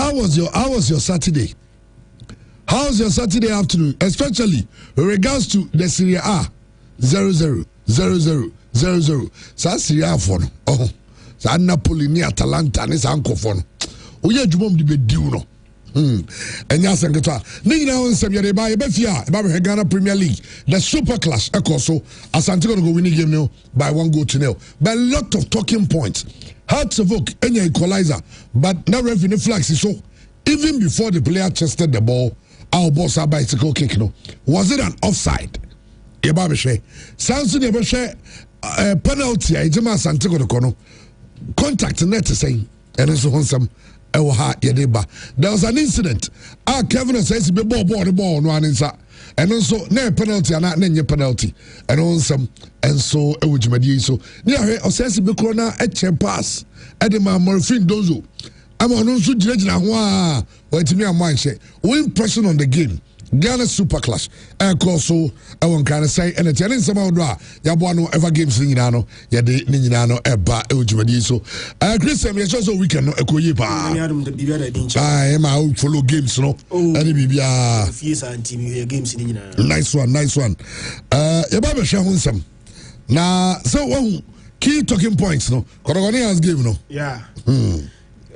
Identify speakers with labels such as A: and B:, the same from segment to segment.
A: How was your Saturday? How's your Saturday afternoon, especially with regards to the Serie A 0-0, 0-0, 0-0. Sa Serie A for no. Oh, sa Napoli ni Atalanta ni sa nkofo no. Oye adwuma mu de bediu no. Enya senketa. Ni nyina won sem yede ba fia e ba be Ghana Premier League. The Super Clash ekoso Asante go winning game no by 1-0. But a lot of talking points. Hearts of Oak enya equalizer, but now referee flags so even before the player chested the ball, our boss a bicycle kick no. Was it an offside? Eba be hwe. Sounds to be share penalty a Jema Asante go no. Contact net saying and so on some there was an incident. Kevin says be ball the ball no answer. And also no penalty and not penalty. And on some and so so near her says be corner at pass. Edema Morphine Dozo. I'm on also judging a what me a mind share. Win pressure on the game. Ghana Super Clash. So I won't kind of say, and it's telling some of Yabuano ever games in Yano, Yade Ninano, Eba, Ujumadi. So, Christian, yes, also we can know a Koyipa. I am out follow games, no? And it games in nice one. Yababa Shahun some. Now, so key talking points, no? Korogoni has given, no?
B: Yeah.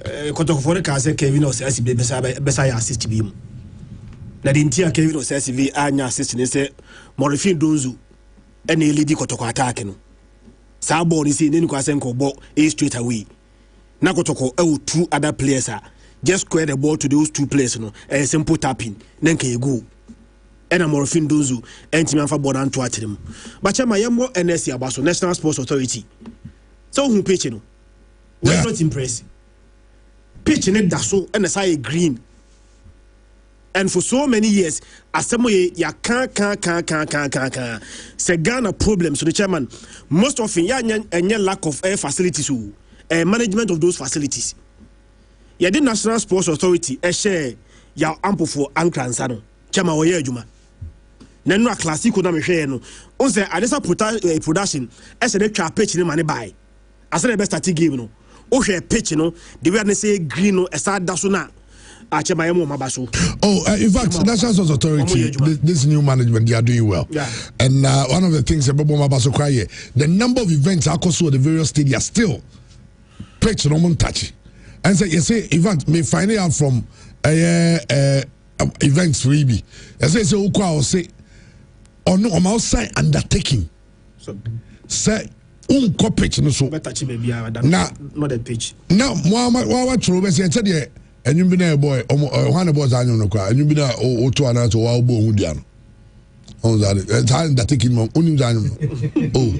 B: Kotokofore Kase Kevin or Sassi Besaya assist him. Na dintia Kevin or Sassi anya assist and say Morifin Donzu any lady Kotoko attack no. Sabo is in Kwasenko ball a straight away. Nakotoko two other players are just square the ball to those two players no a simple tapping then can you go. And a Morifin Donzu and Timanfa Bodan to at him. But Chama Yamo NSC Abaso National Sports Authority. So who pitch no? We're not impressed. Pitching it daso and a green. And for so many years, as some way ya can. Say Ghana problems so the chairman most often ya lack of air facilities and management of those facilities. Ya the National Sports Authority share ya ample for Ankara and Sano. Chama oye juma. Nenu a classic na me hwe no. On say adesa production as a twa pitch ni money buy. As the best start game no. O hwe pitch no, the way they say green no, esa daso na. In fact, National Sports Authority, this new management, they are doing well. Yeah.
A: And one of the things about Mabaso Kwaye, the number of events are also at the various stadia still pitch no touch. And so you say event may find it out from events freebie. I say so say or no I'm outside undertaking. So say pitch no so
B: not a pitch.
A: Now what true say and you been a boy, one of us I know, and you been a to an answer while Bohudian. On that time that taking my own. Oh,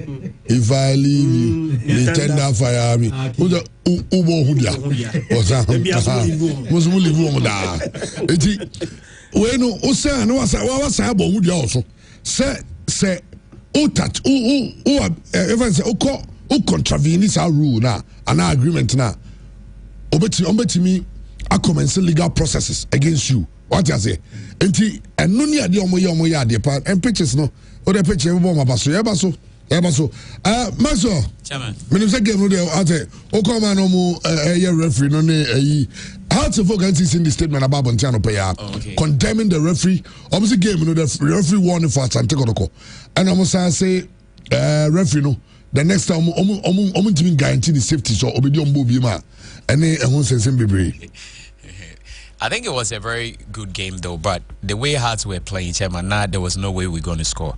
A: if I leave you, they tender fire me. Who's the Ubo Hudia? Was only woman. When Osa was I Bohudia also. Say, touch, everyone say, contravene this our rule now, an agreement now. Obeti me. I commence legal processes against you. What you say? And no near the omo and pitches no. Or the pitch Yabaso. Maso.
C: Chairman.
A: Minister game no there. I say, Okoma no mo referee no ne how to focus in the statement about Bontiano Paya condemning the referee. Obviously game no the referee warning for Asante Kotoko. And almost say referee no. The next time omo guarantee the safety so obedi ombo bi ma.
C: I think it was a very good game though, but the way Hearts were playing, Chairman, there was no way we're going to score.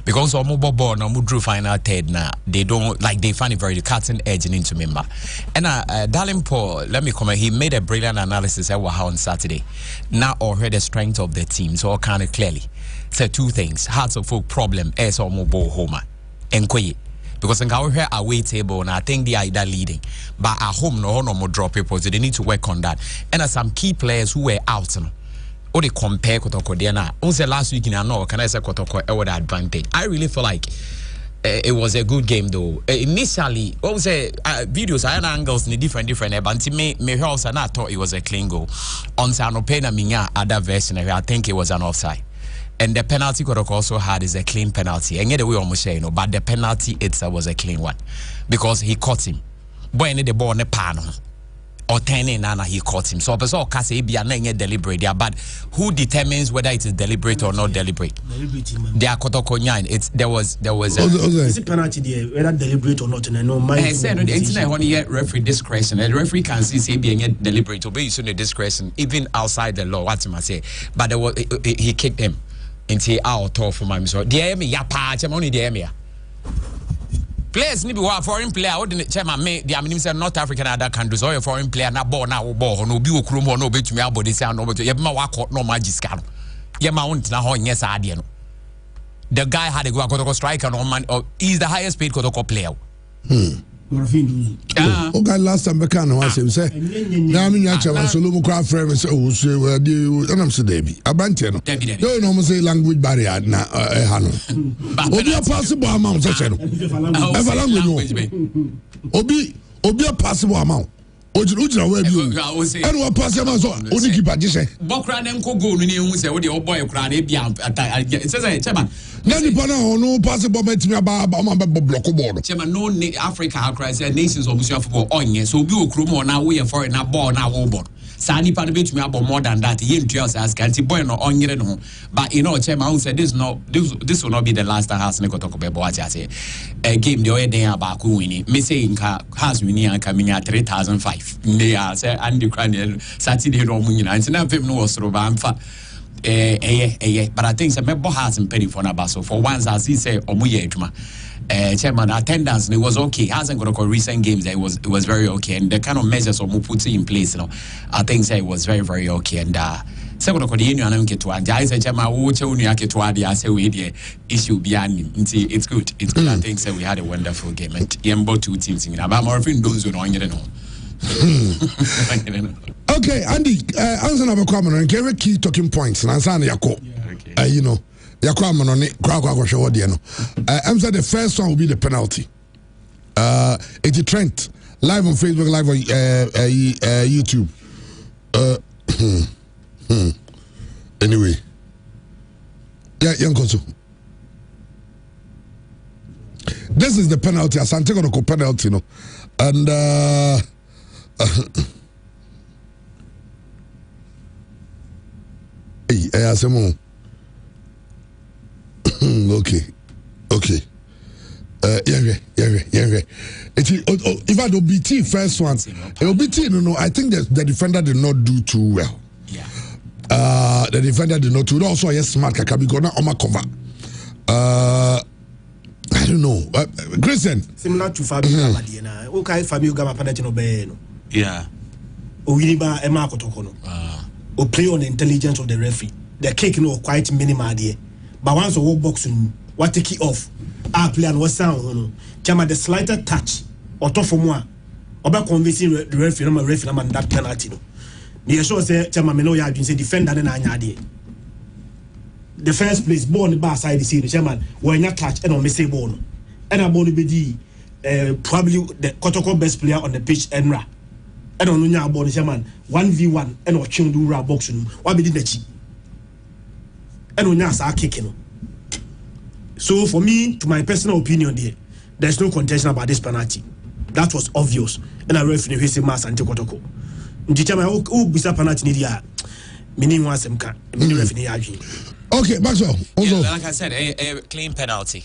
C: Because on mobile ball, no drew final third now. They don't like they find it very cutting edge into member. And Darling Paul, let me comment. He made a brilliant analysis how on Saturday. Now already the strength of the team, so kind of clearly. Said two things. Hearts of folk problem is on mobile homer. And because in our away table, and I think they are either leading, but at home no more drop people, so they need to work on that. And as some key players who were out, or they compare Kotoko Diana. Also last week in know can I say Kotoko the advantage? I really feel like it was a good game though. Initially, what was videos I had angles in different but me also I thought it was a clean goal. On Sanopena Minya other version, I think it was an offside. And the penalty Kotoko also had is a clean penalty. And yet the way almost say but the penalty itself was a clean one because he caught him. Boy, the ball on the pan. or turning and he caught him. So person can say be a deliberate there, but who determines whether it is deliberate or not deliberate? They are kotokonya. It's there was
B: is it penalty there whether deliberate or not? And I know my
C: said the internet only yet referee discretion. And the referee can see being deliberate or based on the discretion even outside the law. What I say, but there was he kicked him into out of my so the me ya pa only the me. Players need to be a foreign player. What the chairman me the minister North African other countries or a foreign player na ball no be okrum no be to me abody say no but you ma wa no magic you ma want na ho yes ade no. The guy had a go striker no man he's the highest paid Kotoko player.
A: Okay, last time I can't was him say now me nya chairman Solomon cry friend say oh say we dey and am say Debbie abante no no say language barrier na hano obi a possible amount say no ever language no obi a possible amount ojira we bi and what possible amount so oni keeper je say
C: bokra dem ko goal ni hu say we dey boy kra na bia say chairman
A: na ni pana no possible metimi aba be block board
C: chairman no Africa akra say nations of football onye so obi okromo na we foreign na ball na wo board sani pa no betumi abo more than that ye ntua as kanti boy no onyere no but you know chairman who said this will not be the last time has Nikotoko bebo what I say a game the other day about winning me say nka has winning and coming at 3,005 they are say and the crane Saturday no munyina and na fem no was roba amfa but I think say mebo has in penny for na baso for once as he say omuye adwuma chairman attendance it was okay. Hasn't got a recent games it was very okay, and the kind of measures of put in place, you know, I think say it was very very okay. And second of all, the union and get to I say chairman who tell you get to I say we the issue behind it's good. I think say we had a wonderful game and both two teams in about more those who don't get know.
A: Okay, Andy, answer number comment and give key talking points and answer Yako. You know. Yakwa manone kwa show de no. I'm saying the first one will be the penalty. It's Trent live on Facebook, live on YouTube. Anyway. Yeah, Yankoso. This is the penalty. Asante got a penalty, no. And hey, Asemo. Okay. Yeah. If I do BT first one, it will BT. No. I think that the defender did not do too well.
C: Yeah.
A: The defender did not do. Also, yes, smart. Kakabi gonna on my cover. I don't know. Christian.
B: Similar to Fabio Gamadiena. Okay, Fabio Gamadiena no be no.
C: Yeah.
B: Oyiniba Emma Kotokono. Or play on the intelligence of the referee. The kick no quite minimal there. But once a walk box what take it off, I play and what sound, Chama the slighter touch or tough for more. Oba convincing the referee and that penalty. The show say Chama Melo ya been say defender and Anyadi. The first place ball on the bar side is the chairman when you touch and on me say ball. And a ball be probably the Kotoko best player on the pitch Enra. And on your ball chairman 1v1 and or Chundura boxing. What be the chi? And when you are kicking. So for me, to my personal opinion, there's no contention about this penalty. That was obvious. And I referee who say mass anti Kotoko. Ndichama who bisa penalty ni dia. Meaning one sem can. Meaning referee agi.
A: Okay, Maxwell. Also,
C: yeah, like I said, a clean penalty.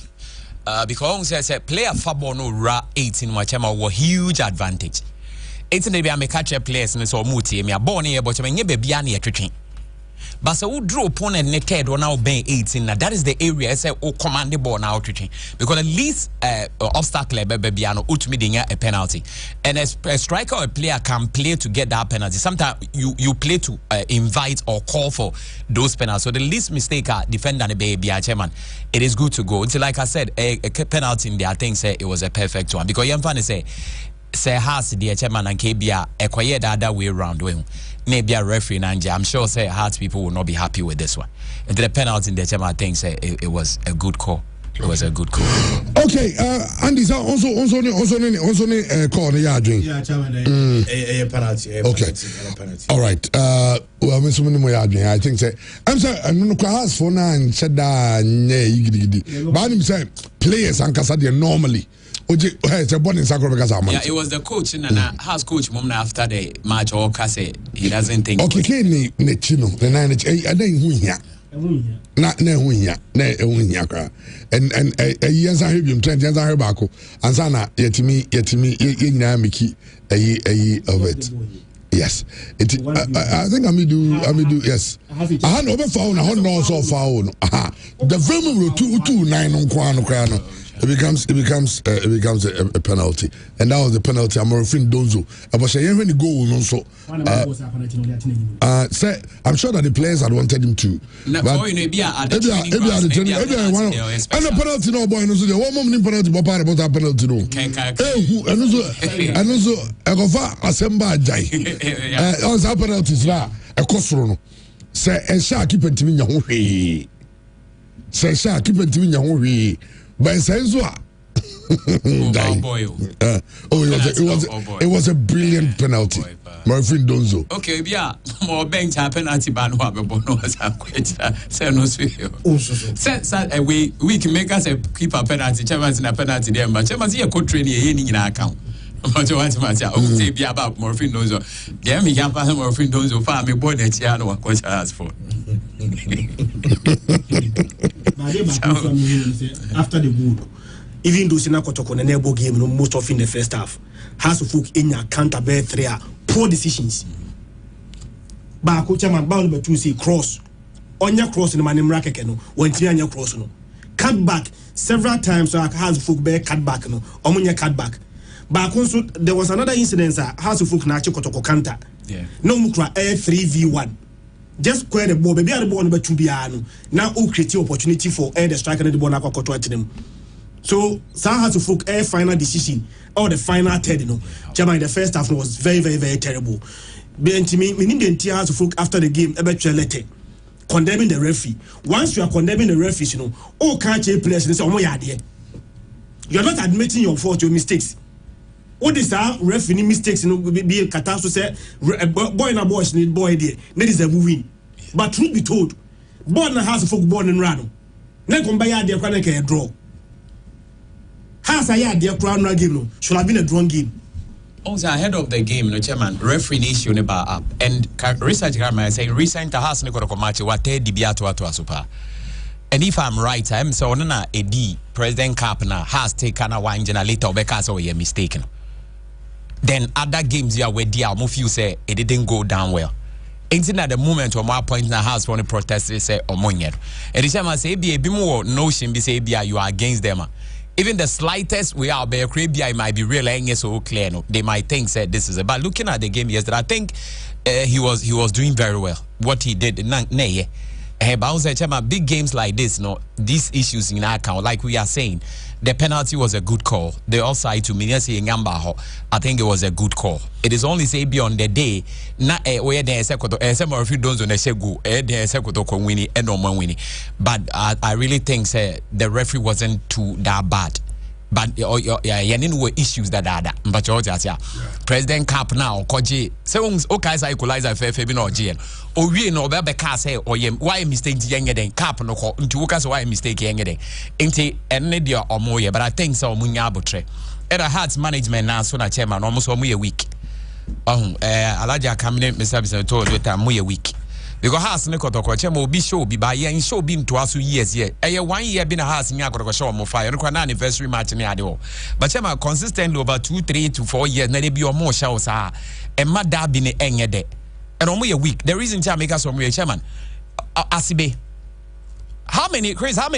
C: Because I said player football no ra 18 Machama were huge advantage. 18 maybe I catch a players and so muti me a born here, but I mean be biani a tricky. But so who draw opponent netted or now being 18 now that is the area I say command the ball now tricky because at least obstacle bebiano ultimately a penalty and a striker or a player can play to get that penalty. Sometimes you play to invite or call for those penalties. So the least mistake defender the baby chairman it is good to go until like I said a penalty in there I think say it was a perfect one because you say has the chairman and KBA acquire the other way around maybe a referee and I'm sure say Hearts people will not be happy with this one. And the penalty in the chairman I think say it was a good call. It was a good call.
A: Okay, Andy, also call the yard drink.
B: Yeah, chairman. A penalty.
A: Okay. All right. Well, I'm assuming more yard drink. I think say I'm sorry. I'm not quite for now and said that. But I'm saying players and Casadia normally Oje it's a born in Sacro because
C: yeah, it was the coach and house coach Mumna after the match or Kase he doesn't think
A: okay ni chino the nine I don't hu here na hu here and years I have him 20 years I have back and sana yetimi nyina miki of it. Yes, I think I may do. Yes, I had over foul. I had no so foul. The film will 2-9 on Kwano. It becomes a penalty, and that was the penalty. I'm referring Donzo. I was saying when the goal also. I'm sure that the players had wanted him to. But and the penalty no boy no so the one moment penalty but part about that penalty no. And also I go for Asemba Jai. Also penalties na e kosoro no. Say e sha keep ntimi nya ho hwee. Say sha keep ntimi nya ho hwee. But it was a brilliant penalty. Murphy Donzo.
C: Okay, yeah, more bench penalty ban no we can make us a keeper penalty, chairman's in a penalty there, but chairman's here could train in account. But you want to say be about Murphy Donzo. Yeah, me can pass Murphy Donzo for me boy that you know what I asked for.
B: After the goal, even though Sina Kotoko and Nebo game most of in the first half, has to folk in your counter bear 3 poor decisions. But coach man bound number 2 say cross on your cross in the man in Rakekeno when Tianya cross no cut back several times so has folk bear cut back no on your cut back. But also there was another incident has to folk Nacho Kotoko counter. Yeah. No mukra 3v1. Just square the ball, baby, the ball number 2 biano. Now, who create opportunity for the striker the ball now to them. So, Sam has to folk a final decision or the final third. You know, Germany the first half was very, very, very terrible. Meaning the entire has to folk after the game about your letter condemning the referee. Once you are condemning the referee, you know, all can't change players and say, "Oh, yeah, you are not admitting your fault, your mistakes." What is our referee mistakes? You know, be a catastrophe. Boy and a boy need boy there. That is a win. But truth be told, born has a folk born and run. Never come by a draw. Has a yard dear crown game should have been a drawn game.
C: Also ahead of the game, no chairman, referee issue never up. And research grammar say recent has Nico match what Dibiato super. And if I'm right, I'm so na a D President Carpenter has taken a wine later because we are mistaken. Then other games here where the Almofiu say it didn't go down well. Ain't at the moment or more point in the house when the protesters say or money. And the chairman say be a bit more notion be say you are against them. Even the slightest we are by Arabia might be real so clear. No? They might think said this is about looking at the game yesterday. I think he was doing very well. What he did, big games like this, no, these issues in our account, like we are saying, the penalty was a good call. The offside to me, I think it was a good call. It is only say beyond the day, not where there is a some of you don't know there is a winning and no more winning. But I really think say the referee wasn't too that bad. But were issues that are that. But President Cap now, Koji, sounds okay, equalizer fair no GN. Or we know Bebeka say, or why mistake younger than Cap no call into workers why mistake younger than ain't any dear or more, but I think so Munyabutre. At a hearts management now, so chairman almost 1 week. Alaja cabinet, Mr. told with a week. Because has ne kotoko chemo bi show bi ba yen show bi nto aso years here. 1 year bi na has nya kotoko show mo fire. No kwa na anniversary match ne ade o. But chema consistently over 2, 3 to 4 years na dey bi o mo show sa. E ma da bi ne enye de. And o mo ye week. The reason cha make us from chairman Asibe. How many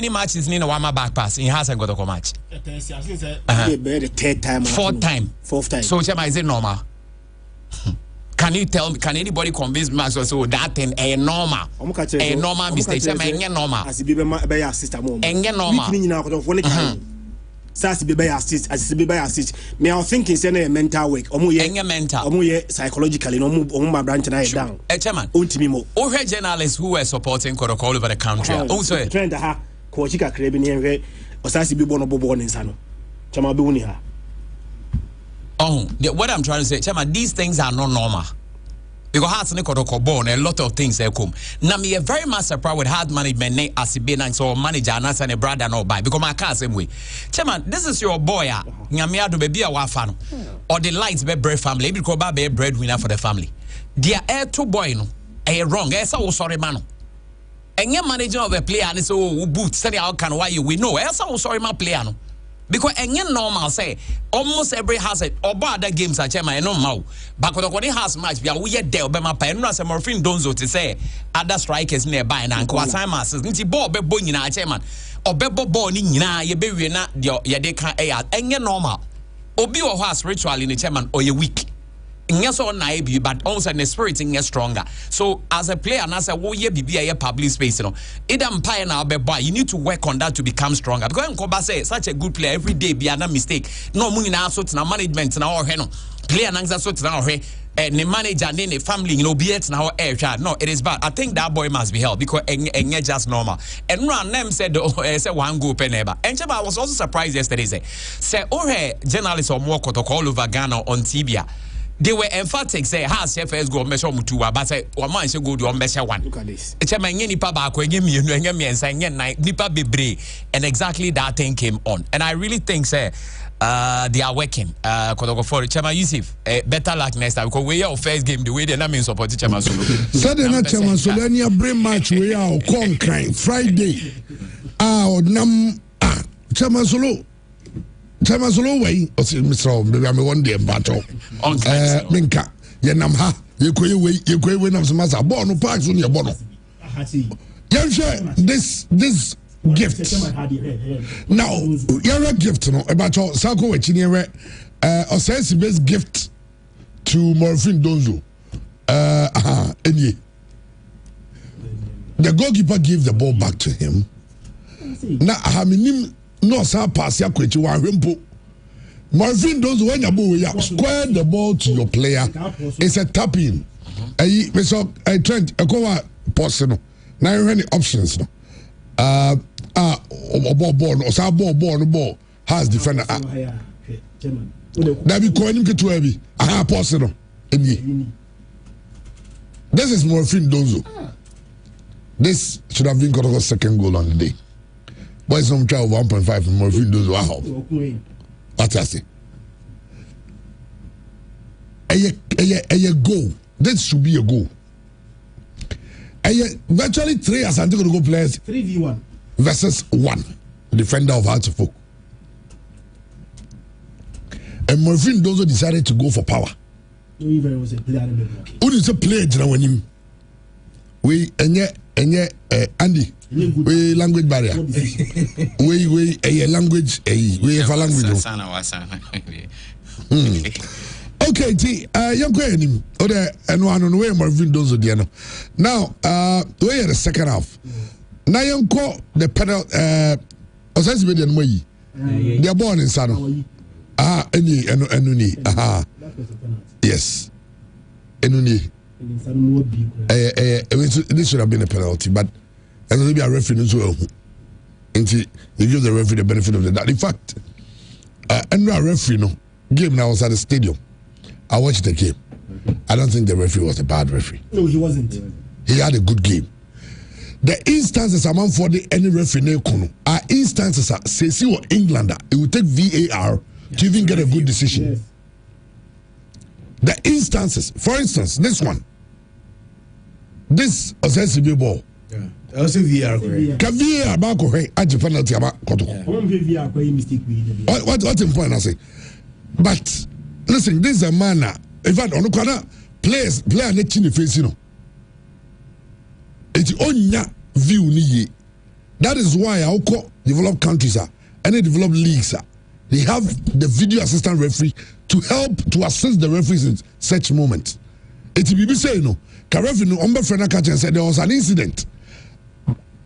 C: matches in a Wama back pass in Has and Kotoko match?
B: The third time. Fourth time.
C: So chema is it normal? Can you tell me? Can anybody convince me so that thing a normal mistake? Say normal.
B: As be system.
C: Normal.
B: Says be assist. Me I thinking say mental work. Mental. Psychologically. My branch na down.
C: Chairman. Journalists who were supporting Kotoko all over the country. Also.
B: Trend ha. Kochika krebi ni enwe. Osasi be bono bobo ninsano. Chama be uni ha.
C: What I'm trying to say, Chairman, these things are not normal. because Hearts ne kodoko born a lot of things they come. Now me very much surprised with hard management ne asibe na so manager and as a brother no buy because my car same way. Chairman, this is your boy nyame ado baby a wafa no. Or the lights be bread family because ba be breadwinner for the family. Dia air two boy no e wrong. E say sorry man. Enye manager of a player and so boot say how can why you we know. E say sorry man player no. Because enye normal say almost every has it or other games are chairman no mau but when has match we are we there be my pa no say morphine donzo to say other strikers nearby na nko assignments nti ball be bo nyina chairman obebo ball ni nyina ye be we na ye de kan enye normal obi wo ho spiritually ni chairman or ye weak yes or naive, but also the spirit in stronger. So as a player, and as a warrior, be a public space, you know, it empire now be boy. You need to work on that to become stronger. Because Nkoba say such a good player every day be another mistake. No money now, so now management now or no player now so now the manager and then the family, you know, be it now air child. No, it is bad. I think that boy must be held because just normal. And one them said say one go peneba. And I was also surprised yesterday. Say journalists or more all over Ghana on Tibia. They were emphatic say has first go measure mutuwa but say one man say go do measure one. Look at this. It's a man nipa ba ko enye mienu enye miensa enye nine nipa bebre and exactly that thing came on. And I really think say they are working. For Chairman Yusuf, better luck next time because we are first game the way they na mean support Chairman Solo.
A: Saturday na Chairman Solo any brain match we are conquering Friday. Nam Chairman Solo. Chairman Solo way o say Mr. Maybe I'm one day battle. Minka ye nam ha ye koye we nam so masa ball no parks on your ball. You share this gift. Now, you're a gift no about your Sako we chinere o sense based gift to Morphine Donzo. Enye. The goalkeeper gave the ball back to him. Now, no, sir, pass ya kwechi wa hwempo. Morphine does when you ball square the ball to your player. It's a tap in. I Trent I go possible. Now you have any options no. Ball or sa ball has defender. That be calling him to heavy. Possible. This is Morphine Donzo. This should have been got a second goal on the day. Boys some try 1.5 from Morphine Donzo. Wow. What I say? A goal. This should be a goal. Virtually 3 Asante go players. 3v1 versus 1 defender of Hartford. And Morphine Donzo decided to go for power. Who is a player when him? We Andy. We language barrier. we a language we have a language. Okay, young queen or and one on way Morphine Donzo Diano. Now we are the second half. Now young call the pedal Osasibedian way. They are born in Sano. Enuni. Yes. Enuni. This should have been a penalty, but and there will be a referee as well. And you give the referee the benefit of the doubt. In fact, and a referee no game now was at the stadium. I watched the game. I don't think the referee was a bad referee.
B: No, he wasn't.
A: He had a good game. The instances among for the any referee are instances say see what Englander it will take VAR to even get a good decision. Yes. The instances, for instance, this one. This Osasibedian ball.
D: Yeah. Also VAR.
A: VAR back away at the penalty about Kotoko. What's important I say? But listen, this is a man. In fact, on the corner, player net in the face, you know. It's on view ni. That is why our developed countries are any developed leagues are. They have the video assistant referee to help to assist the referees in such moments. It's be say no. Ka referee no ombe friend catch and said there was an incident.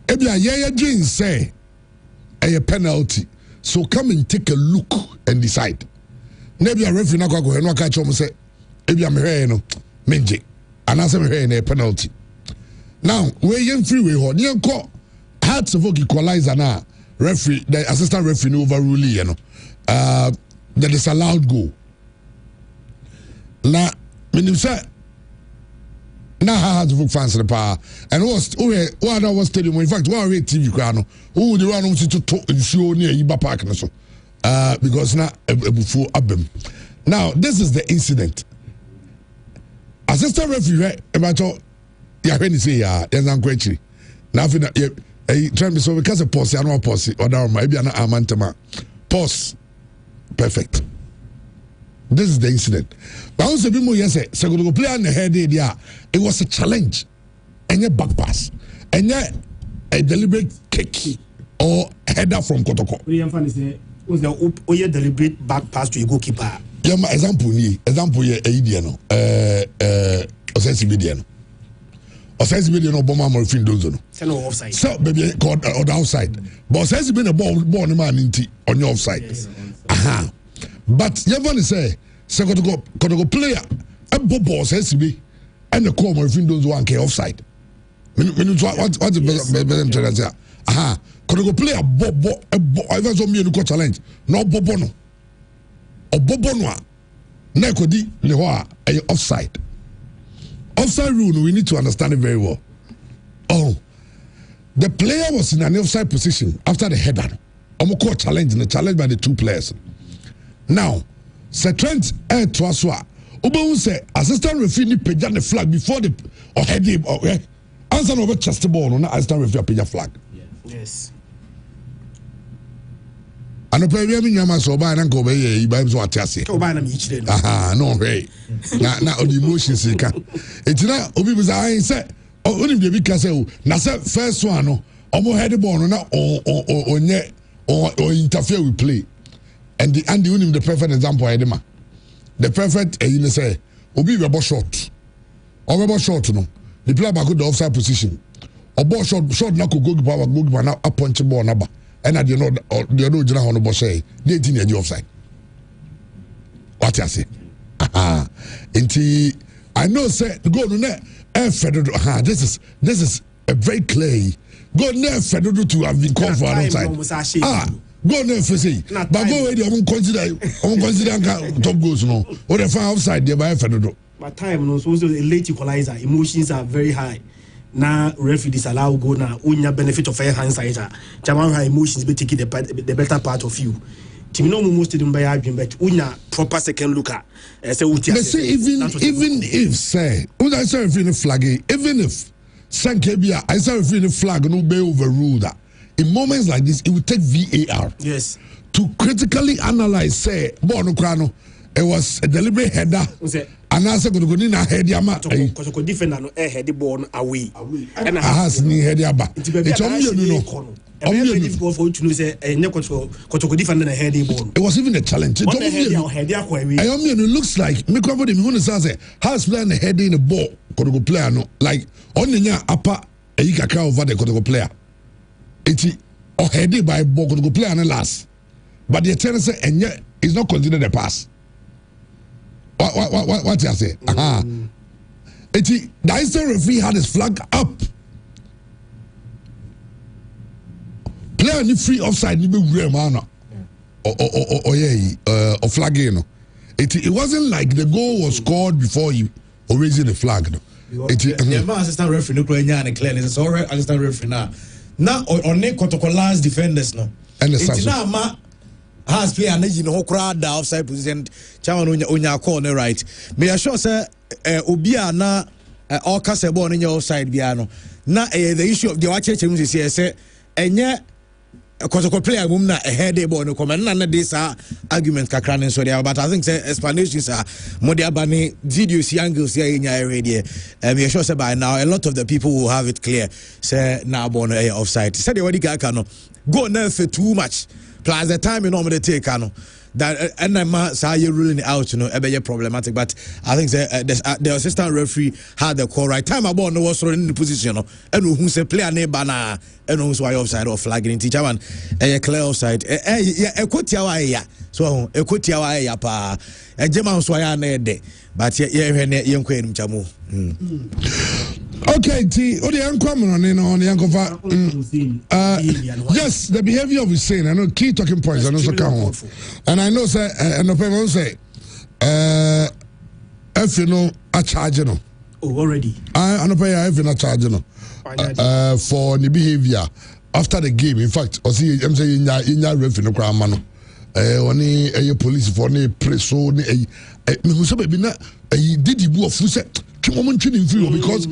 A: Ebia yeye Jane say a penalty. So come and take a look and decide. Maybe a referee na kwa go no catch him say ebia me hwe no menje. Anase me hwe na penalty. Now we yen free way ho. Yen ko had to vote equalizer na referee the assistant referee no overrule you know. The disallowed goal. Now, when you say na hard for fans the power and was stadium in fact one rate TV crano who the run to show near Iba Park so because now before abem. Now this is the incident. Assistant referee about ya when you say ya yan kwetri na afi na try me so because of pause ya no pause or down maybe an amantema pause perfect. This is the incident. But also, yes, so go play on the head. Yeah, it was a challenge, and a back pass, and a deliberate kick or header from Kotoko.
B: Was the deliberate back pass to a goalkeeper?
A: Yeah, my example here, Aidiano, Osensibidiano. Osensibidiano, Boma Morfin Dozono.
B: No offside. So,
A: baby, called or the outside. But Osensibidiano born man on your offside.
B: Yes.
A: Aha. But you want to say, so go player, a bobo says to me, and the call Morfin does 1K offside. What's the better to say? Aha, could go play a bobo, I was on me to challenge, no bobono or bobonoa, Nekodi, Lewa, a offside. Offside rule, we need to understand it very well. Oh, the player was in an offside position after the header. Omoko challenge, and the challenge by the two players. Now, Sir Trent to Aswa, Ubu say assistant referee page the flag before the or head him or answer over chest the ball on assistant referee page flag.
B: Yes.
A: And the player in Yama so by and go by ye by so atasi.
B: Go by them each day.
A: Aha, no way. Now the emotions he can. It's not Obi was I say only the big say na say first one no omo head the ball no or interfere with play. And the winning the perfect example Edema. The perfect you say Obi we short. Or we short no. The player back the offside position. Or ball short na go goalkeeper now a punch ball number. And I know the original on the ball say they didn't the offside. What you say? I know say go no this is a very clear go near Federal to have been called for an offside. Go there for say, but go away. I consider top goals no. Or the far offside there by Federal.
B: But time no so a late equalizer. Emotions are very high. Now referee disallow go now. Unya benefit of a hindsight. Jaman high emotions be taking the better part of you. Team no most of them by argument, but unya proper second looker. Say
A: even if say, when I say referee flag, even if Sankebia, I say referee flag no be overruled. In moments like this, it will take VAR.
B: Yes.
A: To critically analyze, say, Bono Crano, it was a deliberate header. And I said, go in a head yama.
B: Because you could defend an head the ball away.
A: And I has ni head yaba. It's only
B: difficult for you to say, and you could defend a head ball.
A: It was even a challenge. It looks like me cover the moon say, has playing a head in a ball, could go player no. Like only nya upper a yika over the could go player. It's or headed by ball could go play on the last. But the attorney say and yet it's not considered a pass. What you say? It's the instant referee had his flag up. Player ni free offside ni be real man. Or flag you. It wasn't like the goal was scored before you or raising the flag.
D: The assistant referee no play and clearly it's already assistant referee now. Now on ne kotoko last defenders no.
A: And
D: it's now ma has play and you know crowd the offside position chairman onya call no right. Me assure say obi na all cast ball in your offside bia no. Na the issue of the watch chemu say enye kotoko player mum na head ball no come na this argument kakra ne so there but I think say explanations are more abani videos angles here in area there. Me assure say by now a lot of the people will have it clear say na ball no offside. Say the wadi ka no go na for too much plus the time you normally take no that and then say you ruling it out you know e be problematic but I think the assistant referee had the call right time about no was in the position no and who say player na ba na and who why offside or flagging teacher man clear offside ekotia wa ya so ekotia wa ya pa ejema so ya na de but ye hwe ne ye nkwa enum chamu.
A: Okay, yes, the behavior of Hussein, I know key talking points, I know so come and I know say and the people say if you know a charge no
B: Oh, already.
A: I know pay I not charge no. For the behavior after the game. In fact, I see I'm saying in your referee no crime man. Oni a police for ne press so ne me who say be na did the boy of say keep on training free because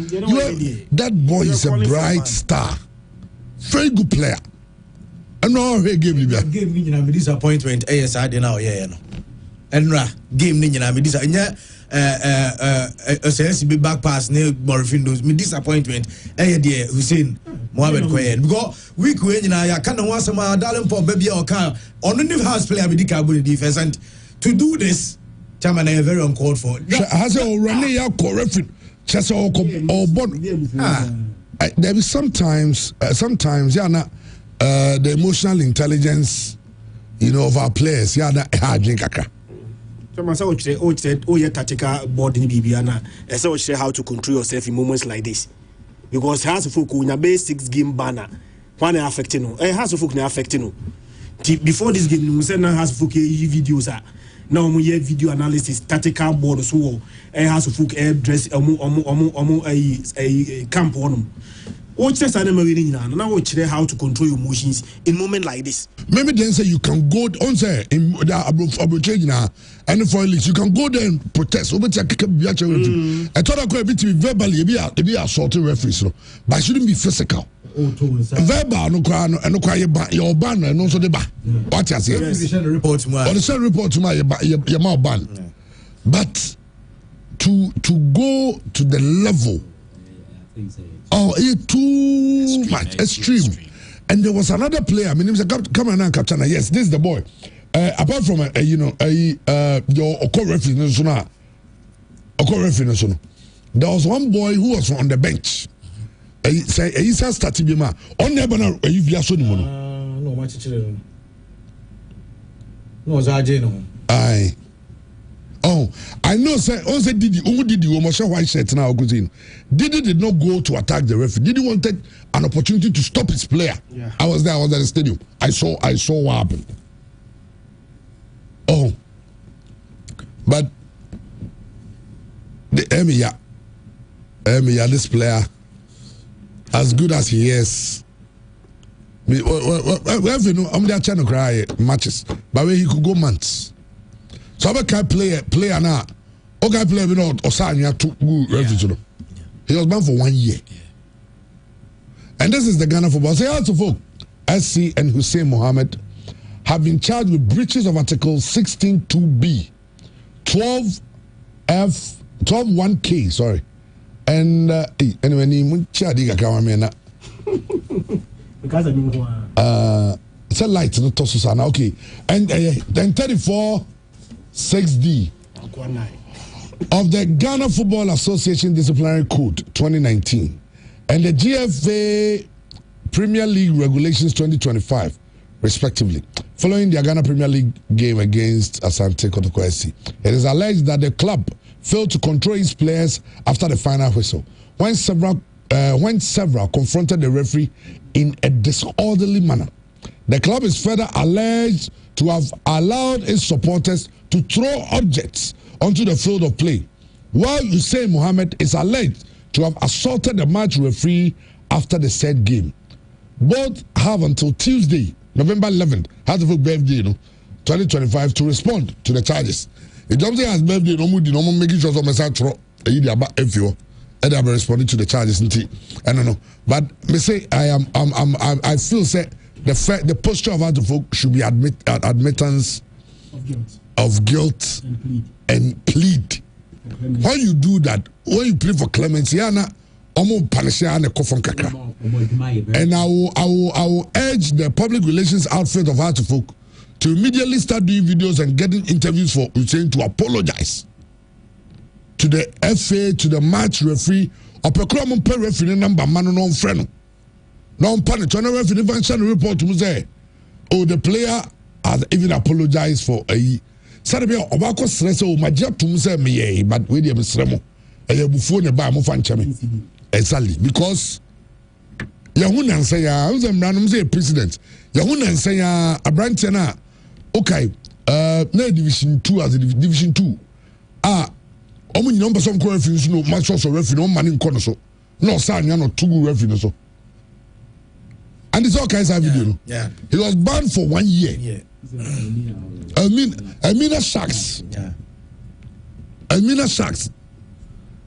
A: that boy is a bright star. Very good player. And no game
D: ni na me disappointment ASI dey now no. Enra game ni na me disappointment be back pass ne Morfindos me disappointment there Hussein Mohammed Koyen because we na ya kan ho asema darling for baby o kan on the house player be the defense and to do this chairman are very uncalled for
A: has already ya correct chese or there be sometimes the emotional intelligence of our players hard drink kakra.
B: So said, tactical board in Bibiana. I say how to control yourself in moments like this. Because has a folk in a base 6 game banner. One affecting no. Has a folk na affecting no. Before this game, we said now has folk videos are. Now we have video analysis, tactical board so has a folk dress a camp on. Watch this animal now watch how to control your emotions in moment like this.
A: Maybe then say you can go on say in the and for leaks you can go there and protest. I thought I could be verbally be assaulting referees, but it shouldn't be physical. Verbal no cry no cry your ban and also the ban. What you say?
D: Send a report to my.
A: Or send report to my your ban. But to go to the level. Oh, it's too much extreme. And there was another player. I mean, he was a cameraman and captain. Yes, this is the boy. Apart from your co-referee, there was one boy who was on the bench. He said, "Starting bima on never know you be so no
D: much children. No, no.
A: Aye. Oh, I know. Say, also Didi, who did the almost white shirt now? Didi did not go to attack the referee. Didi wanted an opportunity to stop his player.
B: Yeah.
A: I was there. I was at the stadium. I saw what happened. Oh, but the Emiya, this player, as good as he is, we have I'm there trying to cry matches, but where he could go months. So I can player now. Okay, player we know Osanya to refugee. He was banned for 1 year. And this is the Ghana football. Say also folk SC and Hussein Mohammed have been charged with breaches of Article 16(2)B, 12F, 12(1)K, sorry. And anyway, ni chadi kama mena.
B: Because I mean
A: it's a light no tosusana. Okay. And then 34(6)D of the Ghana Football Association Disciplinary Code 2019 and the GFA Premier League Regulations 2025 respectively, following the Ghana Premier League game against Asante Kotoko SC. It is alleged that the club failed to control its players after the final whistle when several confronted the referee in a disorderly manner. The club is further alleged to have allowed its supporters to throw objects onto the field of play, while Hussein Mohammed is alleged to have assaulted the match referee after the said game. Both have until Tuesday, November 11th, has a birthday, 2025, to respond to the charges. If something has birthday, no making sure some message and I'm responding to the charges. I don't know, but me say I feel say the posture of other folk should be admittance of guilt and plead. When you do that, when you plead for clemency, and I will urge the public relations outfit of Hartlefolk to immediately start doing videos and getting interviews for Hussein to apologize to the FA, to the match referee, or proclaim per referee number man no friend. No panic, no referee even report to say, oh, the player has even apologized for a Saturday Obako stress o magia to say me, but we dem sremo. Before the buy mo fan chame. Exactly, because Yahuna say ya, say president. Yahuna say ya Abrantia na okay, na division 2 as division 2. omu nyina mba som ko referee so no match so referee no man nko no so no sa anya no tugu referee no so and it's all kinds of video no
D: yeah
A: he was banned for 1 year Amina Sharks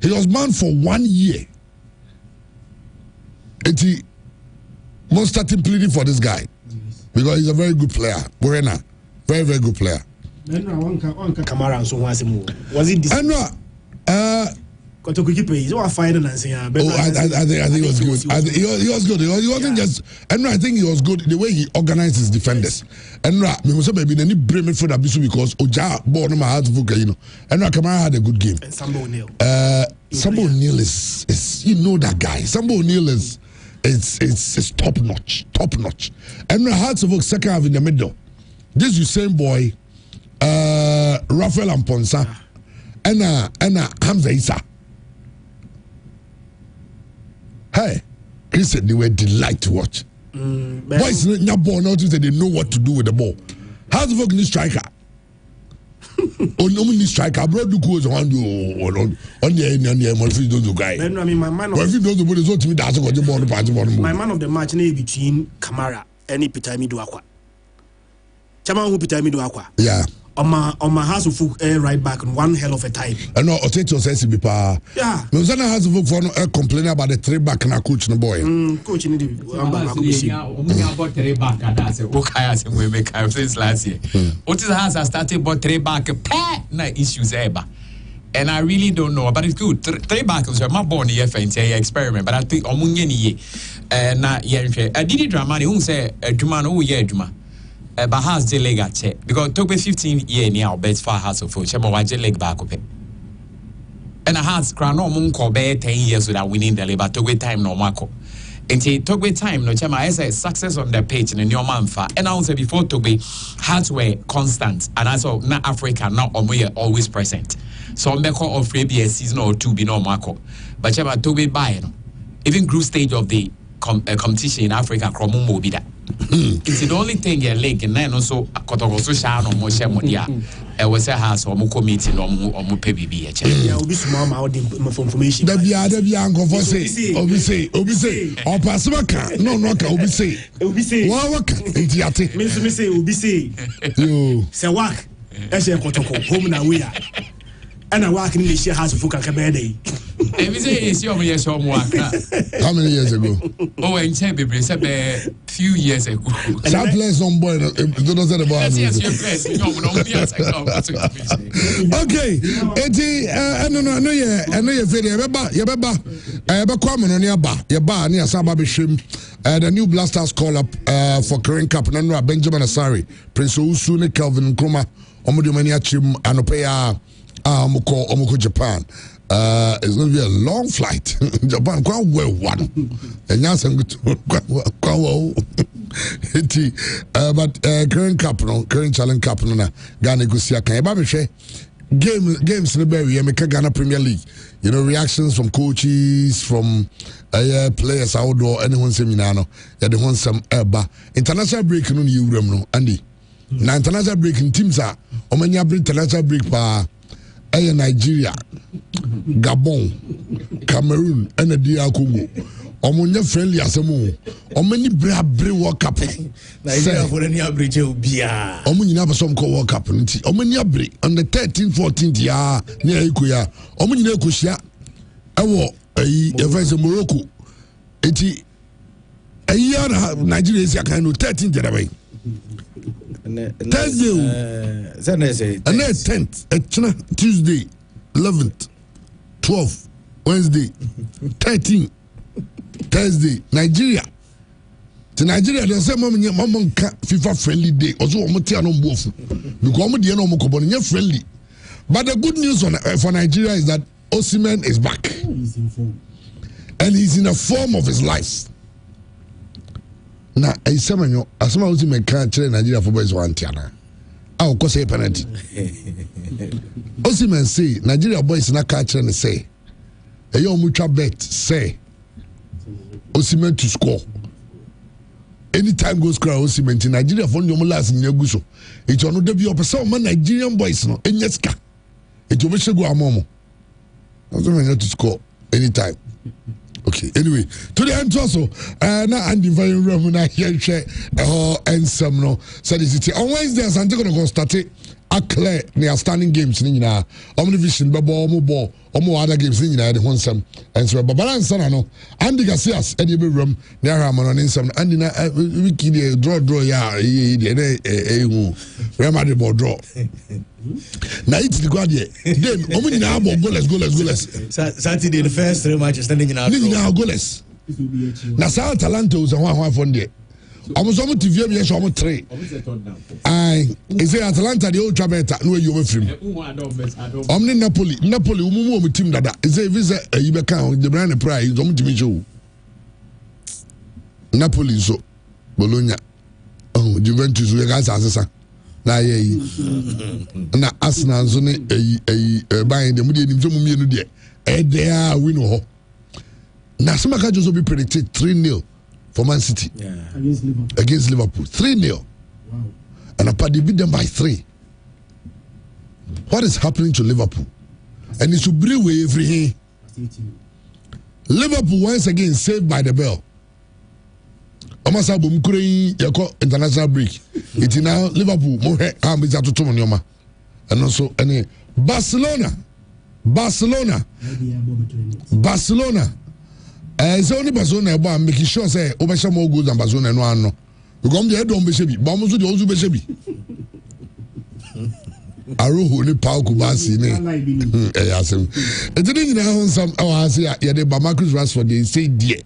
A: he was banned for 1 year and he must start pleading for this guy because he's a very good player Borena very very good player
B: Kamara so was it this Kotoku keeper is what fine and saying.
A: I think he was good. He was good. He wasn't just. And I think he was good the way he organized his defenders. And me must maybe any blame for that because Oja born my heart for you know. And Kamara had a good game.
B: And Sambo O'Neal.
A: Sambo O'Neal is you know that guy. Sambo O'Neal is top notch. And Hearts of Oak second half in the middle. This Usain boy, Rafael Amponsa, and Hamza Issa. Hey, Chris said they were delight to watch. Boys, not born out they know what to do with the ball. How's the fucking striker? Only striker, bro. Do goes on the Murphy don't do guy.
B: I mean, my man.
A: Murphy don't do what to me. That's what the ball.
B: My man of the match between Kamara and Peter Miduakwa. Chama who Peter Miduakwa.
A: Yeah.
B: On my house of right back in one hell of a time.
A: I know Oteto says be pa.
B: Yeah.
A: Me was na house of for complaining about the 3 back na coach no boy.
B: Coach need to about
C: 3 back that's okay as we make since last year. Otis has started about 3 back na issues eba. And I really don't know, but it's good. 3 back was my born here for experiment, but I think omunye ni na yenhwe. Didi Dramani who say Juma no ye Juma. But has the leg at check because took me 15 years now, bet far house of food. Chemo watch the leg back up. And I has crown no munko bear 10 years without winning the labor. Took time no marco. And he took with time no chema. I say success on the page in your man far. And I also before took me hearts were constant. And I saw not Africa now or we always present. So I'm call of maybe a season or 2 be no marco. But chema took me by even group stage of the competition in Africa. Kromo be that. It's the only thing your leg and then also Kotogosu Shan or Moshe Modia. I was a house or Mukomiti or Mupebi.
B: Yeah, will be small out information.
A: There be uncle for say, Obise, or Pasmaka, no, Obise. What Intiate?
B: Miss Obise. You say, work. That's a Kotoko, home and away. And I work in the share house of Fukakabede.
A: How many years ago?
C: Oh, and Chebby said a few years ago.
A: That place on board, don't say about okay, I know you're very the new Blasters call up for Korean Cup. Nanra Benjamin Asari, Prince Usune, Kelvin Nkrumah, Omodumania Chim, Anopea. Omoko Japan. It's going to be a long flight. Japan quite well one. And yes, I'm quite well. But current cup, current challenge cup, Ghana Gusia can games in the berry, Ghana Premier League. You know, reactions from coaches, from players outdoor, anyone seminano, they want some international break no you Andy. Now international breaking teams are Omania international break pa Nigeria, Gabon, Cameroon, and the DR Congo. Omonya friendly asemo. Omani bra World Cup.
D: Nigeria for any average bia.
A: Omuni na person ko World Cup nti. Omani abre on the 13th 14th ya near Ikoya. Omuni na ekohia. Ewo e Morocco. Enti Nigeria is kind of 13th January. Thursday, and then 10th, Tuesday, 11th, 12th, Wednesday, 13th, Thursday, Nigeria. To Nigeria, they say, Mom, FIFA friendly day. Also, I'm on both because friendly. But the good news for Nigeria is that Osimhen is back, and he's in a form of his life. Na Isamanyo asema uti meka chere Nigeria for boys one tiana. Ah ko say penalty. Osimhen say Nigeria boys na ka chere ne say. Eyo mutual bet say Osimhen to score. Anytime goes cry Osimhen in Nigeria for no last nyagu so. It ono dey be opesa o Nigerian boys no enyeska. It obeshego amomo. I'm not to score anytime. Okay, anyway, to the end also, now Andy very room na here share and some no said it on Wednesday as Antigua going to start a clear near standing games in Omnivision ball or other games in the one some and so Babalan Sanano Andy Garcias Eddie room near Ramon and some Andy wiki draw ya Real Madrid ball draw. Now it's the guardian. Then only now goalless.
D: Saturday the first 3 matches standing in our
A: goalless. Now South Atalanta was a one from there. Almost almost TV me show almost 3. I is Atalanta the old Trabeta no you with him. Omni Napoli umumu team dada. Is a visa you be count the brand prize almost to me show. Napoli so Bologna. Oh Juventus we guys as na ye na Arsenal so ne buying the mudi nim so mumienu de there win ho na Samaka just be predicted 3-0 for Man City against Liverpool 3-0 wow. And Apadi beat them by 3. What is happening to Liverpool? And it should bring away everything. Liverpool once again saved by the bell. Omasa Bumkuri Yako international break. It's now Liverpool more to Tomonioma. And also any Barcelona. It's only Barcelona about making sure say Obasha more good than Barcelona no ano. You come there don't be shebi. Bamusu the ozu be shebi. Aruhu ni Pau Kubasi ne. Yasem. It didn't know some our say ya de Marcus Rashford they say dear.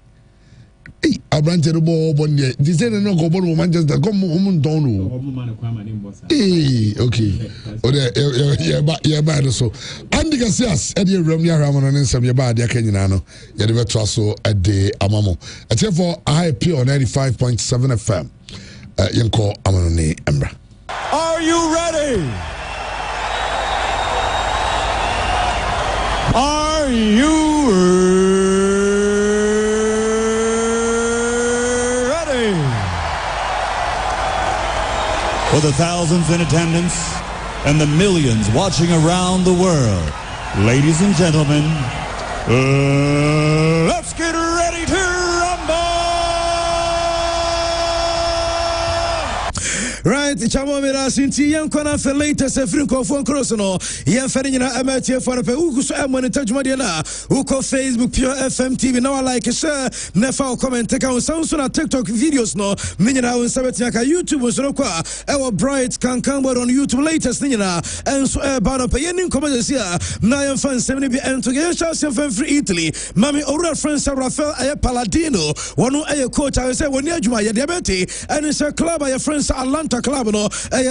A: Hey, Abrante the ball bon there. They say no go born Manchester come home down. Hey, okay. O there bad so. Andy Garcias Eddie Romeo Ramon and some bad ya Kenya no. Ya de so a day amamo. At for a high pure 95.7 FM. Yanko Amanone Embra.
E: Are you ready? Are you ready? For the thousands in attendance and the millions watching around the world, ladies and gentlemen, let's get ready to rumble!
D: Right, chamo mira sinti yan kona for latest African phone cross no yan fere nyina amatie for pe uguso monitor jumade na uko Facebook Pure FM TV na like share nefa comment take on Samsung na TikTok videos no menyina on sabetia ka YouTube so kwa e bright can on YouTube latest nyina enso e ba no pe yen comment sia na yan fan 70 bi ento gen chance fan free Italy mami owura France Rafael aye Paladino wono aye coach I say woni adwuma ye de beti and it's a club aye France Atlanta club no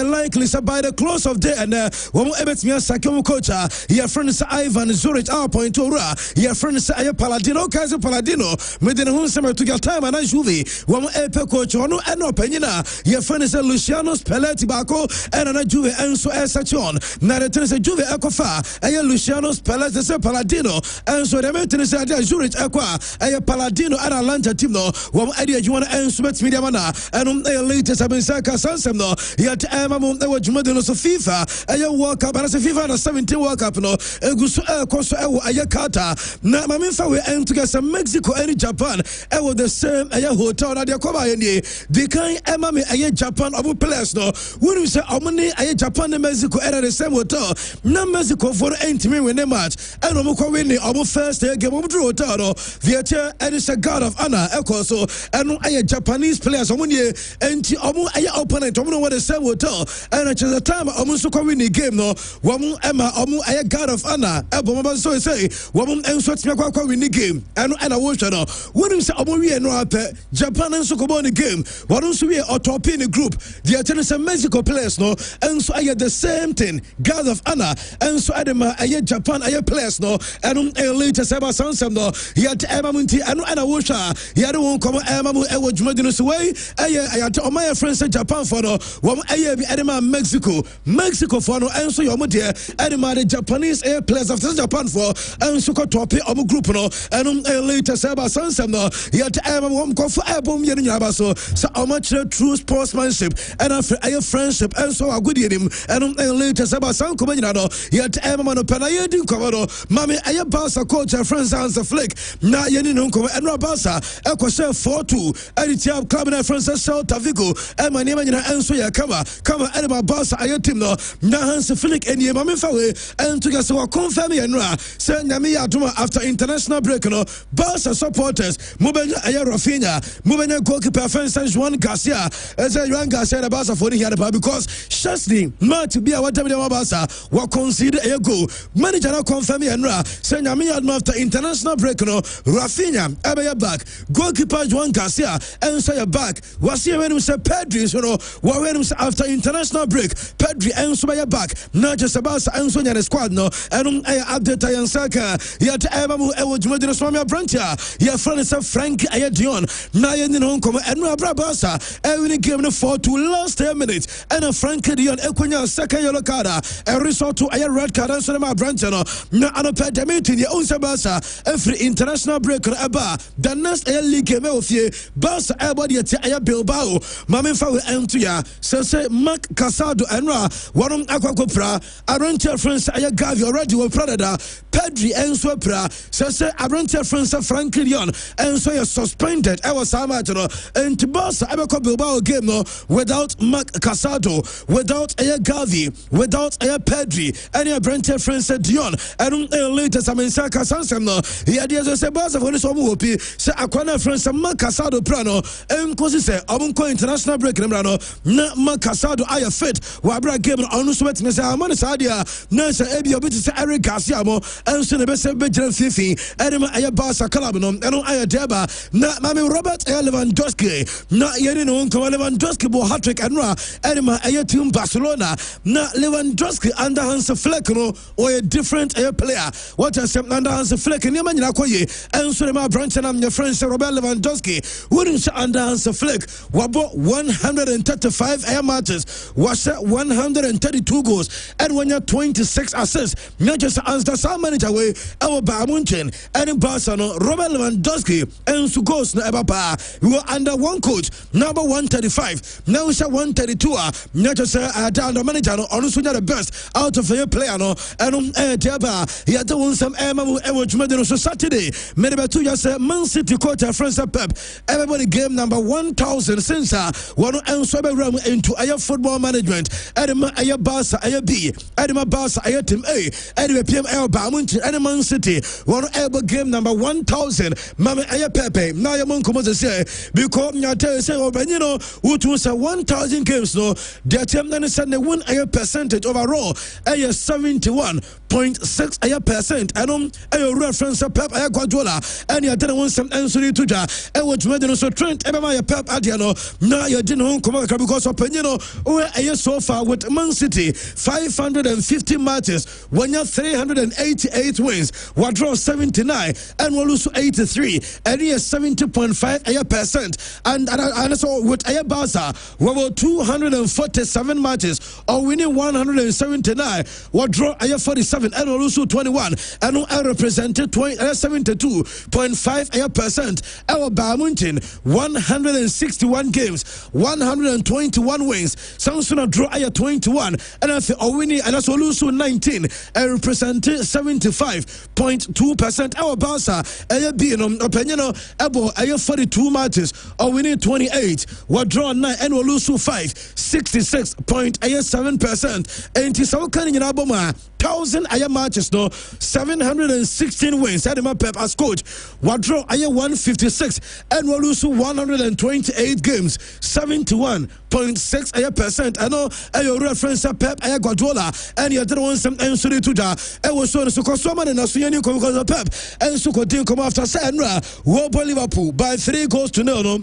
D: likely by the close of day and one ebetmia sakem coach your friends Ivan Zurich point ora your friends aye Paladino kaze Paladino medene hun sema to get time and Juve one epe coach ono eno panyina your friends Luciano Spalletti bako and na Juve enso esachon na the tense Juve ekofa aye Luciano Spalletti se Paladino enso de metene se aye Zurich ekwa aye Paladino and Atlanta team no one idea you want enso bet media mana and latest abensaka sansem no yet emamu e wajumade no so FIFA aye World Cup and FIFA na 17 World Cup no eguso koso e wo aye kata na mamfa we entugasa Mexico and Japan e wo the same aye hotel na de koba ye ni de kan emame aye Japan obo players no when say omni aye Japan and Mexico era the same hotel na Mexico for entime we ne match and omo ko win obo first game obo draw hotel no viatia and is a god of honor e koso eno aye Japanese players omo ne enti omo aye opponent omo no what the same hotel and at the time omo so ko win the game no womo ema omo aye god of honor e bomo so say womo enso timi kwa win the game eno na wo hwe no when say omo wie no ape Japan enso ko win the game wono so wie top in the group the attendance Mexico players no enso aye the same thing god of honor enso adema aye Japan aye players no eno later say ba sansem no yet ema munti eno na wo hwe ya de won komo ema mu e wo dwumadi no so way aye aye o my friends Japan for no wɔn ɛyɛ bi ɛde ma Mexico for no ɛnso yɛ wɔn deɛ ɛde ma the Japanese air players after Japan for ɛnso kɔ tɔpi wɔn group no ɛnum ɛyɛ later sɛ ɛba sansɛm no yɛte ɛma wɔn kɔfo ɛbom yɛ no nyinaa ba so sɛ wɔn akyerɛ true sportsmanship ɛna afei ɛyɛ friendship ɛnso agudie nim ɛnum ɛyɛ later sɛ ɛba sankoma nyinaa no yɛte ɛma no pɛ na yɛdi nkɔmɔ no maame ɛyɛ Barca coach friends Hans Flick na yɛni no nkɔmɔ ɛnura Barca ɛkɔhyɛ 4-2 ɛde tia club na friends Celta Vigo ɛma nneɛma nyinaa ɛnso yɛ kama ɛde ma Barca ɛyɛ team no na Hans Flick ɛnie maame fa wei ɛnto yɛ sɛ wɔconfirm yɛ no a sɛ nyame yɛ adoma after international break no Barca supporters mobɛnya ɛyɛ Rafinha mobɛnya goalkeeper friends Juan Garcia ɛsɛ Juan Garcia na Barca for here because Chesney match bi a wɔtɛm de ma Barca wɔ concede ɛyɛ goal manager na confirm yɛ no a sɛ nyame yɛ adoma after international break no Rafinha ɛbɛyɛ back goalkeeper Juan Garcia ɛnso yɛ back wɔsi ɛwɛnim sɛ Pedri so no wɔwɛnim sɛ after international break Pedri ɛnso bɛyɛ back na kyɛ sɛ Barca ɛnso nyɛ ne squad no ɛnom ɛyɛ update a yɛnsa ka yɛte ɛma mu ɛwɔ dwumadi no so mame aberante a yɛfrɛ ne sɛ Frank ɛyɛ Dion na yɛni ne ho nkɔmmɔ ɛno abra Barca ɛwini game no 4-2 last 10 minutes ɛna Frank Dion ɛkɔnya second yellow card a ɛresɔ to ɛyɛ red card ɛnso ne ma aberante no na anɔpɛ dɛmɛtin yɛ ɔhu sɛ Barca ɛfiri international break no ɛba the next ɛyɛ league game ɛwɔ fie Barca ɛbɔ deɛ te ɛyɛ Bilbao mame mfa wɔ ɛnto ya sɛ Mark Casado ɛno a wɔnom akɔkɔpra aberante friends ɛyɛ Gavi already wɔ Pradada Pedri ɛnso apra sɛ aberante friends Frank Dion ɛnso yɛ suspended ɛwɔ saa match no and Barca ɛbɛkɔ Bilbao game no without Mark Casado without ɛyɛ Gavi without ɛyɛ Pedri ɛne aberante friends Dion ɛno ɛyɛ latest amensa kasansɛm no yɛdeɛ sɛ Barca fo ne sɛ ɔmo wɔ pi sɛ akwana friends Mark Casado pra no ɛnkosi sɛ ɔmo nkɔ international break ne mra no na Mark Casado ayɛ fit wɔ abra game no ɔno nso bɛtumi sɛ ama ne saa deɛ a na sɛ ebi obi te sɛ Eric Garcia mo ɛnso ne bɛsɛ bɛgyina fifi ɛne ma ɛyɛ Barca club no ɛno ayɛ dɛba na mame Robert ɛyɛ Lewandowski na yɛne ne ho nkɔmmɔ Lewandowski bɔ hat-trick ɛno a ɛne ma ɛyɛ team Barcelona na Lewandowski under Hans Flick no ɔyɛ different ɛyɛ player what I said under Hans Flick nneɛma nyinaa kɔ yie ɛnso ne ma aberante nam nyɛ friend sɛ Robert Lewandowski wonim sɛ under Hans Flick wabɔ 135 ɛyɛ matches wahyɛ 132 goals and when you're 26 assists not just as the same manager way our Bayern and Barca no Robert Lewandowski and su goals na ebapa we were under one coach number 135 now it's 132 not just down the manager no on the best out of a player no and teba he had won some so Saturday maybe 2 years Man City coach friends Pep everybody game number 1000 since one and so into a football management and a Barca a B Edema Barca a team A Edema PML Bamunti and Man City one ever game number 1000 Mama a Pepe now your monk was say because Nyate say Obenino who to say 1000 games no their team then said they win a percentage overall a 71.6 a percent and a reference Pep a Guardiola and you didn't want some answer to ja and what made so Trent Emma Pep Adiano now you didn't come because of Penino where a so far with Man City 550 matches, when you're 388 wins, we draw 79 and we lose 83, and he is 70.5%. And so with a Barca, we have 247 matches, or winning 179, we draw a 47 and we lose 21, and we represented 72.5%. Our Bayern 161 games, 121 wins, Samsung draw a 21, and I feel winning and also lose 19 and represented 75.2%. Our Barca being opinion about 42 matches or winning 28, we draw 9 and we lose 5, 66.7%. And it's all kind of Aboma 1,000 matches no 716 wins. Edema Pep as coach, we draw 156 and we lose 128 games, 71.6%. I know a reference Pep a Guardiola and you didn't want some answer to that. I was so someone in Australia because of Pep and so continue come after Sandra Liverpool by 3 goals to 0.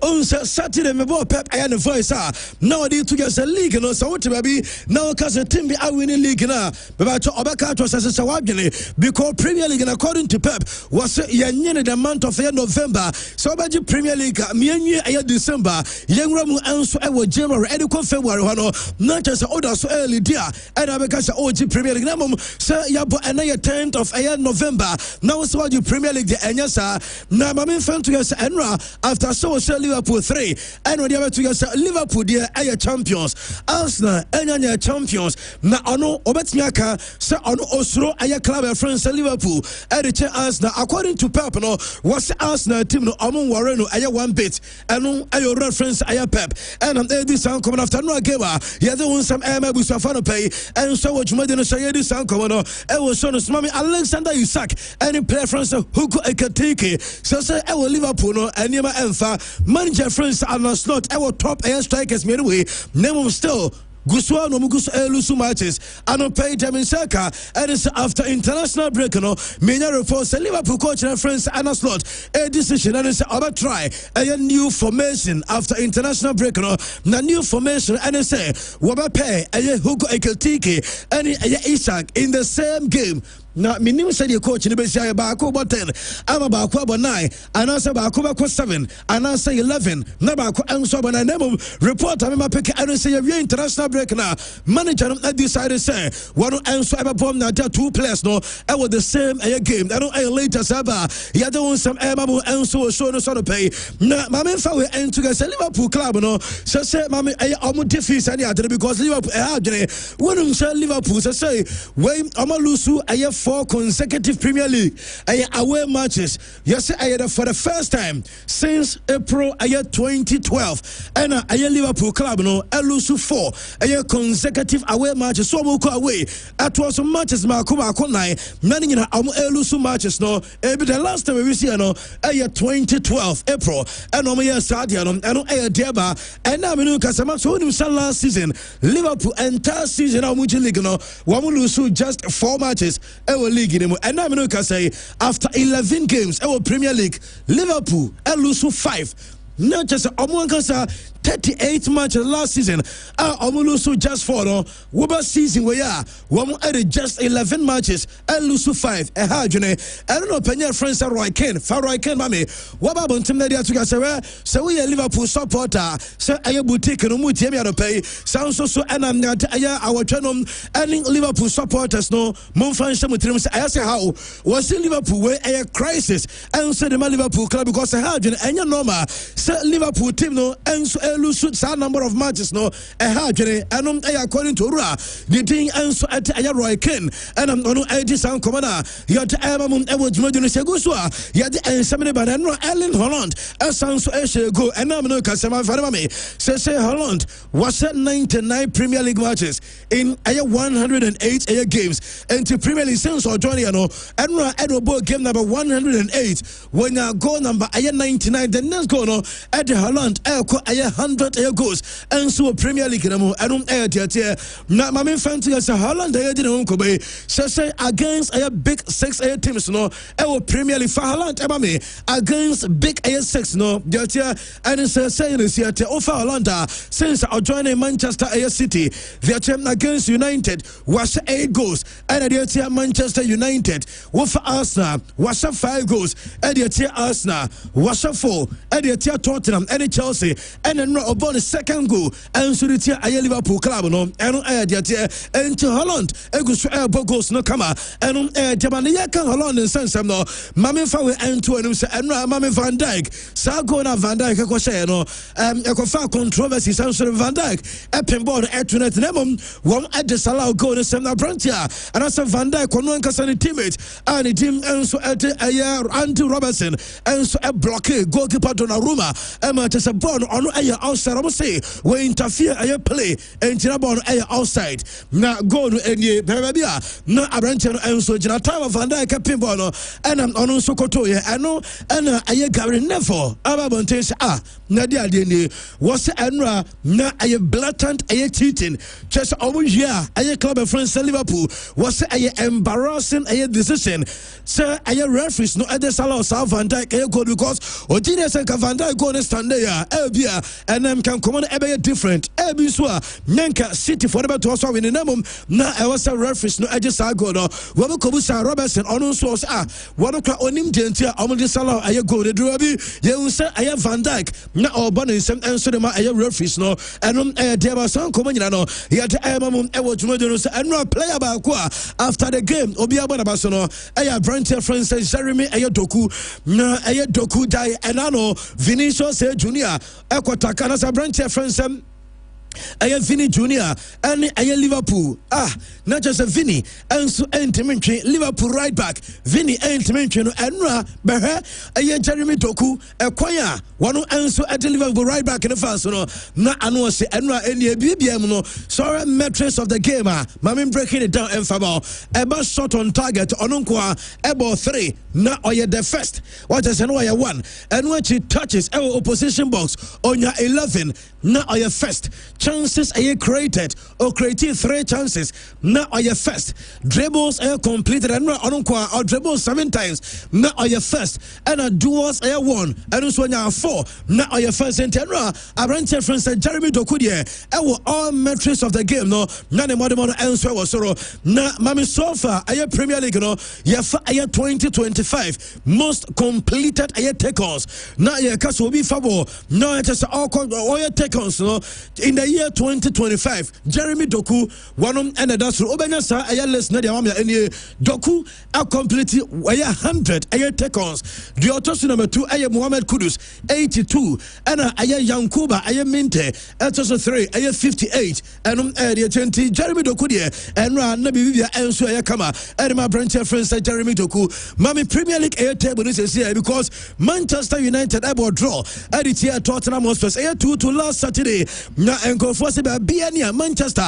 D: on Saturday me bo Pep and the voice now they together league no so what baby now cause a team be winning league na but Obaka to say wadwene because Premier League according to Pep was yenye the month of November so baji Premier League mienye December yengramu anso e January e ko February hono not just order so early dia and Obaka say OG Premier League na mom say yabo another 10th of November now so what Premier League the enyasa na mama fan to say enra after so Liverpool 3 and when they were together Liverpool there are champions Arsenal enya champions na ono obetmiaka say ono osro aya club friends Liverpool and the Arsenal according to Pep no was Arsenal team no omo worry no aya one bit eno ayo reference aya Pep and this sound coming after no game ya the one some busa fan pay and so what you no say this sound come no e was so no mami Alexander Isak any preference who go ekateke so say e will Liverpool no eniema emfa manager friends are not slot our top air strikers made away name still Guswa no mugus elusu matches and pay them in Saka and it's after international break no many reports Liverpool coach and friends and a slot a decision and it's about try a new formation after international break no na new formation and it's say waba pay a Hugo Ekatike and Isak in the same game. Now, minimum said your coach in the base about 10, I'm about 9, and I say about 7, and I say 11, never and so when I never report. I'm a pick and say you're international break now. Manager decided say one answer about bomb now 2 players no I was the same game. I don't later Saba. You don't some able and so no sort of pay. Now, my man found and to get Liverpool club no so say mammy I almost defeat any other because Liverpool when say Liverpool so say when I'm a lose I have 4 consecutive Premier League away matches. Yes, I had for the first time since April 2012. And I Liverpool club no I lose 4 consecutive away matches. So we go away. At was some matches Marco 9. None in our lose matches no. The last time we see no 2012 April. And on my Sadia and on Deba and now we know Casama so last season Liverpool entire season our league no one lose just 4 matches. Our league and now we can say after 11 games our Premier League Liverpool lose 5 not just 38 matches last season. Lose just 4 no. What season we are? We added just 11 matches and lose 5. I don't know. Penny friends are Roy Ken. Roy Ken, mommy. What about team that you guys say? So we are Liverpool supporter. So I boutique no more team to pay. Sounds so and I'm not our channel and Liverpool supporters no. Mon fans some teams. I say how was in Liverpool where a crisis and so the Liverpool club because I had and you normal. So Liverpool team no and so lose some number of matches no and according to Ura the thing answer at Roy Ken and I'm on ID sound commander you had Seguswa you had somebody but I know Ellen Holland sounds so go and I'm no customer for me say Holland was at 99 Premier League matches in 108 games and to Premier League since or joining and Edward game number 108 when you go number 99 the next goal no at Holland 100 goals and so Premier League I don't now my main fan to say Holland they didn't go say against a big 6 teams no Premier League for Holland against big 6 no and it's saying this year over Holland since I joined Manchester City their team against United was 8 goals and their Manchester United with Arsenal was 5 goals and their Arsenal was 4 and their Tottenham and Chelsea and then upon the second goal and so the Liverpool club no and to Holland goals no come and Jamania can Holland and sense no Mami Fawe and to and Mami Van Dijk Sagona Van Dijk ko say no fa controversy sense Van Dijk Eppenborn Ethernet Nemum one at the Salah goal the same Brantia and as Van Dijk one can send teammate and the team and so at Andy Robertson and so a blockade goalkeeper Donnarumma just a ball on outside I say we interfere a play and Jinabon outside now go to any baby no Abrantian and so Jina time of Van Dijk pinball and I'm on Sokoto I know and I Gary never Ababontes Nadia Dini was Enra na a blatant a cheating just almost a club of friends Liverpool was a embarrassing a decision sir a referees no other Salah South Van Dijk go because Odina Van Dijk goal ne stand there Elbia and can come on ebe different Elbi so Nyanka City for the to also win namum na e was a reference no edge sa goal no we be kobusa Robertson ono so one kra onim dentia omde sala aye goal de drobi ye unse aye Van Dijk na oba no nsem enso de ma aye referees no enom de ba san komo nyina no ye de mamum e wo dwumajo no se eno player ba ko after the game obi abana ba so no aye Brentford friends Jeremy aye Doku na aye Doku dai enano Vinicius Junior ekwataka na sa Brentford friends Aye Vinny Junior and aye Liverpool not just a Vinny and so entimentary Liverpool right back Vinny entimentary no enra behe aye Jeremy Doku ekwaya one answer at Liverpool right back in the first no na ano se enra eni BBM no sorry metrics of the game mami breaking it down and fabo eba shot on target ononkwa eba 3 na oye the first what is no oye 1 and when she touches our opposition box on your 11 na oye first chances are created or created 3 chances na are your first dribbles are completed and or dribbles 7 times na are your first and a duels are 1 and also now 4 na are your first and tenra Brentford friends Jeremy Doku all metrics of the game no na the modern answer was so na mami so far aye Premier League no aye 2025 most completed aye tackles na aye kaso bi fabo no it is all tackles no in the year 2025 Jeremy Doku one and that's obenya sa aye list na dia wam ya eni Doku complete aye 100 aye tackles the autosu number 2 aye Mohamed Kudus 82 and aye Yankuba aye Minte autosu 3 aye 58 and the 20 Jeremy Doku there and ran na bibia enso aye kama and my Brentford friends Jeremy Doku mami Premier League aye table is here because Manchester United able draw at the here Tottenham Hotspur aye 2 last Saturday na enko force be Biania Manchester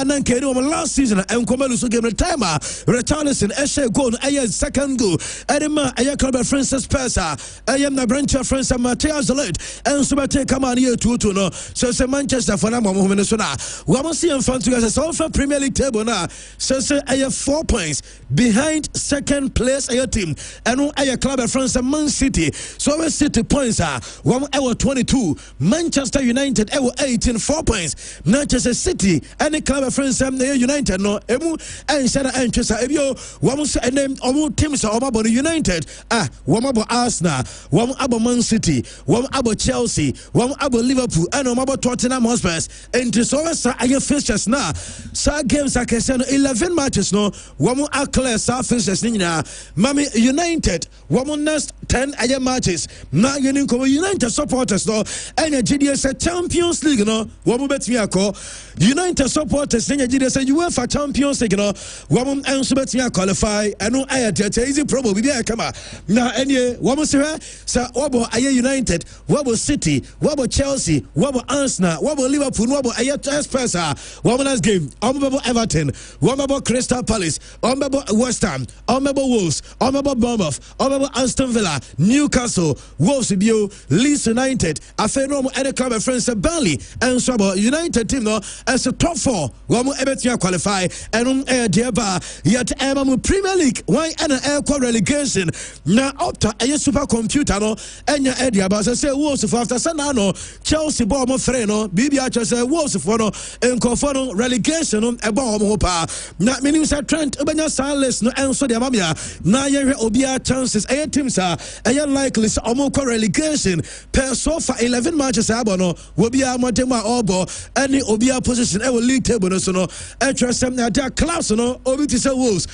D: nankeri o last season enko so game time Richarlison eshe goal aye second goal edema aye club Francis Persa aye na Brentford friends Matthias Delit and so be take come on here 2 no so say Manchester for na mo so na we must see in front to guys so for Premier League table na so say aye 4 points behind second place aye team and aye club France Man City so we City points one 22 Manchester United 18 4 points Manchester City and the club friends United no emu and shana and chesa ebio one and them omo teams about United one about Arsenal one about Man City one about Chelsea one about Liverpool and one about Tottenham Hotspur and so aye fixtures na sa games are 11 matches no one are clear sa fixtures ni na mami United one next 10 aye matches na yenin ko United supporters no and GDS Champions League no one bet me ako United supporters in GDS UEFA Champions League no one enso bet me qualify and no aye easy promo bi kama na enye one say sa obo aye United obo City obo Chelsea obo Arsenal obo Liverpool obo aye Spurs one last game obo Everton obo Crystal Palace obo West Ham obo Wolves obo Bournemouth obo Aston Villa Newcastle Wolves bio Leeds United afeno mo any club friends Burnley and so about United team no as a top 4 one ebetia qualify and thereby yet Premier League why and air relegation na up to a super computer no enya edi about say Wolves for after sana no Chelsea ball mo free no bibia say Wolves for no enko no relegation no e ball mo pa na meaning say Trent obenya silence no enso de amamia na ye obia chances aye teams aye likely omo relegation per so far 11 matches abono obia modema obo any obia position e league table no so no e trust na their clubs no obi to say Wolves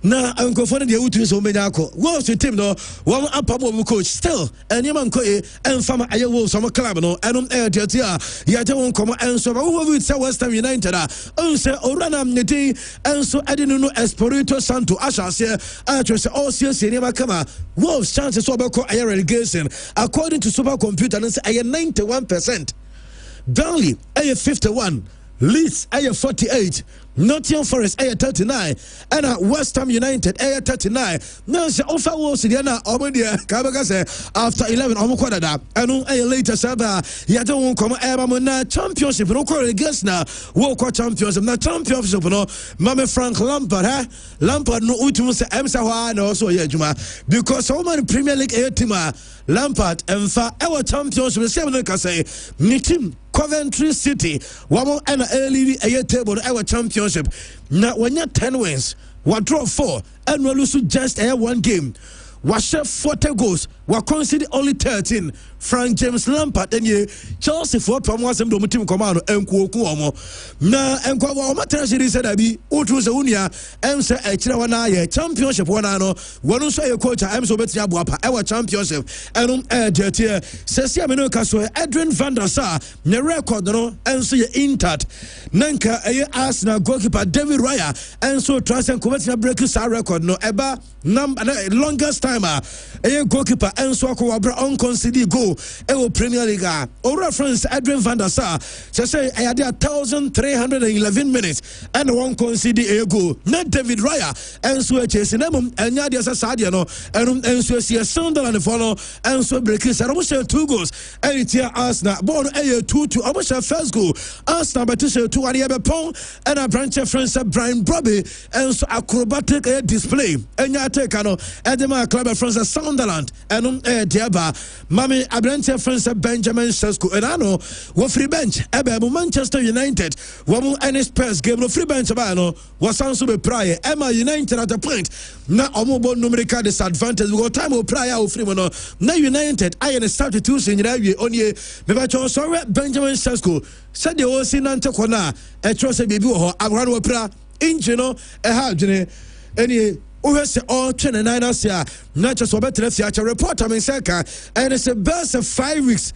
D: na ankofo de wutu so menya akọ Wolves team no one apamo coach still anyama nko enfama aye Wolves some club no enom dia ya je won komo enso ba wo with West Ham United onse orana mneti enso adinu no Espirito Santo ashase achose all see anyama kama Wolves chances so be call aye relegation according to supercomputer no say aye 91%. Burnley aye 51. Leeds 48, Nottingham Forest 39, and West Ham United 39. Now the offer was Sidiana Omodia Kabaka after 11 Omokwada and later Saba Yadon come Ebamona championship no call against now World Championship na championship no Mame Frank Lampard Lampard no utumus Emsawa and also Yejuma because so many Premier League team Lampard and for our championship the same like I say team Coventry City wamo and early a table our championship now when you 10 wins we draw 4 and we lose just 1 game. We share 40 goals. We conceded only 13. Frank James Lampard and ye Chelsea for promotion them do team command enko omo. Na enko wa maternity said abi utu se unia em se e kire wana ye championship wana no wonu so ye coach em so betia boapa e wa championship enum jetie sesi ameno kaso Adrian van der Sar ne record no enso ye intact. Nanka e Arsenal goalkeeper David Raya enso transfer cometia break sa record no eba longest time a goalkeeper enso akwa unconceded goal Premier League or reference Adrian van der Sar say I had 1,311 minutes and one conceded a goal not David Raya enso chasing them and ya dia sadia no enso see Sunderland follow enso break almost 2 goals and it's here Arsenal born a 2-2 almost first goal Arsenal but 2 and a pong and a branch of friends Brian Brobby enso acrobatic display and ya take no Edema club of France Sunderland and Diaba Mami Abrante France Benjamin Sesko and ano wo free bench ebe Manchester United wo any Spurs game no free bench ba no was also be prior Emma United at the point na omobo numerical disadvantage we go time o prior o free no na United I and substitution nyina wie onye me ba cho so Benjamin Sesko said the o sinante kona e tro se bibi wo ho agwa no pra inji no e ha dwene any we say all 29 Asia, not just over to report. I mean, and it's a burst of 5 weeks.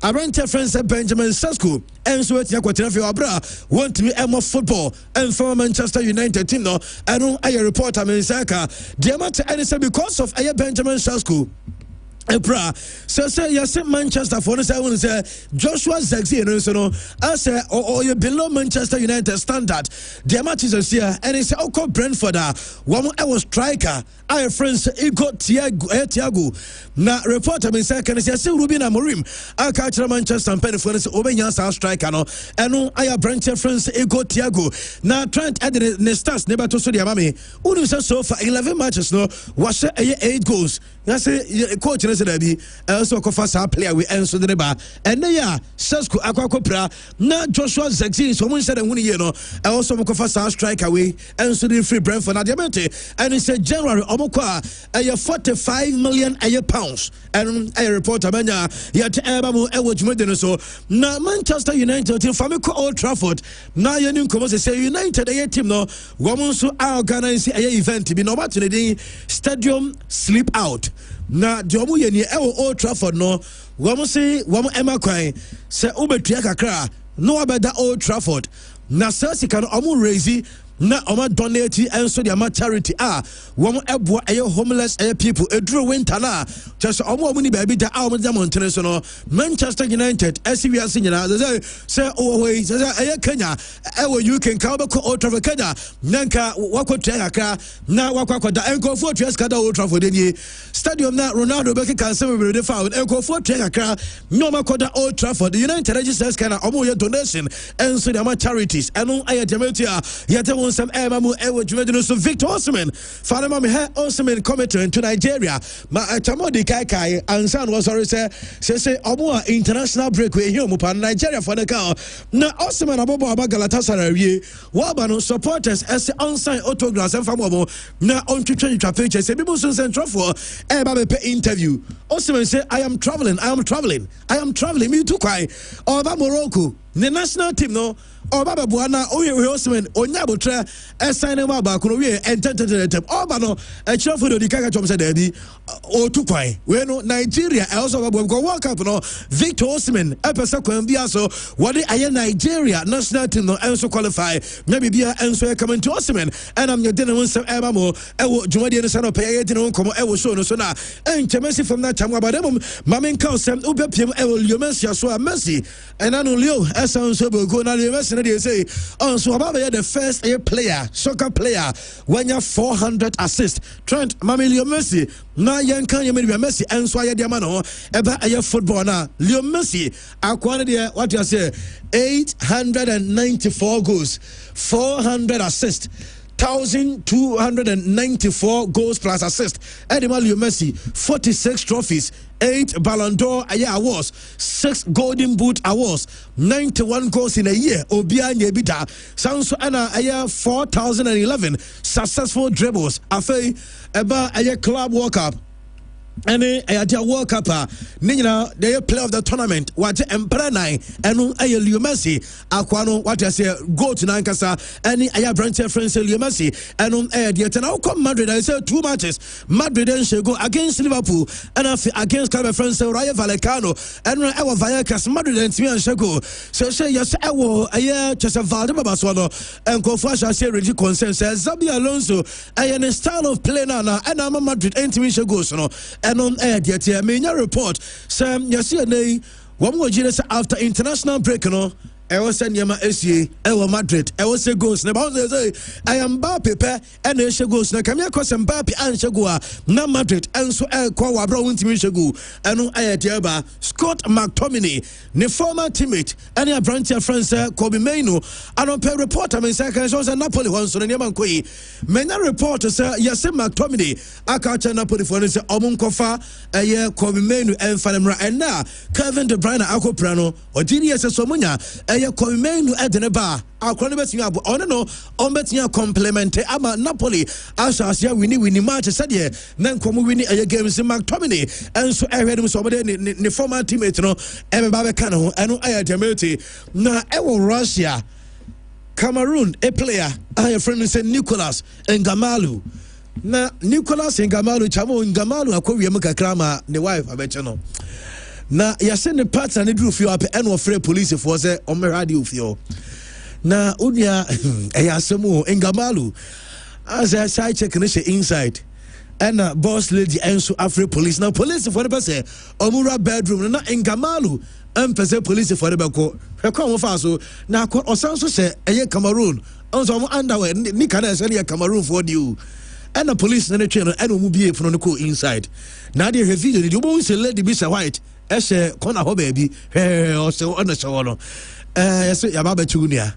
D: I ran to friends at Benjamin Sesko, and so it's Abra want to be more football and for Manchester United team. No, I don't report. I mean, the amount and it's because of Benjamin Sesko. Ebra say yes Manchester for the say Joshua Zexi and so I say or you below Manchester United standard the match is here and it's okay Brentford one was striker our friends Igor Thiago na reporter me say can say Ruben Amorim I catch Manchester and for the Obenya striker no and I Brentford friends Igor Thiago na Trent add the stars never to so the mami unu say so for 11 matches no was 8 goals I say coach also kofa player we enso de ba ene ya Sesko akwakopra na Joshua Zexi so mun said woni ye no also kofa striker we enso de free Brentford na diamante and it's January omokwa 45 million pounds and a reporter manya yet eba mu ewo jumede so na Manchester United team famiko Old Trafford na ye nim komo say United team no wo mun so organize event bi no what the stadium sleep out na diomu ye ni Old Trafford no wamo say wamo ema kwan se obetua kakra no abeda Old Trafford na sasi kan omu raise na oma donate enso dia ma charity wamo ebo homeless people eduro winter na just omo ni baby da omo da montene so no Manchester United SCV asinyina say we say Kenya UK ka obeko Old Trafford Kenya nanka wakotua kakra na wakwakoda enkofo tua skada Old Trafford ni stadium na Ronaldo beki kan se we dey found enkofo tua kakra no makoda Old Trafford United registers kana omo ye donation enso dia ma charities eno ayadematia yete some Emamu Ewo Jumedino so Victor Osimhen Fanama me he Osimhen committing to Nigeria ma Chamodi Kai and San was sorry say omo international break we here mupa Nigeria for the car na Osimhen abobo aba Galatasaray wie wa no supporters as on-site autographs and famomo na on Twitter page say people so central for eba be interview Osimhen say I am traveling me too kwai oba Morocco the national team no Oba Buana Oye Osimhen Onyabotre signing back no we entertainment Oba no a chef for the Kaka Chom said o tukwai we no Nigeria also go World Cup no Victor Osimhen epesa kwambia so what the Nigeria national team no also qualify maybe bia enso coming to Osimhen and I'm your dinner one some eba mo ewo jumadi no sano pay dinner one komo ewo show no so na enchemesi from that time about them mamen ka osem ubepiem ewo Lionel Messi so Messi and anu Leo esan so go na Lionel Messi no dey say so Obama the first player soccer player when you 400 assists Trent Lionel Messi na yen kan ye Messi enso aye de ma no eba aye football na Lionel Messi akwane de what you say 894 goals 400 assists 1,294 goals plus assists. Lionel Messi 46 trophies, 8 Ballon d'Or awards, 6 Golden Boot awards, 91 goals in a year. Obia Nyebita Sanso ana 4,011 successful dribbles. Afe eba Club World Cup. Any a World Cup, Nina, they play of the tournament. What Emperor Nine, and Lionel Messi, Aquano, what I say, go to Nankasa, any Aya branch friends, Lionel Messi, and on air, yet now come Madrid. I say 2 matches. Madrid and she go against Liverpool, and against Club friends, Rayo Vallecano, and our Vallecas, Madrid and Smia and Shago. So say, yes, I will, just a Valdemar Baswano, and Kofasha say, Reggie Consent says, Zabi Alonso, I am a style of play now, and I'm a Madrid and Timisha goes, and on air yet here may report Sam Yasiane one more jealous after international break I was send Yama SCA Madrid I was say goes na say I am Mbappe and she goes na kamia cross Mbappe and Shagua na Madrid and so kwa wabra untimi Shagu and I diaba Scott McTominay ne former teammate and a branch friends Kobe Maino and on per report I mean second shows Napoli once on Yaman Koi many reporters say yes McTominay akacha Napoli for say omunkofa Kobe Maino and Fanemra and now Kevin De Bruyne Akoprano or GDS Somunya Komenu Edeneba, our Cronibet on no, on Betia complement Ama Napoli, Asha, winnie match said ye, then come winning a games in McTominay, and so I read him somebody, the former teammate, Everybody Cano, and I Jamaica. Now, Russia, Cameroon, a player, I have friend said Nicolas and Gamalu. Now, Nicolas and Gamalu, Chamo and Gamalu, a Korea Mukakrama, the wife, I bet you know. Na yase ne parts and drew you up and offer police for say on my radio fio. Na unya eyasemu engamalu as I side check inside and boss lady enso afre police na police for the person omura bedroom na engamalu empese police for the beko hwekwa fa so na osanso say eye Cameroon onso mo underwear ni kana say eye Cameroon for you. And the police na train and omu bie for no ko inside na dey video the omo say lady be white Eshe kona ho baby o se ona se wono yes yababa chunia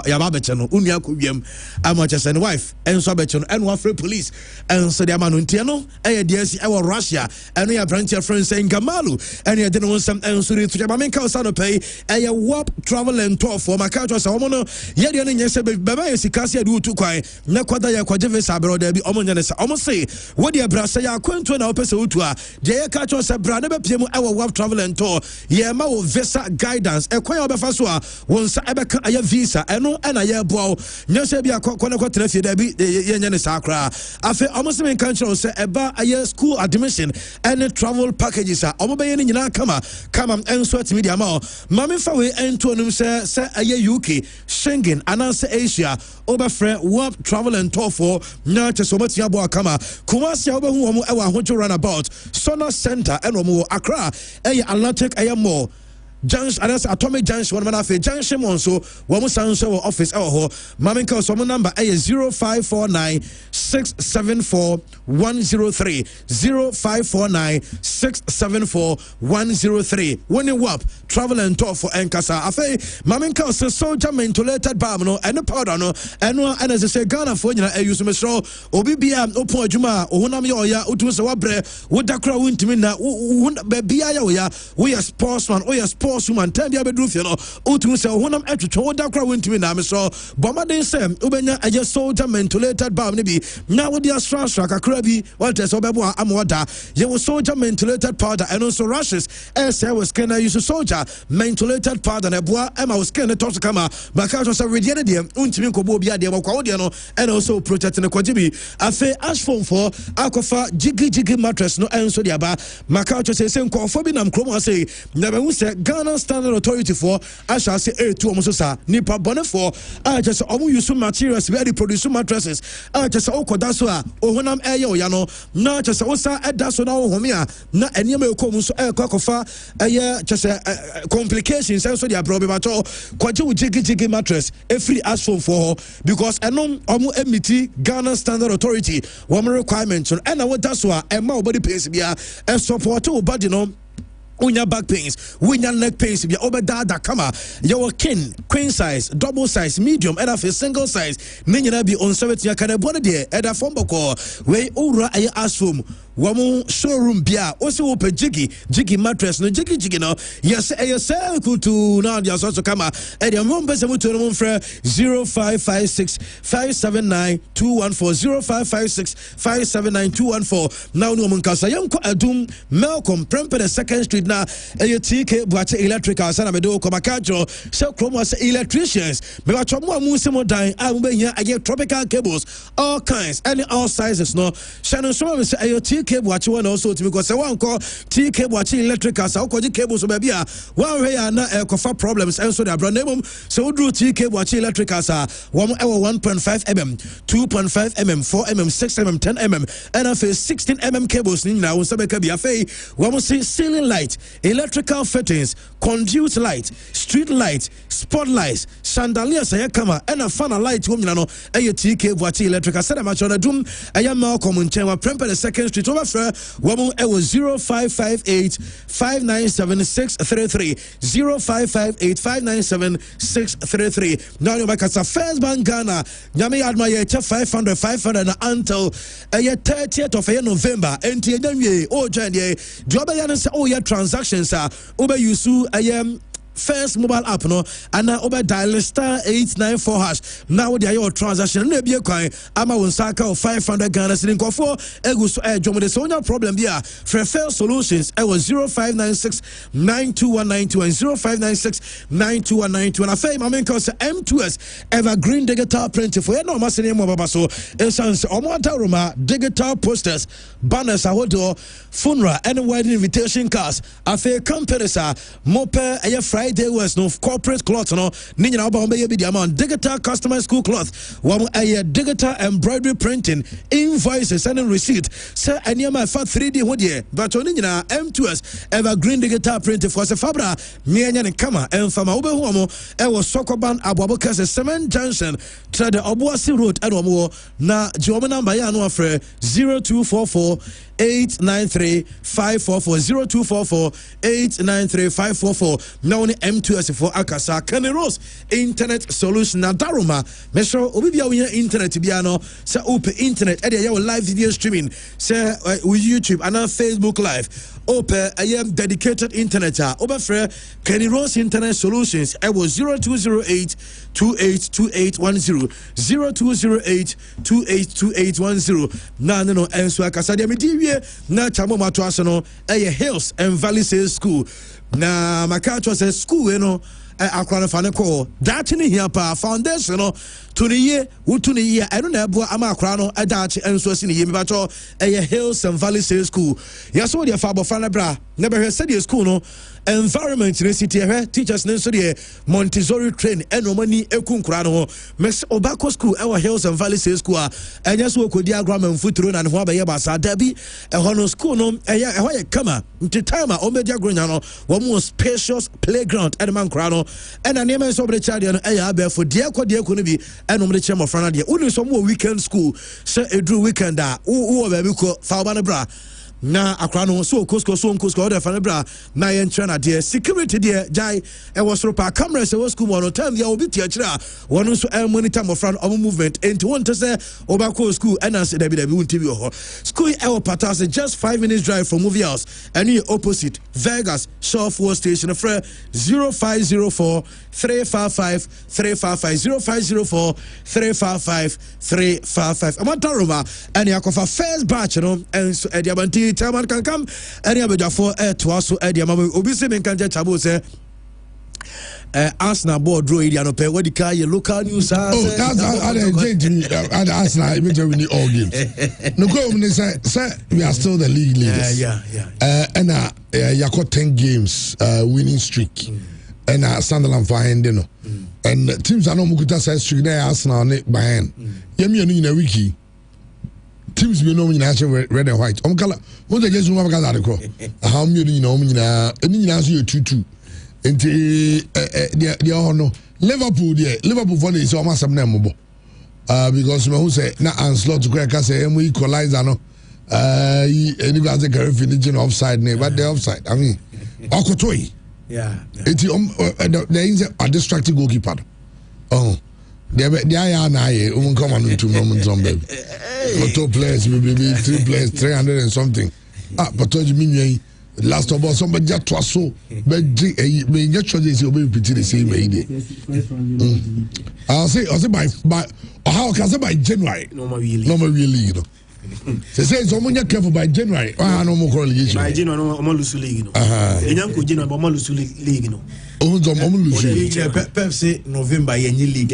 D: yababa chano unia ko wiem amacha sen wife and so becho and one free police and so the amanu ntia no DS e Russia and we branch friends saying Gamalu and you didn't want some and so to Jamin ka so no pay e WAP travel and tour for my culture so omo no ye de no nyese baba esikase adu tu kwan na kwada ya kwaje visa bro da bi omo nyane sa omo say wo de brasa ya kwanto na opese utu a de ye ka cho se bra na be pie mu e WAP travel and tour ye ma wo visa guidance e kwan obefa so a won sa ebeka aya visa eno na ye boa nyese bia kwana kwatra fie da bi ye nyane sa kra afi omo se men kan cho se eba aya school admission and travel packages a omo be ye nyina kama enso atimi dia ma mame fa we ento num se aya UK Schengen ananse Asia obafre WAP travel and tour for na chesomatia boa kama kumasi obehu omo ewa hojo runabout Sona Center eno mo Accra Atlantic more Junction, Atomic Junction, one man after Junction Monso, one Sanso office ho. Maminka so number 0549 674 103 0549 674 103. When you WAP travel and tour for Enkasa. Afe Maminka so soldier mentolated balm and the powder no and as I say Ghana for you use me so Obibia Opo Juma Ohunam Yoya Utus Wabre Wodakra Wintimina Bia we are sportsman we are sportswoman tell the bedroom you know Utus Ohunam Etcho Wodakra Wintimina so Bombardin Sam Ubenya I just soldier mentolated balm nibi now with the strong krabi what is Obebo Amwada you was soldier mentolated powder and also rashes as I was can I use a soldier mentolated powder and bois Emma was can to kama Makato sa rediana dem untimi ko bo bia dem kwa ode no and also protect the kwajibi afa ashform for akofa jigi mattress no enso dia ba Makato say nko bi nam krom say na be hu say Ghana Standard Authority for I shall say to Omososa Nipa Bonefo I just omu use materials where they produce mattresses I just okodaswa ohonam eyo yano na just osa edaso na ohomia na enyema ekomu so ekokofa just complications so dia problem at all kwaje jigi mattress free as for because enom omu emiti Ghana Standard Authority one requirement and what that's why my body pains bia and support your body no unya back pains unya neck pains bia obeda da kama your king queen size double size medium and a single size menyina bi on 70 kana body there and a form bako we ura ay asfom wamu showroom bia also open jiggy mattress no jiggy no yes say kutu na dia so kama e dia mo bese mutu no mfre 0556 579 214 0556 579 214 now no mun kasa yanko adum Malcolm Prempeh the second street na e TK Buache electrical sana me do ko makajo se kromo se electricians me ba chomo amu se mo dan a mo behia aye tropical cables all kinds and all sizes no shano so me se e TK Buache one also to because one call TK Buache electrical sa ko cables so be a one way na kofa problems and so the brand name so do TK Buache electrical sa 1.5 mm 2.5 mm 4 mm 6 mm 10 mm and a 16 mm cables ni na won se be ka bia fe one see ceiling light electrical fittings conduit light street light spotlights chandelier say kama and a fan light home no e TK Buache electrical say ma chona dum e Malcolm Nchenwa Prempeh the second street over for woman e was 0558 597 633 0558 597 633 now you make us a first bank Ghana nyame admire 500 until 30th of November enti enye o jan ye job ya say oh yeah transactions ube yusu first mobile app no and over dial *894 hash now they are your transaction na be kwan ama won saka of 500 Ghana cedis nkofo egu so jomo de so no problem bia for fair solutions it was 0596 92192 and 0596 92192 and afei ma menka say M2S evergreen digital printing for no ma sene mo baba so essence omanta roma digital posters banners ahodo funeral and wedding invitation cards afei companies mope Friday was no corporate cloth no ni nyina ba be bi diamond digital customer school cloth one digital embroidery printing invoices and receipt say anyama fa 3D ho de but oni nyina M2S evergreen digital printing for se fabra me anya ne kama emfama wo be hu mo e wo sokoban aboboka se cement junction to the Obuasi road and omo na jomo number ya no afre 0244 893 544 0244 893 544 now on M2S for Akasa Caneros internet solution na daruma mesho obi bia we internet bia no say open internet e dey live video streaming say with YouTube and on Facebook live open dedicated internet over Caneros internet solutions I was 0208 282810 0208 282810 na no enso Akasa dia me na chamo matwaso no Hills and Valley Sales School na makacho say school akwara fa ne ko that ni here pa foundation no to the year wutu ne year I don't know ama akwara no adachi enso si ne year me ba cho Hills and Valley Sales School yes so dia fa bofra na bra na be hwe say school no environment in city teachers ne so de Montessori train enomani ekunkura no mes obako school Hills and Valley Sales School enya so okodi agrama mfuturo na ne ho abaye ba sa dabi no school no ho ye kama nti time o media gronya no wo mo spacious playground man kura no ena ne men so bre child no abefo de ko no bi enom de chemo frana de unu so mo weekend school say edru weekend wo ba bi ko fa ba ne bra na akra no so kosko order fa bra na yen trena de security de jai e was ropa camera se was school no time dia obi tia kira wono so monitor mo front of movement and want to say oba ko school and as dabi won't be ho school e patas just 5 minutes drive from movie house and you opposite Vegas Shore station for 0504 355 355 0504 355 355 amataroma and yakofa first batch no and so ediabanti Taman can come any abajafo to also Eddie Mama Obisi Menkanja Tabo say Arsenal board draw area no pay. What the car your local news?
A: That's Arsenal. I mean, we need all games. No, say we are still the league leaders.
D: Yeah.
A: And you got 10 games winning streak, and Sunderland behind you know, and teams are no mukuta say streak there Arsenal behind. Yemi anu in a wiki. Teams we know in red and white. Kala, what the just remember that ko. How many you know any answer you 2-2. Into the no Liverpool for is almost some name because me who say na Anslot to go say we equalizer no any guys can finish offside ne but the offside I mean okotoi it's there is a distracted goalkeeper the aya na aye come on into moments on baby two players maybe 3 players 300 and something but told you last of all, somebody just was so, but me just show this. You'll be repeating the same idea. I'll say by how can I say by January? No more really, you know. They say someone you careful by January. No more correlation. By January, no more lose league, you know. Young January, but more lose league, you know.
D: Pepsi November, any league,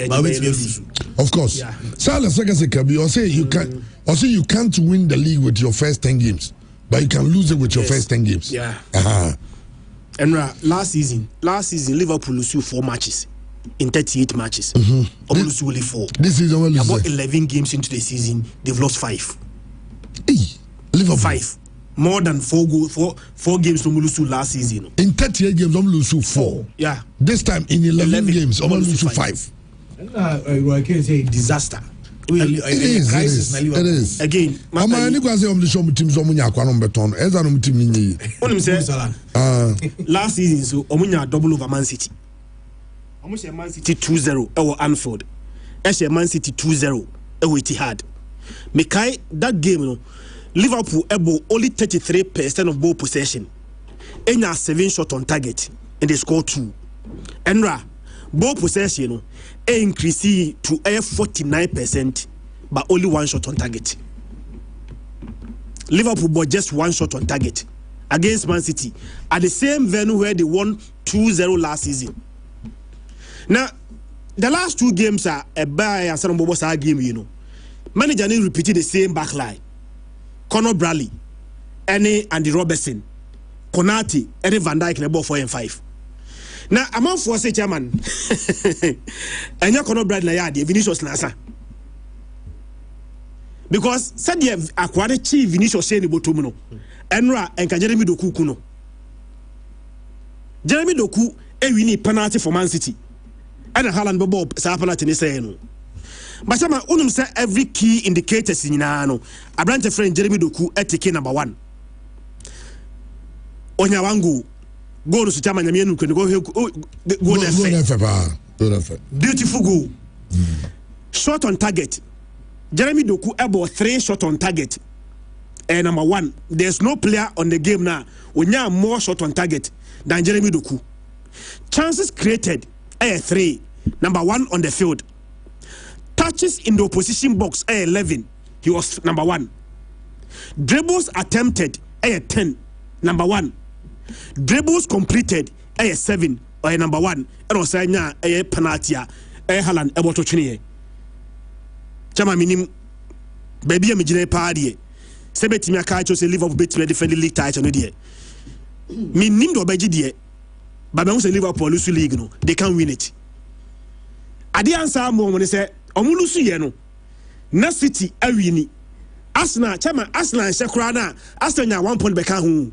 A: of course. Salah Second Kabi, or say you can, or say you can't win the league with your first 10 games. But you can lose it with your first 10 games.
B: Yeah. And last season, Liverpool lost 4 matches in 38 matches. Almost only 4.
A: This season, we lose
B: about 11 games into the season, they've lost 5.
A: Hey, Liverpool
B: 5. More than 4 games from lose last season.
A: In 38 games, we lose 4.
B: Yeah.
A: This time in 11 games, we lose 5.
D: I can say disaster.
A: It is.
B: Again,
A: I'm only going to say the show teams Omunya Kwanom Beton. As I'm team
B: last season, so Omunya double over Man City. Almost Man City 2-0 or Anfield. Man City 2-0 Etihad. Mekai that game, you know, Liverpool able only 33% of ball possession. Enya 7 shot on target and they score 2. Enra ball possession, you know, increase to 49%, but only 1 shot on target. Liverpool bought just 1 shot on target against Man City at the same venue where they won 2-0 last season. Now, the last 2 games are a buy and some Bobo's game, you know. Manager repeated the same backline. Conor Bradley, Andy Robertson, Konate, Eddie Van Dijk, and about 4 and 5. Now, among for say chairman, and you cannot bread like Vinicius Nasa. Because said you have acquired chief Vinicius Seni Botomuno, Enra and Jeremy Doku Kuno. Jeremy Doku, a winning penalty for Man City. And a Haaland Bob Sapalatin is saying. But some unum say every key indicators in Nano. A branch of friend Jeremy Doku at number 1. Onyawangu. Go to Sutama Yamian can go beautiful goal. Shot on target. Jeremy Doku about 3 shot on target. And number 1, there's no player on the game now when you have more shot on target than Jeremy Doku. Chances created 3, number 1 on the field. Touches in the opposition box 11, he was number 1. Dribbles attempted 10, number 1. Dribbles completed 7 or number 1 and also a penalty Haaland about to train. Chama minim baby a mijine party. Sebeti mi akacho se Liverpool bet me defend the league title no die. Minim do beji die. But when say Liverpool lose league no, they can win it. Ade answer mo when say omu lose ye no. Na City awini. Arsenal chama Arsenal shekura na Arsenal 1 point beka hu.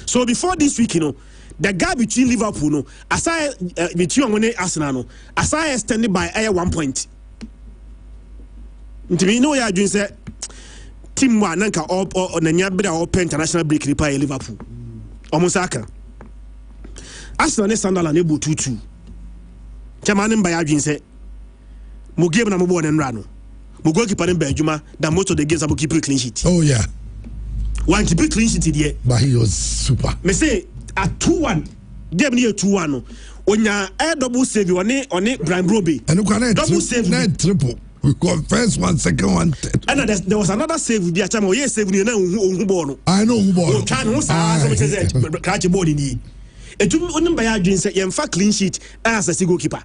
B: So before this week, you know, the gap between Liverpool, no, aside between Arsenal, no, aside extended by 1 point. To me, no, ya doing say team one nanka or Nanya better open international break reply Liverpool. Omosaka. Arsenal and Sunderland able 2-2. Chamanin by Adrian say, mo game na mo born and rano. Mo goalkeeper in Benjuma that most of the games are keep clean sheet.
A: Oh yeah.
B: One to be clean sheet here.
A: But he was super.
B: Me say at 2-1. Game near 2-1. On your air double save on it Brian Broby.
A: And you can
B: double save
A: net triple. We got first one, second one.
B: And there was another save via Chamo. Yes, save you know who born.
A: I know who born.
B: Catch a board in ye. Etum onim by adwin say yemfa clean sheet as a goalkeeper.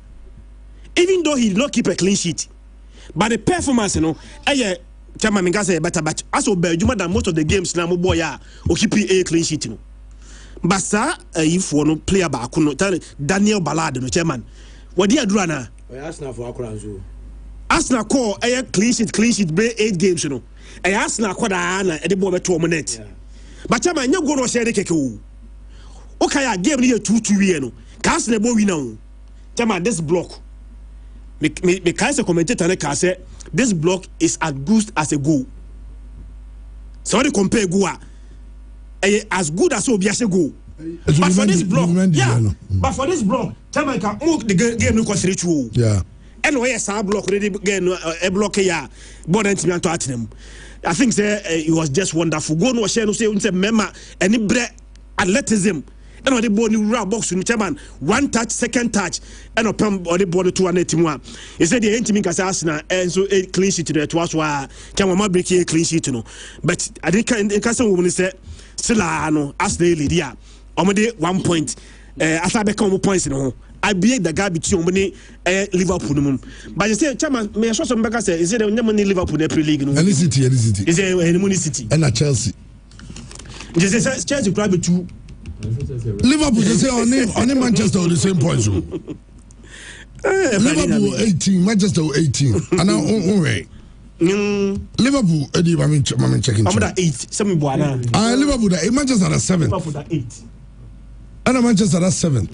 B: Even though he did not keep a clean sheet, but the performance, Chairman Minga say better, but as Belgium than most of the games now, boy, or keep a clean sheet. But sir, if one player back, Daniel Ballard, no chairman. What do you do now?
F: Arsenal for Akranzo.
B: Arsenal call a clean sheet, break 8 games, Arsenal call at the boy 2 minutes. But chairman, you're going to share the cake. Okay, game here 2-2, cast the boy we know. Chairman, this block. Me kind of commentator can say this block is as good as a goal. So when you compare goal, as good as Obiase goal. But for this block, but for this block, Chairman can move the game no consider true.
A: Yeah.
B: And where a block ready again a block here, more than to at them. I think it was just wonderful. Go no share no say member any bread athleticism. And the ball in the box in Chairman, 1 touch, 2nd touch, and a pump or the ball to an 81. He said the entity makes Arsenal and so a clean sheet to the twice why Chairman break a clean sheet, But I think in Castle woman said, Silano, as the lady, already 1 point. As I become points in home. I be the guy between many Liverpool. But you say, Chairman, may I show some back? Is there no money Liverpool in the Premier League?
A: Any city. Is
B: there any city?
A: And at Chelsea.
B: Just Chelsea grab 2.
A: Liverpool, they say only Manchester with the same points. Liverpool 18, Manchester 18. And now Liverpool, I'm checking.
B: I'm at 8. Some Buana.
A: Liverpool, Manchester at 7.
B: Liverpool at 8.
A: And Manchester at 7.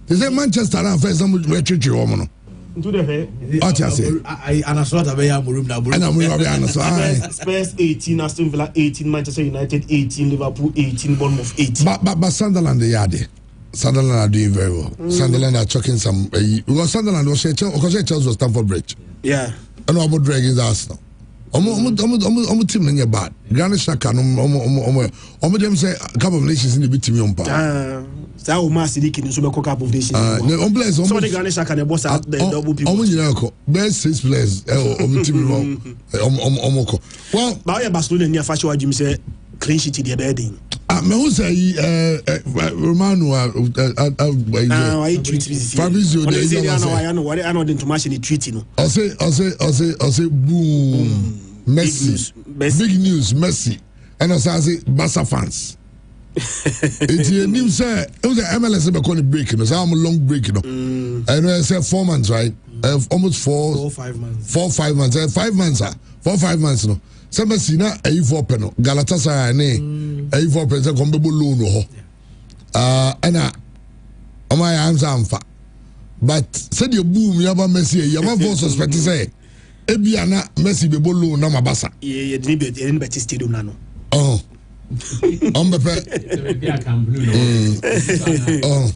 A: They say Manchester at first, some will treat you, woman.
B: Into the head.
A: What I say?
D: And I saw that way I'm room now.
A: And I'm going to
B: Spurs 18, Aston Villa 18, Manchester United 18, Liverpool 18, Bournemouth 18.
A: But Sunderland, they are there. Sunderland are doing very well. Sunderland are chucking some. Because Sunderland was Chelsea was Stamford Bridge.
B: Yeah.
A: And about dragging Arsenal. Omo team in your bad. Granit Xhaka omo dem say Cup of Nations in the bit team on pa.
B: Sa o ma sidiki ni so be Cup of Nations.
A: On players
B: so the Granit Xhaka the boss at the double people.
A: Omo nyina ko. Best 6 players omo team omo ko. Well,
B: ba Barcelona ni afa show ajim say clean sheet the bedding.
A: Me who say Romano Fabrizio
B: I know the international treaty no.
A: I say boom. Messi. Big news Messi. And I say Barca fans. It's a new say it was an MLS be call it break, so I'm a long break, And I say 4 months, right? Almost
D: 5 months.
A: 4 5 months. 5 months, 4 5 months no. Some Sina A4 peno Galatasaray ne A4 pen say come be loan ho. And my arms amfa. But said you boom you have Messi you have for suspect say Ebiana Messi be loan na mabasa.
B: Yeah, didn't bet stadium na no.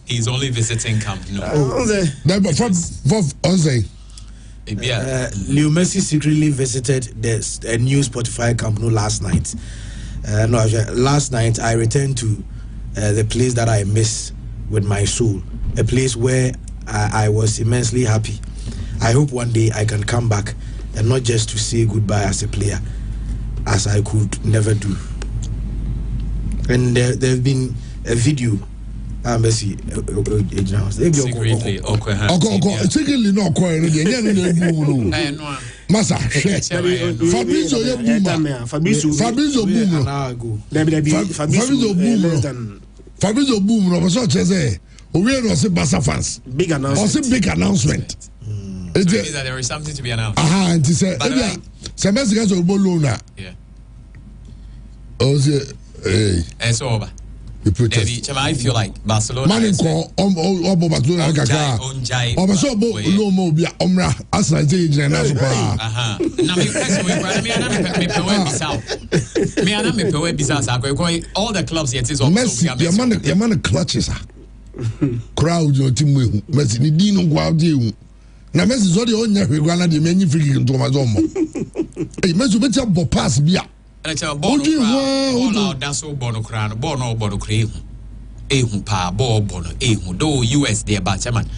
C: He's only visiting Camp Nou.
D: Leo Messi secretly visited the new Spotify Camp Nou last night. Last night I returned to the place that I miss with my soul, a place where I was immensely happy. I hope one day I can come back, and not just to say goodbye as a player, as I could never do. And there's been a video. Messi,
A: secretly no Masa, Fabrizio boom. No, so say, we are say Barca fans.
B: Big announcement.
C: It means that there is something to be announced.
A: And to say, Messi guys will bolona.
C: Yeah.
A: Oh, say, hey.
C: It's over. I feel like Barcelona.
A: Barcelona kaka. So bo no mo bia omra Arsenal je yin na so pa.
C: Na me person me pe we bisa sa all the clubs yet is also
A: Messi the man clutches crowd your team we Messi ni di no gwa de hu. Na Messi so de onya hwegwa na de menyi free kick nto ma zo mo. Eh Messi be tell bo pass bia.
C: And it's a ball that's all bono crown, bono bono cream. Pa, ball bono, though US there, but man,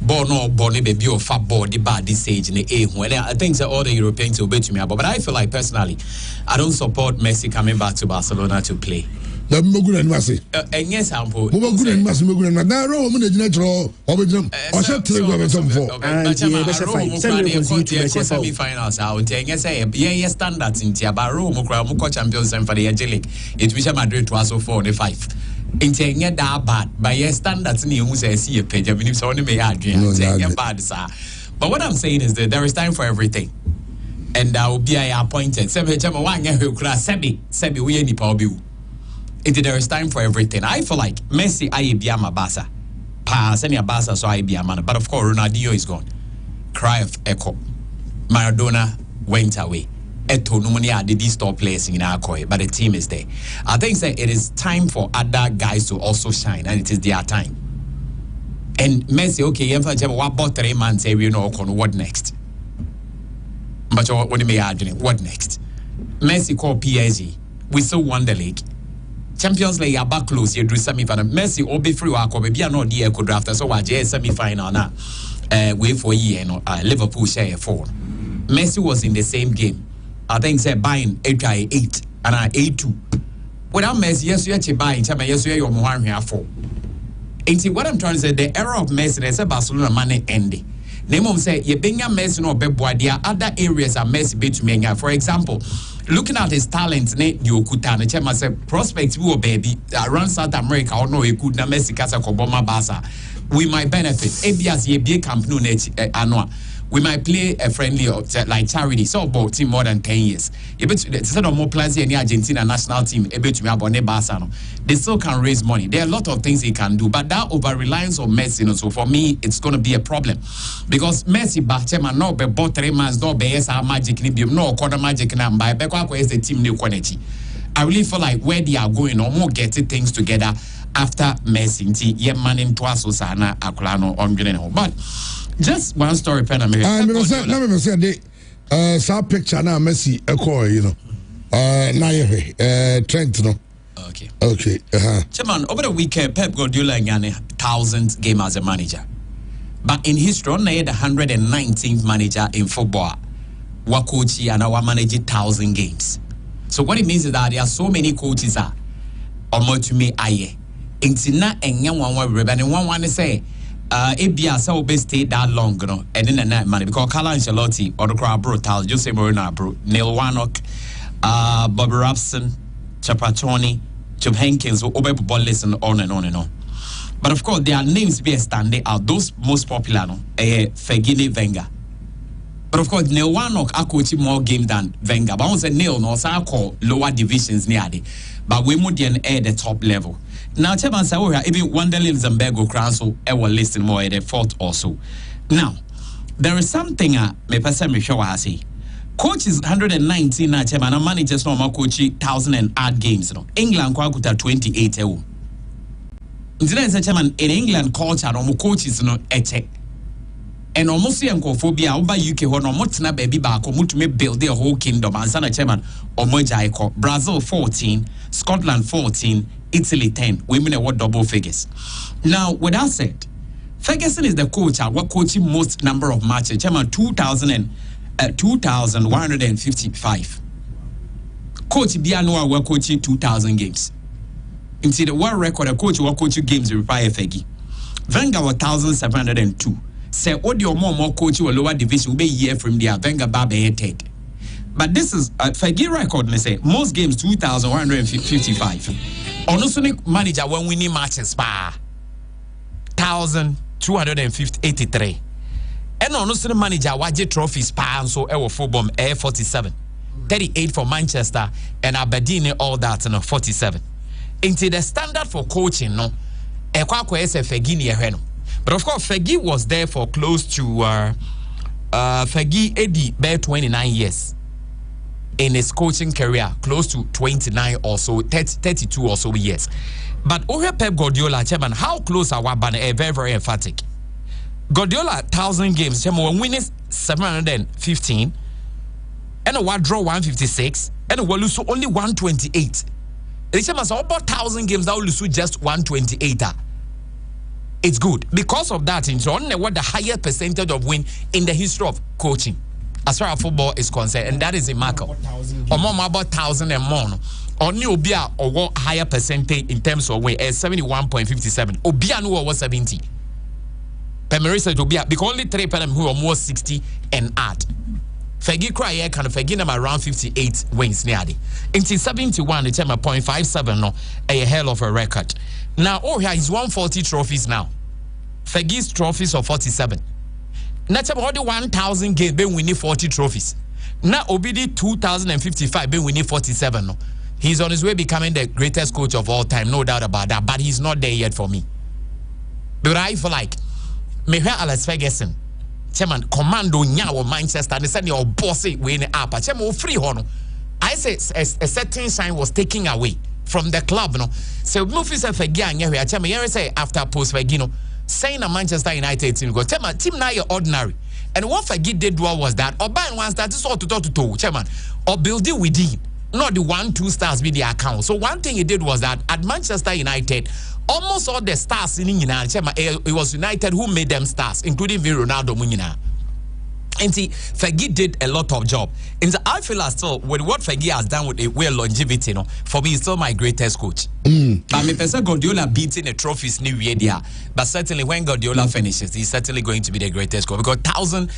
C: bono bono baby or fat ball, the bad this age in the and I think that all the Europeans will bet to me about. But I feel like personally, I don't support Messi coming back to Barcelona to play.
A: na mmogu na nimase
C: enye sample
A: mmogu na nimase mmogu na na ro mo na gina tro obejam o she tere go betom fo
C: semi finals out enye say ye standards in tia ba ro mo kra mo ko champions and for the Angelic it we Madrid to aso 4 and 5 into enye da bad by ye standards ni hu say see page abi so ni me ya adwen enye bad sir. But what I'm saying is that there is time for everything. And I will be appointed. Sebi we nipa obi. There is time for everything. I feel like Messi I be ama Barca. Pass any Barca so I be a man. But of course Ronaldinho is gone. Cry of echo. Maradona went away. Eto numani did stop players in our coy, but the team is there. I think that it is time for other guys to also shine, and it is their time. And Messi, okay, what about 3 months? We know what next. But what do you mean? What next? Messi called PSG. We still won the league. Champions League are back close. You do semi-final. Messi will be free. Maybe I know the echo draft. So I just semi-final now. Wait for a year. Liverpool share 4. Messi was in the same game. I think say buying 8 and I 8-2. Without Messi, yes, you actually buying. Yes, you are more here 4. And see what I'm trying to say. The era of Messi, they say Barcelona money ending. Name say you bring a Messi no beboa. There are other areas that Messi be to me. For example, looking at his talent, ne you could tell. Chema say prospects we baby around South America or no, he could na Messi casa koboma Barca. We might benefit. ABS ye be camp no anwa. We might play a friendly like charity. So about team more than 10 years. Instead of more plans in the Argentina national team, able to be abone Barca. They still can raise money. There are a lot of things he can do, but that over reliance on Messi, so for me, it's going to be a problem because Messi, Barcelona, no be bought 3 months, no be yes, magic, no quarter magic, and by Becqua is the team new quality. I really feel like where they are going, or more getting things together after Messi, ye man in Tuaso Sana, Akulano, on but. Just one story, pen and
A: let me say the sad picture now Messi you know. Trent no. Okay.
C: Chairman, over the weekend, Pep Guardiola got 1,000th game as a manager. But in history, only the 119th manager in football. Wakochi and our manage 1,000 games. So what it means is that there are so many coaches are to me aye. Intina and young one say ABS will be stay that long, and then the night money because Carlo Ancelotti or the crowd brutal, Jose Mourinho, Neil Warnock, Bobby Robson, Chapatoni, Chub Hankins, who obey ball listen on and on and on. But of course, their names be standing out. Those most popular, Fergie Wenger. But of course, Neil Warnock are coaching more games than Wenger. But I won't say Neil, no, so I call lower divisions near the. But we would then air the top level. Now, Chairman Sawoya, even Wanderlin Zambergo Cranso, I will listen more at the 4th or so. Now, there is something me person me show I say. Coaches 119 na Chairman, and managers no more coach 1,000 and odd games. No, England kwakuta 28. Chairman in England culture no more coaches no eche. And almost phobia over UK or no mutina baby back or to me build their whole kingdom and sana Chairman or Mojaiko. Brazil 14, Scotland 14. Italy 10, women award double figures. Now, with that said, Ferguson is the coach what coaching most number of matches. Chairman 2,155. Coach Bianoa were coaching 2,000 games. Into the world record, a coach what coaching games require Fergie. Wenger 1,702. Say audio more coach or lower division will be year from there. Wenger Barber 10. But this is Fergie record. They say most games 2,155. Honestly, manager when winning matches, 1,283. And honestly, manager waje trophies and so our football air 47, 38 for Manchester and Aberdeen all that 47. Into the standard for coaching, no, Fergie. But of course, Fergie was there for close to Fergie Eddie bear 29 years. In his coaching career, close to 29 or so, 32 or so years. But over Pep Guardiola, Chairman, how close are we? Very, very emphatic. Guardiola, 1,000 games, Chairman, when winning 715, and a one draw 156, and a lose only 128. The Chairman said about 1,000 games, that will lose just 128. It's good because of that. It's only what the higher percentage of win in the history of coaching. As far as football is concerned, and that is a marker. Or more about 1,000 and more. Only Obia or higher percentage in terms of weight 71.57. Obia no was 70. Pemerisa Obia because only 3 penam who are more 60 and add. Fegi cry kind of Fegi them around 58 wins nearly. Into 71 the time 0.57 no a hell of a record. Now here is 140 trophies now. Fegi's trophies of 47. Not about the 1,000 games been winning 40 trophies. Now Obidi 2,055 been winning 47 no. He's on his way becoming the greatest coach of all time, no doubt about that. But he's not there yet for me. But I feel like me hear Alex Ferguson, chairman, commando nyawo Manchester, and said your bossy win up. Chairman free hono. I say a certain sign was taken away from the club, no. So Mufi said Fergie here, chairman. You say after post Fergie, saying a Manchester United team go, chairman, team now you're ordinary. And what Fergie did was that, or buying one star, this all to talk to chairman, or building within. Not the 1-2 stars with the account. So one thing he did was that at Manchester United, almost all the stars in United, it was United who made them stars, including Ronaldo Munina. And see, Fergie did a lot of job. And so I feel as still with what Fergie has done with the way longevity, for me, he's still my greatest coach. But me person Guardiola beating the trophies new year, but certainly when Guardiola finishes, he's certainly going to be the greatest coach because 1,000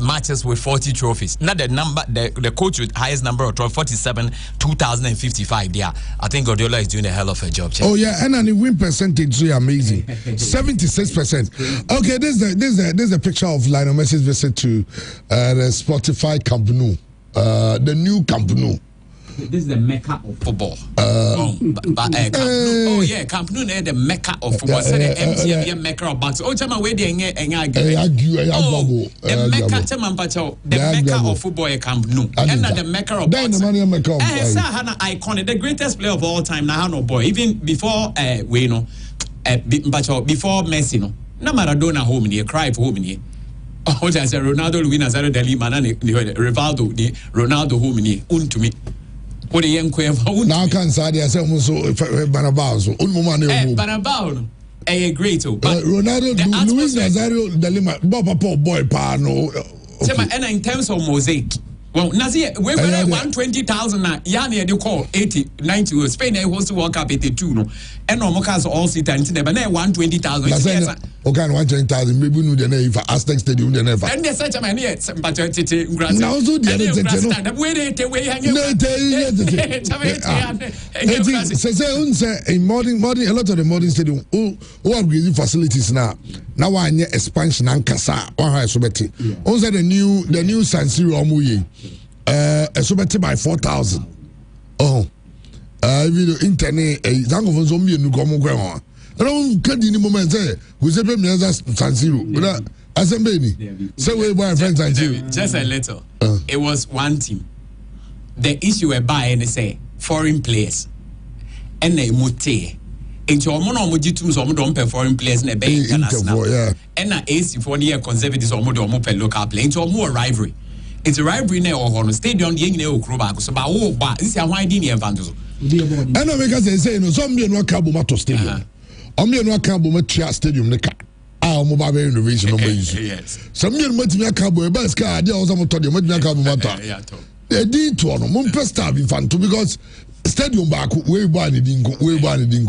C: matches with 40 trophies. Not the number, the coach with highest number of trophies, 47, 2,055. Yeah, I think Guardiola is doing a hell of a job.
A: Oh yeah, and the win percentage is amazing, 76%. Okay, this is a picture of Lionel Messi's visit to the Spotify Camp Nou, the new Camp Nou.
C: This is the mecca of football. Camp Nou. Oh yeah, Camp Nou is the mecca of football. So the MTV mecca of boxing. Oh, chama where the mecca of football is Camp Nou. And the mecca of boxing. Iconic, the greatest player of all time. Now no boy, even before before Messi no. Na Maradona home here, cry for home here. Oh, I said Ronaldo, Luis Nazario, Deli, Manane, Rivaldo, Ronaldo, home here. To me. What the young now
A: can say I said so Banabao,
C: Banabao, a great
A: Ronaldo, Luis Nazario, Delima, Bob boy, Pano.
C: And in terms of mosaic, well, Nazi, we're 120,000 now. Yani, you call 80, 90. Spain, I was to walk up 82, no, and no more cars all sit and but now 120,000.
A: Okay, 120,000. Maybe no, the name for Aztec Stadium, the never.
C: And there's such a man yet, but grand.
A: Now, so the modern, a lot of the modern stadium, who are great facilities now. Now, I need expansion and Casa, or high Sobeti. Also, the new San Siro Muye, Sobeti by 4,000. Oh, video internet, a Zango for Zombie and Nukomo Grandma. I don't get any moment there. We say, San Siro, but as a baby, so we buy friends San Siro.
C: Just a little. It was one team. The issue we buy and say foreign players and they mute. Into omono omojitum so omo don foreign players na be international. And na AC for near conservatives omo don omo local play. Into omo rivalry. It's a rivalry na o stadium the nyina okro ba so ba wo ba this is why di na evangelism.
A: And no make us say no some be no cabo mato stadium. Omo no cabo mato stadium ne ka. Omo ba be innovation omo use. Yes. Some be no matimi cabo e ba ska ade o so moto de matimi cabo mato. Yeah to. They did to no mo pesta be fan to because stadium back we buy the dingo.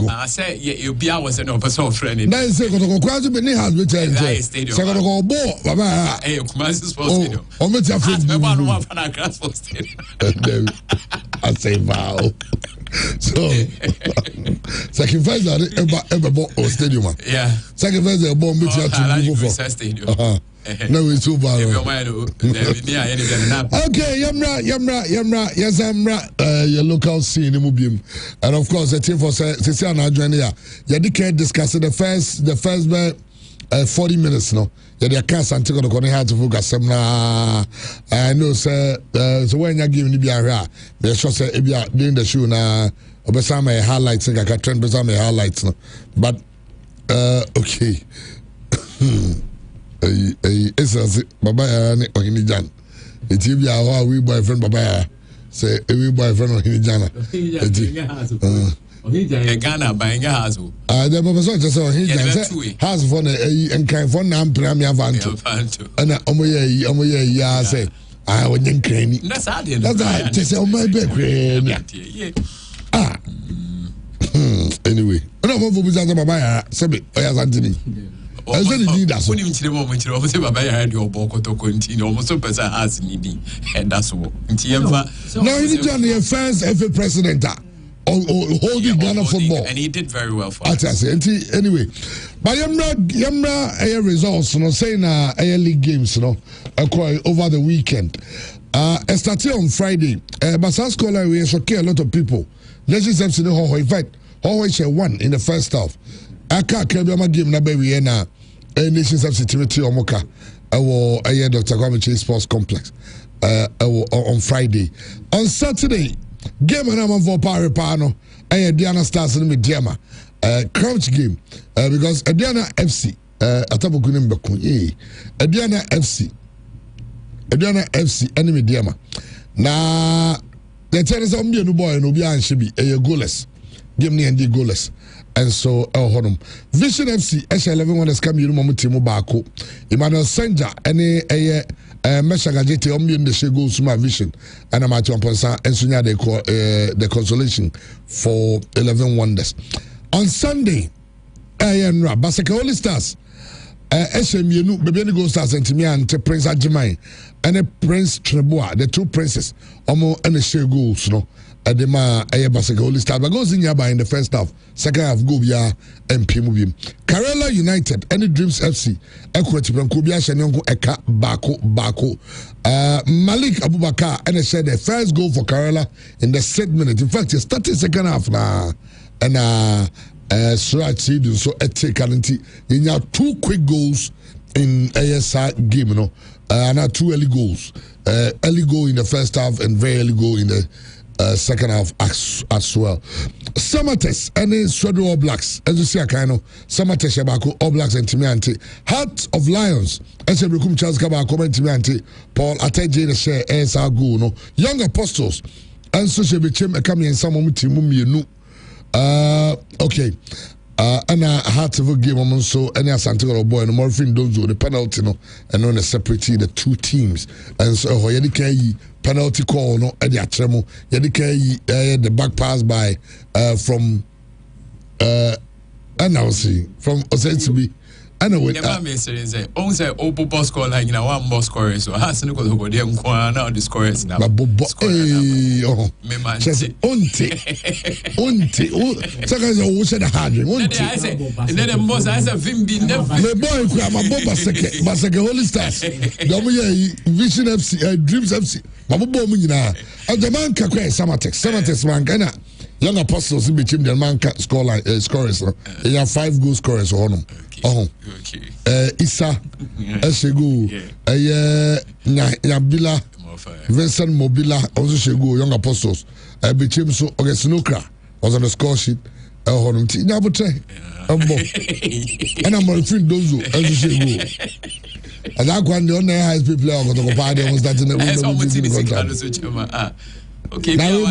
A: I say you be was an opposite friend. Now say go kwaju be ni has be tell say go go ball baba eh Kumasi Sports Stadium. O me tia friend be one for na grass for stadium. I say wow. So sacrifice that ever ball stadium. Yeah. Sacrifice the ball me tia to go for stadium. No, it's too bad. Okay, Yamra, yes, Amra, your local scene in Mubium. And of course, the team for Cecilia Adriania. Yadike discussed the first 40 minutes now. Yadia cast and take on the corner had to focus. I know, sir. So when you're giving the area, they're sure say if you're doing the show now, Obesama highlights, I can trend Besame highlights. But, okay. It's Baba and Ohinijan. It's you be our wee boyfriend Baba. Say a wee boyfriend Ohinijana.
C: Ghana buying a house.
A: The professor just saw his house for the and kind for Nam Pramia Vanto. And Omoye, ya say, I wouldn't cranny. That's just on my back. Anyway, no more for Buza Baba, Sabi, Oyazantini. I said it did that.
C: When you tell me, say Baba had your boko to continue, almost so person has needy, and that's all.
A: Now, you need to be the first FA president holding Ghana football.
C: And he did very well for us.
A: Anyway, but Yamra results, saying league games, over the weekend. It started on Friday. Basaskola, we shocked a lot of people. Let's just have to know in fact, Hoho won in the first half. I can't carry my game na baby na Nations FC Timothy Omoka. Dr. Kwame Sports Complex. On Friday. On Saturday, game and for Paripano. Diana Stars in Mediama. Crouch game. Because Diana FC. Atapo kunim bakun. Diana FC enemy Diama. Na the tennis on be no boy no be an shibi. Goalless. Game ni and goalless. And so, Vision FC, S11 one has come in Momutimu Bako. Emmanuel Senja, any Meshagajete, Omian the Shego Suma Vision, and I'm at Yamponsa, and Sunya the consolation for 11 wonders. On Sunday, Basaka Holy Stars, SMU, Baby Go Stars, and Timian, Prince Ajimai, and Prince Trebois, the two princes, Omo and the Shego, no. Adema Basaka Holy Stars, but goes in Yaba in the first half. Second half, go via MP Mubim. Kerala United, any Dreams FC, Equity Brankubia Shanyonko Eka Bako. Malik Abubakar, and I said the first goal for Kerala in the 7th minute. In fact, he started second half now. And Suraj Sidhu, so Ete Kalanti. You have 2 quick goals in ASI game, and 2 early goals. Early goal in the first half and very early goal in the second half as well. Samates and Sweden All Blacks, as you see, Samates Shabako, All Blacks and Timiante. Heart of Lions, as you become Charles Kabako and Timiante, Paul Ateje the share as our goal. Young Apostles, and so she became a coming and some Timumi. Okay. And I had to game on so any Santiago boy and Morphine Dozo the penalty and on a separate the 2 teams and so Yadika penalty call no Eddie Atremo Yadika the back pass by from and I see from Osensibi. I know what
C: say. On say Opo boss score like one more scorer. So has no go there now the scorers now.
A: But Unti. Seconds I said the hard.
C: And then the boss I said Vimbi never.
A: My boy Boba Baseke Holy Stars. Vision FC Dreams FC. Mabubo Munina. And the man Kakwe Samatex man Ghana. Young Apostles in between the man scorers. They have 5 goal scorers on them. Issa Eshego Nyabila Vincent Mobila also Shego Young Apostles became so Ogesinokra was on the score sheet Nyabote and I'm on free dozo also Shego and that one the only highest player on the party was that in the
C: okay,
A: now we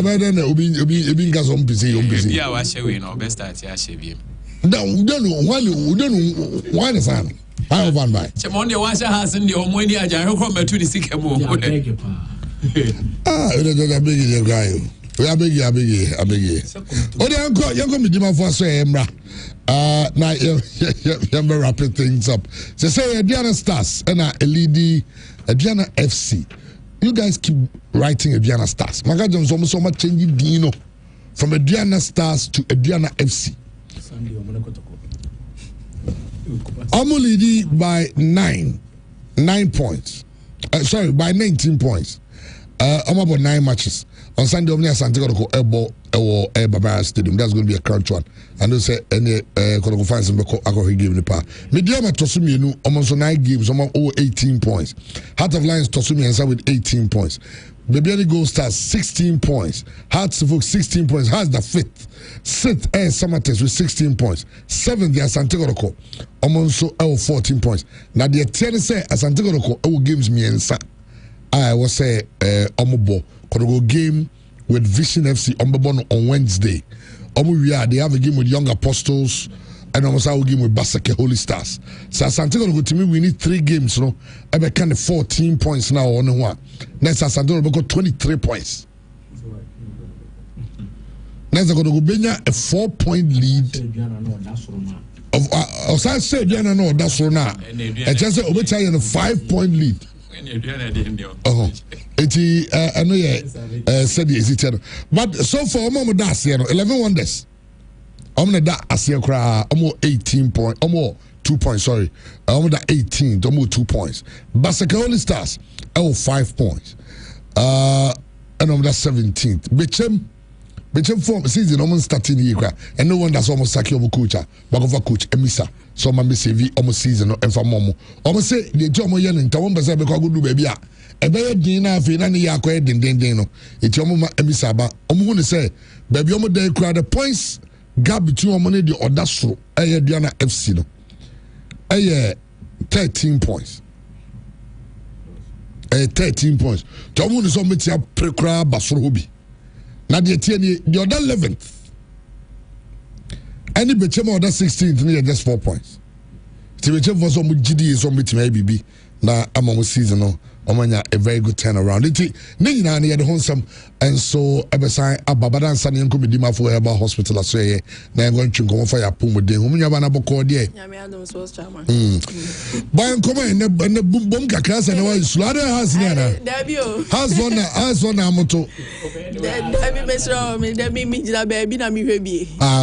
A: better gas on busy.
C: Yeah, I share we know best that I share him.
A: No, we don't know why the son. I have one by.
C: Chamonde washa has in the Omoni Aja come to the sick mo.
A: I beg you, guy. I beg you. Oh, they uncle, you're going to be doing for say, Emra. Now you're wrapping things up. So say, Diana Stars and a lady, Diana FC. You guys keep writing Diana Stars. My God, there's almost so much changing Dino from a Diana Stars to a Diana FC. Omolidi by 9 points. By 19 points. About 9 matches. On Sunday, Omnia Santiago Barbara Stadium. That's going to be a crunch one. And they say any Kongo fans in the game the power. Mediama Tosumi almost 9 games, almost over 18 points. Heart of Lions Tosumi and with 18 points. Baby Gold Stars 16 points. Hearts of Oak 16 points. Hearts the 5th. 6th Air Samates with 16 points. 7th the Santiago Roko. Almost 14 points. Now the 10th say Santiago Roko games me and I was say Omobo Kodogo game with Vision FC on Wednesday. They have a game with Young Apostles and almost our game with Basake Holy Stars. So Santiago to me we need 3 games, I be kind of 14 points now on one. Next Santiago got 23 points. Nansa Kotoko benya a 4-point lead of Offside said Diana no that's so now. I just say Obecha a 5-point lead. I know said it, but so far Omo das 11 wonders. Omo da asia kra Omo 18 point Omo 2 points, sorry. Omo da 18 Omo 2 points. Barcelona Stars 5 points. And Omo da 17th. Bechem form season almost starting here, and no one that's almost saki of coach, but of a coach Emisa. So my CV almost season and for Momo. Almost say the Jomo Yen and Tawon Baza because good baby. A better dinner for any yakwe dindino. It's your mama Emisa, but I'm say, baby, Omo day crowd the points gap between money the Odastro, Diana FC. No, 13 points. 13 points. Tomo is on Metia Precra Basrobi. Now the 11th. Any betchem order 16th near just 4 points. The betchem was on GD is on with ABB. Now I'm on seasonal. A very good turnaround. Nina near the wholesome and so Ebesai Ababadan Sunny and Kumidima for Eba Hospital. I say, now I'm going to go for your pum with the Humana Bocor. By command and the boom boom cacas and the slaughter has Nana. Has one Amoto.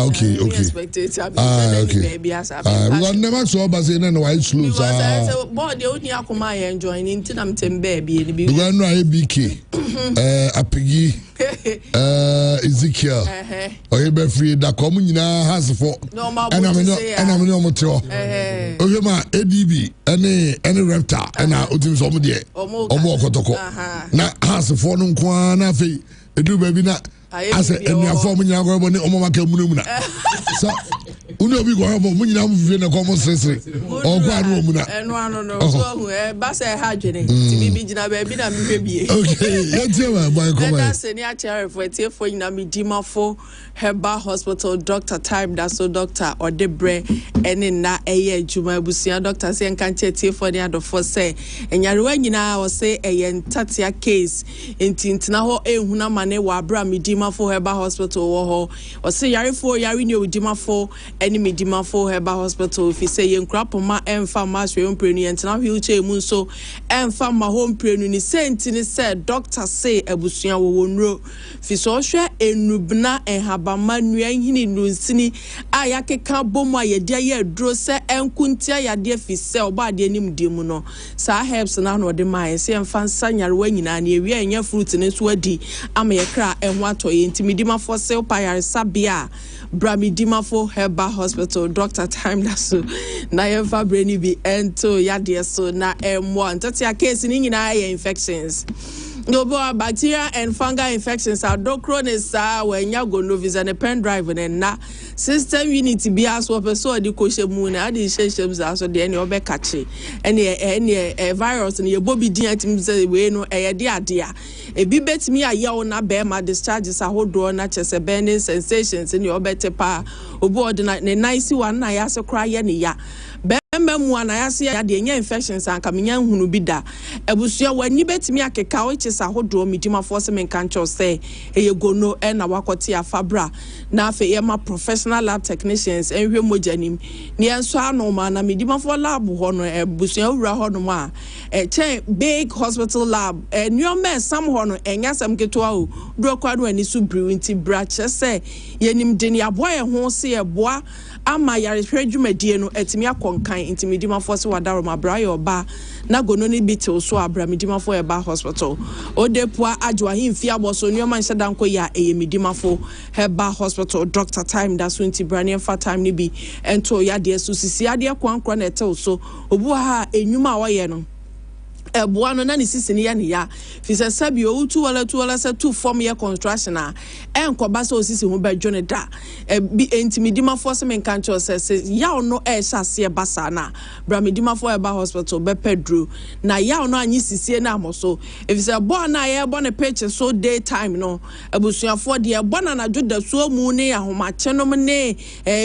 A: Okay. We never saw Bazin and white sleuths.
F: But the only Akuma enjoying into them baby.
A: The one ABK, Apigi, Ezekiel, or Hebe Free, that communina has for and I'm no motor. Oyama, ADB, any reptile, and I would do some day or more Kotoko. Now, has a phone Kwana fee, a do baby not. I said, and you are forming your Omaka Mununa. So, Uno be going to win a common sense or Guadumuna. And one of those Bass Hajini, to be Bijina baby. Okay, let's hear my comment. Senior chair for a tear for Dima for Herba Hospital, Dr. Time, that's so Doctor or Debre, and in that a year, Juma Busia, Doctor Sen can't tear for the other for say, and Yaruana was say a Tatia case in Tintanaho, a Hunamane, Wabra, Dima for Herba Hospital, or say Yari for Yarino, Dima for enemy Dima for Herba Hospital. If you say young crap on my and farmers, your own prenu, and now he'll change Munso and farm my home prenu, sent in said, Doctor say, a Busia won't row. Fisosha and Nubna and Habamanu and Hini Nusini, Ayake Kaboma, ye dear Drosa and Kuntia, ya dear Fisel, by the name Dimuno. Sa helps and I the my say and fan Sanya when and ye and your fruits in its wordy. I'm a cry and what to intimidima for sale pyre Sabia. Brami Dima for Herba Hospital, Dr. Time Lasso, Naeva Brainy be ento Yadia so na M1. That's your case in eye infections. No bacteria and fungal infections are docrones when you go novice and a pen drive and na system unity be as well so the koshe moon and the shapes are so the any obe catchy any virus and your bobby diatim say we no a dear. A bibet me a yaw na bear my discharges a whole door natures a burning sensations in your better pa aboard the nice one I ask a cry any ya. One I see the infections and coming young who be da. A busia when you bet me a cacao, which is a whole draw me to my force and can't say, you go no and a wakotia fabra. Now for my professional lab technicians and remogenim. Near Swano man, I mean, Dima for lab honor a busia rahonoma. A chain big hospital lab, and your man some honor and yes, I'm get to draw quad when it's brewing tea bratches say, Yenim Denia boy and won't see a bois. Ama yare hwedwuma die no etimi akonkan intimidima for se wadaro mabrayo ba na gono ni bitil so abramidima for Herba Hospital odepoa adwa himfi aboso nyoma nsedanko ya eyemidima for Herba Hospital Dr. Time da so ntibrane fa time ni bi ento ya de so sisi ade kwankwa na etel so obu ha enwuma a woye no Buano na ni sisi ni ya ni ya fisa sabi o utu wala se tu form ye construction a enkoba so sisi ho badwo ne da bi intimidima force men kancho se ya no hyase basa na bramidima for Herba Hospital be pedro na ya no anyi sisi na amoso fisa bo na ye bo ne page so daytime no abusuafo de bo na na dwoda so mu ne ahoma chenom ne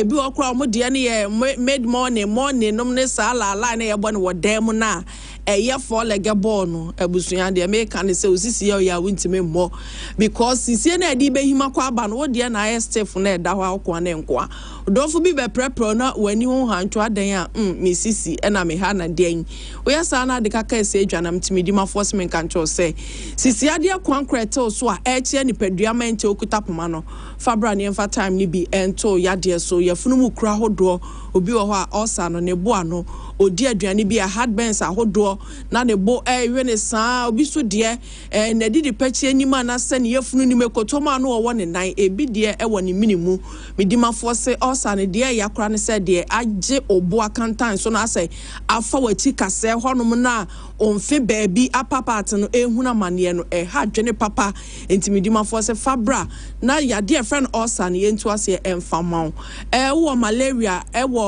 A: bi okra mo de ne ye mid morning nom ne sala ala ne ye bo ne wodam na
F: ɛyɛ 4-legged ball no abusua de me kan say osisi ya wintime mo because sisie na edi behima kwa aba no wo de na aye stiff na ɛda hɔ akwa na nkwa dɔfo bi be prepare na wani ho hanto adan a me sisi na me ha na den we yasa na de kaka ese adwanam timi di ma force men kan cho say sisi ade akwankrete so a ɛkye ni padua mente okuta poma no fabra ne emfa time ni bi ento yade so yafunu mu kura hodo obi wo hɔ a osa no ne bo ano odi aduane bi a heartburns ahodo na ne bo ewe ne saa obi so de na didi pachi anima na se ne yafunu ni mekotoma no wo ne nan ebi de ewo ne minimu medimafo se osa ne de yakora ne se de agye obo akantan so na say afa wachi kase honom na onfe baabi apapat no ehuna mane no ha dwene papa entimidimafo se fabra na yade friend osa ne yentu ase emfama wo malaria wo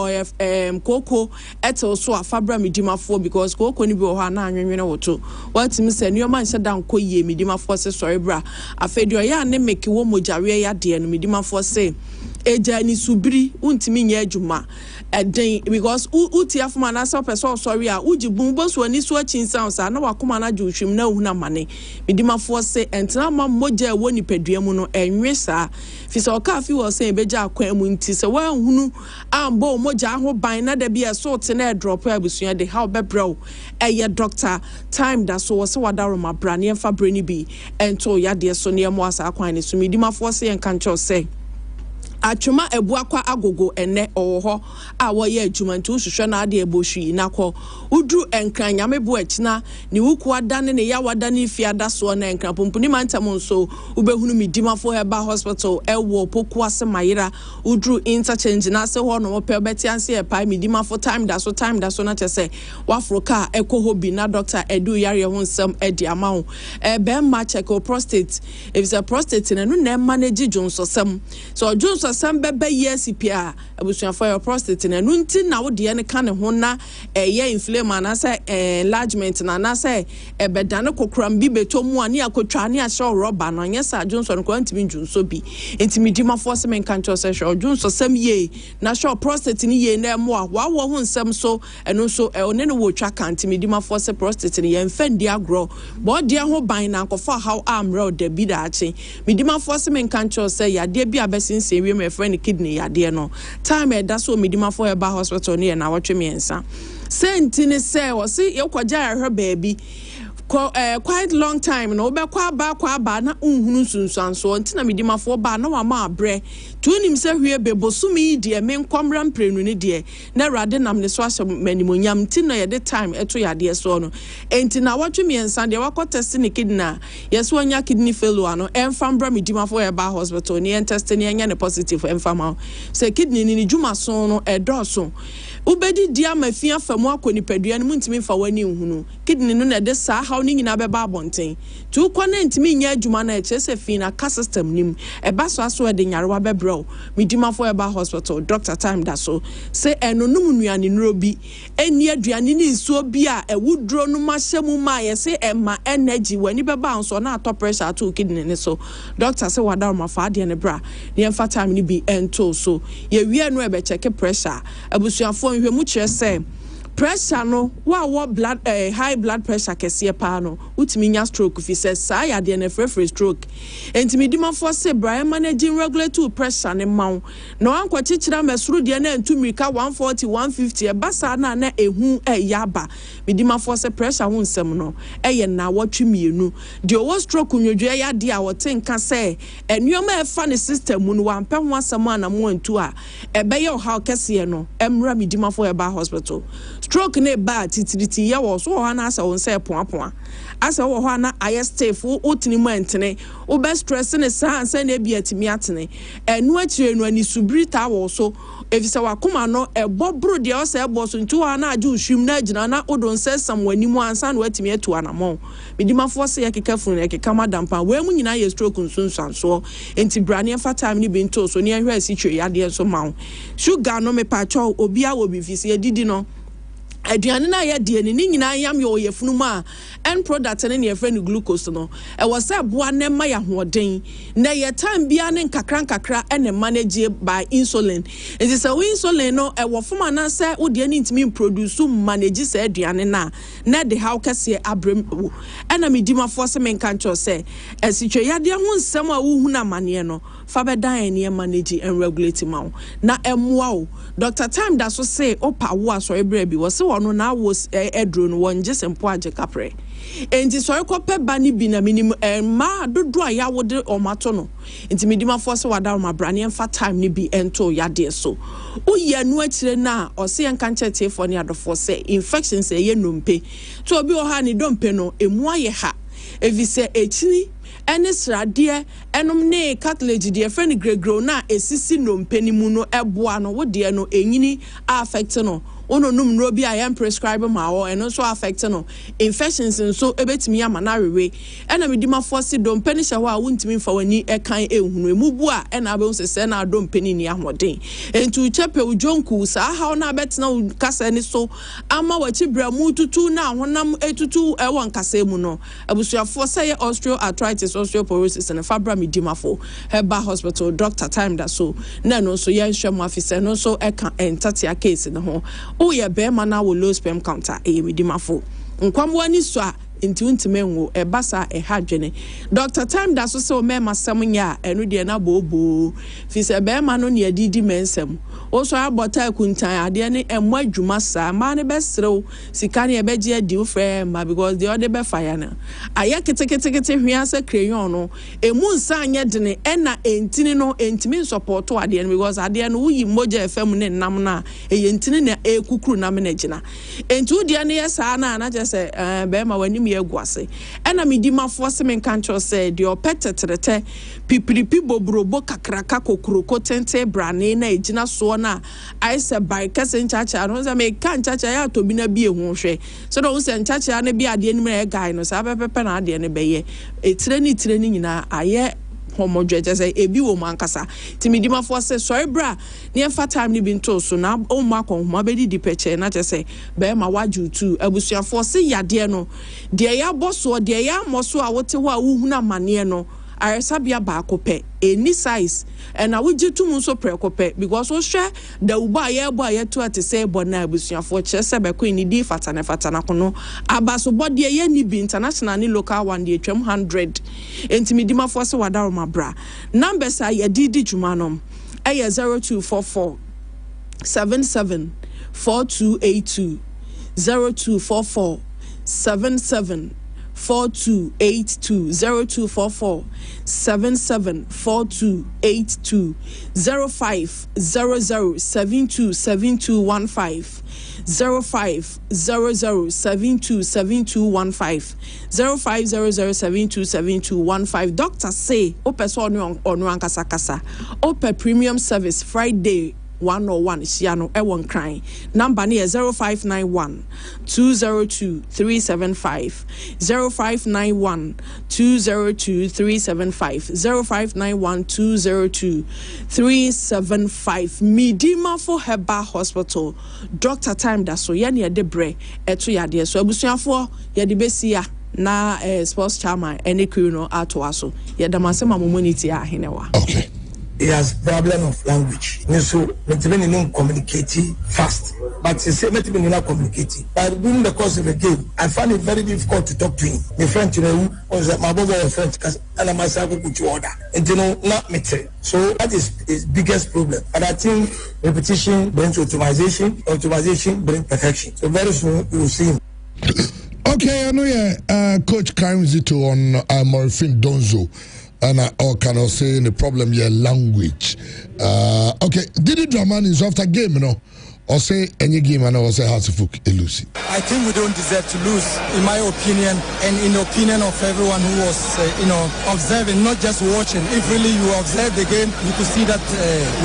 F: koko eto so afabra midimafo because koko ni bi wo ha na anwenwene woto watimi se nioma nse da nko ye midimafo se sorry bra afedio ya ne meki wo mojare ya de no midimafo se eja ni subiri untimi nya adwuma eden because utia fuma na so person sorry a ujibun boso ani so achinsan sa na wakoma na juhwim na ohuna mane midimafo se entena ma moja wo nipadua mu no enwe sa fi so ka fi wo se ebeja akwan mu nti se wa hunu ambo moja ho ban na da bia so te na drop abusua de how bebro eye doctor time da so se wadaro ma bra ne fa brani bi ento ya de so ne mo asa akwan ne so midimafo se en kan cho se atwuma ebuakwa agogo ene owo a wo ye adwuma nti hwehwe na ade ebohwi na kɔ udru enkran nyame bo akina ne wuku adane ne ya wadane fi adaso na enkran pompuni mantam nso ubehunu midimafo heba hospital ewo poku ase mayira udru interchange na se ho no pe beti anse e pa midimafo time da so na chese wafroka ekɔ hobi na doctor edu yare ho nsam edi amawo be ma check prostate if it's a prostate na no na manage jonso sam so jonso sam bebe yes pia abusuafo your prostate na nunti na wo de ne ka ne ho na ye inflame na say enlargement na say ebeda ne kokram bi betomu ani akotwa ne ahye rubber no nyesa Johnson ko ntimi njunso bi ntimi dima force men kan cho say Johnson sam ye na show prostate ni ye na mo a wa wo ho nsam so eno so one ne wo twa kan ntimi dima force prostate ni ye mfandi agro bo de ho ban na kofa how am road da bi da achi midima force men kan cho say ya de bi abesinse wi my friend kidney ya de no time da so midima for eba hospital ni na watwe miensa senti ni say o si yekwaja ahwe baby quite long time no be kwa ba na unhunu sunsanso ntina midimafo ba na wa ma abre tunim se hwie bebosumi de me nkomra mprenu ni de na rade nam ne so asem manimonyam ntina ye de time eto yade so no entina watwe miensa de wakọ test ni kidney yeso anya kidney failure no emfambra midimafo e ba hospital ni test ni anya ne positive emfama se kidney ni djuma so no edoso ubedi dia mafia famu akoni padua ni muntimi fa wani nhunu kidney no na de sa how ni nyina beba abonten tu kwa na ntimi nya adwuma na echese fi na ka system nim eba so aso de nyarewa bebro midimafo eba hospital doctor time da so say enonum nuane nrobi eni aduane ni nsuo bi a ewudro no mahyemu ma ye say emma energy wani beba nso na atọ pressure to kidney ne so doctor say wada ma fa de ne bra ne emfa time ni bi ento so ye wie no ebe check pressure abusuafo nhwemu kire say pressure no wa blood high blood pressure kese pa no utimi nya stroke fi se sa ya de na free stroke entimi dimafo se Brian managing regulatory pressure ne maw na wankwa chichira mesuru de na entumika 140 150 e basa na ehu yaba midimafo se pressure hu nsem no eye na watwe mienu de o stroke nwodwe ya de a wotenka se enuoma e fa ne system mu no wampe ho asem ana mo antu a ebe ye how kese no emra midimafo e ba hospital stroke ne ba titiriti ya wo so ho na asa won se poapoa asa wo ho na aye staff utini mu entene wo be stress ne sa ansa na bia timi atene enu akire no ani subrita wo so efisa wakoma no ebobro de o se ebo so ntu ho na age uhwim na agina na odon se sam wani mu ansa na watimi atu anamo midimafo se yakekafun yakeka madampa we mu nyina ye stroke nsunsanso enti brane fa time ni bi nto so ne ahwe asi twe yade so mawo sugar no me pa cho obi a wo bi fisi edidi no aduane na ya die ni nyina yam yo yefunu ma end product ne ne friend glucose no e was say boa ne ma ya hoden na ye time bia ne nkakra ene manage by insulin it is a insulin no e wo foma na say wo de ni ntimi produce manage say aduane na de how kase abrem ena me di ma force me kan cho say esitwe yade ho nsem a wo hu na mane no fa be dan ne manage and regulate ma na emwa o Dr. Time da so say opa wo aso ebre bi wo se wono na wo edro no won jesempo age kapre enti so ekope bani bi na minim ma dodo a ya wode omato no enti medima force wada ma brane emfa time ni bi ento yade so uye nu akire na o se enka nchete fo ne adofo say infections ye nompe to obi o ha ni dompe no emu aye ha evise echini ene srade enom ne cartilage de friend gregro na esisi nompe ni mu no eboa no wo de no enyini affect no ono num no bi I am prescribe ma wo eno so affect no infections so ebetimi ama na rewe ena medima force dompe ni hye a wontimi mfa wani ekan ehunu emubu a ena abe sese na dompe ni ni ahoden entu chepe ujonku sa ha na betena kasa ni so ama wachi bramu tutu na honam etutu ewo nkasa emu no abusuafo say osteoarthritis osteoporosis and fabra medima fo heba hospital Dr. Time da so na no so ye nhwem afise no so eka entatia case no ho Oye be mana wo low sperm counter medimafo nkwamwa ni so a nti untime nwo basa hadwene Dr. Time da so se o mema sam nya enu de na bobo fi se be ma no ne adidi mensem o so abota kuntan ade ne emu adwuma sa ma ne besrew sika ne beje adi ufre ma because the other be fire na aya kete hwia se crayon no emu nsa anya de ne na entini no entimi support ade ne because ade no uyi moja fm ne nam na entini na ekukuru na menagina entu de ne yesa na je be ma wani egwase ena medima force men kancho say de opetetrete pipiripi bobrobo kakraka kokroko tente brane na ejina so na I say by kase nchacha no say me kan nchacha ya to bi na bi ehu hwe so do say nchacha na bi ade ni me guy no say abepepe na ade ne beye etire ni nyina aye homodwe say ebi wo mankasa timidima force sorry bra ne fa time ni bi nto so na o ma kon ho abedi di peche na say be ma waju tu abusua force yade no de ya boso de ya moso a wote ho a wuhu na mane no aresabia ba akope any size and I would do to so precope because so share the uba ye to at say bona abusua for chese be ko ni di fatana kono abaso body ye ni bi international ni local one dey 100 entimidima for se wada ma bra numbers are ye didi jumanom ay 0244 77 4282 0244 77 4282 0244 77 4282 0500 727215 0500 727215 0500 727215 Doctor say ope so onu ankasa kasa ope premium service Friday 101 Siano Ewon Crying. Number near 0591 202 375 0591 202 375 0591 202 375 Midima for Heba Hospital. Dr. Time da so yani debre eto yade so abusuafo yade besia na sports chairman ene crew no ato aso yada masema momoniti ahenewa.
A: Okay.
G: He has problem of language. So, mentally not communicating fast. But he say mentally not communicating. But during the course of the game, I find it very difficult to talk to him. My friend, was my brother friend, because I am myself put you order. And not me. So that is his biggest problem. And I think repetition brings automation. Automation brings perfection. So very soon you will see him.
A: Okay, I know Coach Karimzito on Morphine Donzo. And I cannot say the problem here language. Okay, did it Dramani is after game, or say any game and I was say how to fuck Elusi.
G: I think we don't deserve to lose, in my opinion, and in the opinion of everyone who was, observing, not just watching. If really you observe the game, you could see that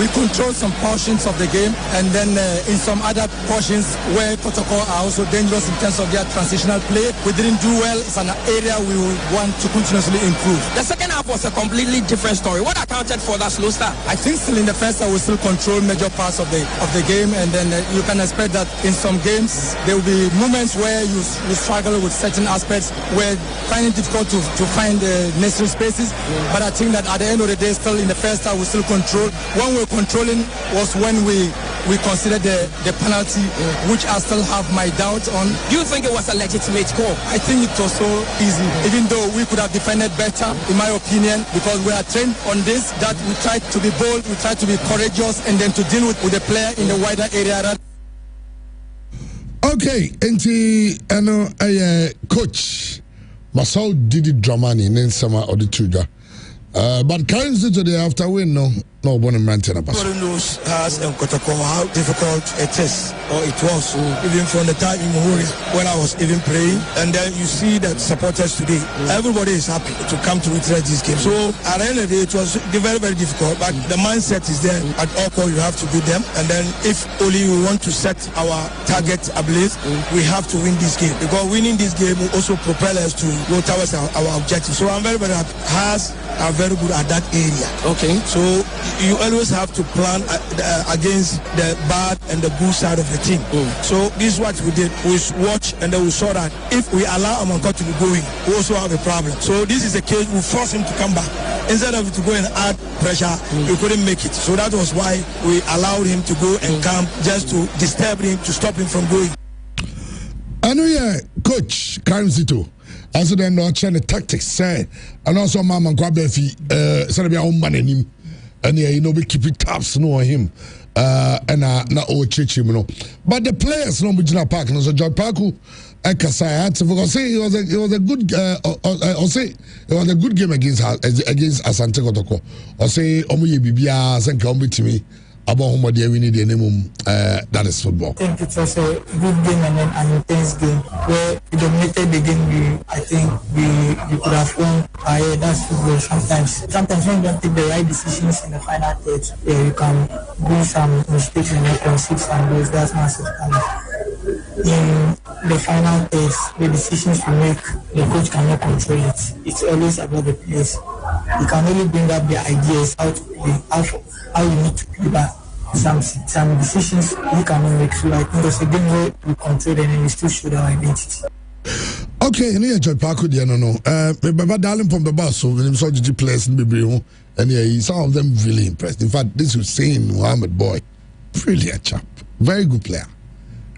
G: we control some portions of the game, and then in some other portions where protocol are also dangerous in terms of their transitional play, we didn't do well. It's an area we want to continuously improve.
H: The second half was a completely different story. What accounted for that slow start?
G: I think still in the first half we still control major parts of the game, and then you can expect that in some games there will be moments where you struggle with certain aspects, where finding it difficult to find the necessary spaces. But I think that at the end of the day, still in the first half we still control. When we're controlling was when we considered the penalty, which I still have my doubt on.
H: Do you think it was a legitimate call?
G: I think it was so easy, even though we could have defended better, in my opinion, because we are trained on this, that we try to be bold, we try to be courageous, and then to deal with the player in the wider area.
A: Okay, coach Masao Didi Dramani in Sama or the Tuga. But currently today after win, no one maintain a pass.
G: Everybody knows us and Kotoko how difficult it is, or it was, even from the time in Muhuri when I was even praying. And then you see that supporters today, everybody is happy to come to witness this game. So at the end of the day, it was very, very difficult, but the mindset is there. At all costs, you have to beat them. And then if only we want to set our target ablaze, we have to win this game. Because winning this game will also propel us to go towards our objective. So I'm very, very happy. Hearts are very good at that area.
H: Okay.
G: So you always have to plan against the bad and the good side of the team. So this is what we did. We watch and then we saw that if we allow Amanko to be going, we also have a problem. So this is a case we force him to come back. Instead of to go and add pressure, he couldn't make it. So that was why we allowed him to go and come, just to disturb him, to stop him from going.
A: I know, coach Karim Zito. Also then no change the tactics say, and also Mama Kwabefi be our own man in him, and we keep it tabs no on him, and not all chichi but the players no Bujina Park no so George Parku Kasai because say it was a good or say it was a good game against Asante Kotoko or say Omuye Bibia Sanka Ombitimi about whom we need the name that is football.
I: I think it was a good game and then an intense game where we dominated the game. I think we could have won. That's football. Sometimes when you don't take the right decisions in the final third, you can do some mistakes and you concede some goals. That's massive. In the final third, the decisions you make, the coach cannot control it. It's always about the players. You can only bring up the ideas how to play, how you need to play, but some decisions you cannot make. So I think there's a game where we control and we still show our identity.
A: Okay, and here George Parku, but darling from the bus, so when saw the players in the and some of them really impressed. In fact, this was saying Mohammed Boy, brilliant chap, very good player.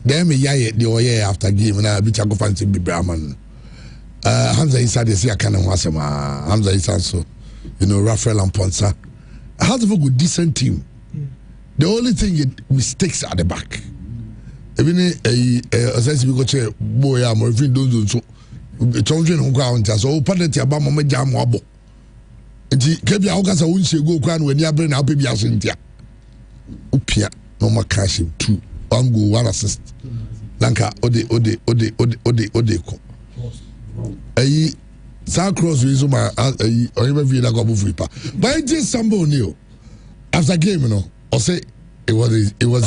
A: Then me the oye after game and I beat Chago Fancy Bibraman. Hamza Issa they see a kind of wasema. Hamza Issa so Raphael and Ponsa. Has a good decent team. The only thing mistakes at the back. Even as we go to boy am or if don't so children who go out so open the about mama jam wabo. Nti kebi a okasa wunche go kwan when ya bring na pe bia so ntia. Upia no ma cash him 2 1 goal 1 assist. Lanka ode ko. Ayi South Cross we so ma ayi or even view that go bufu pa. But it is Sambo Neil. After game or say it was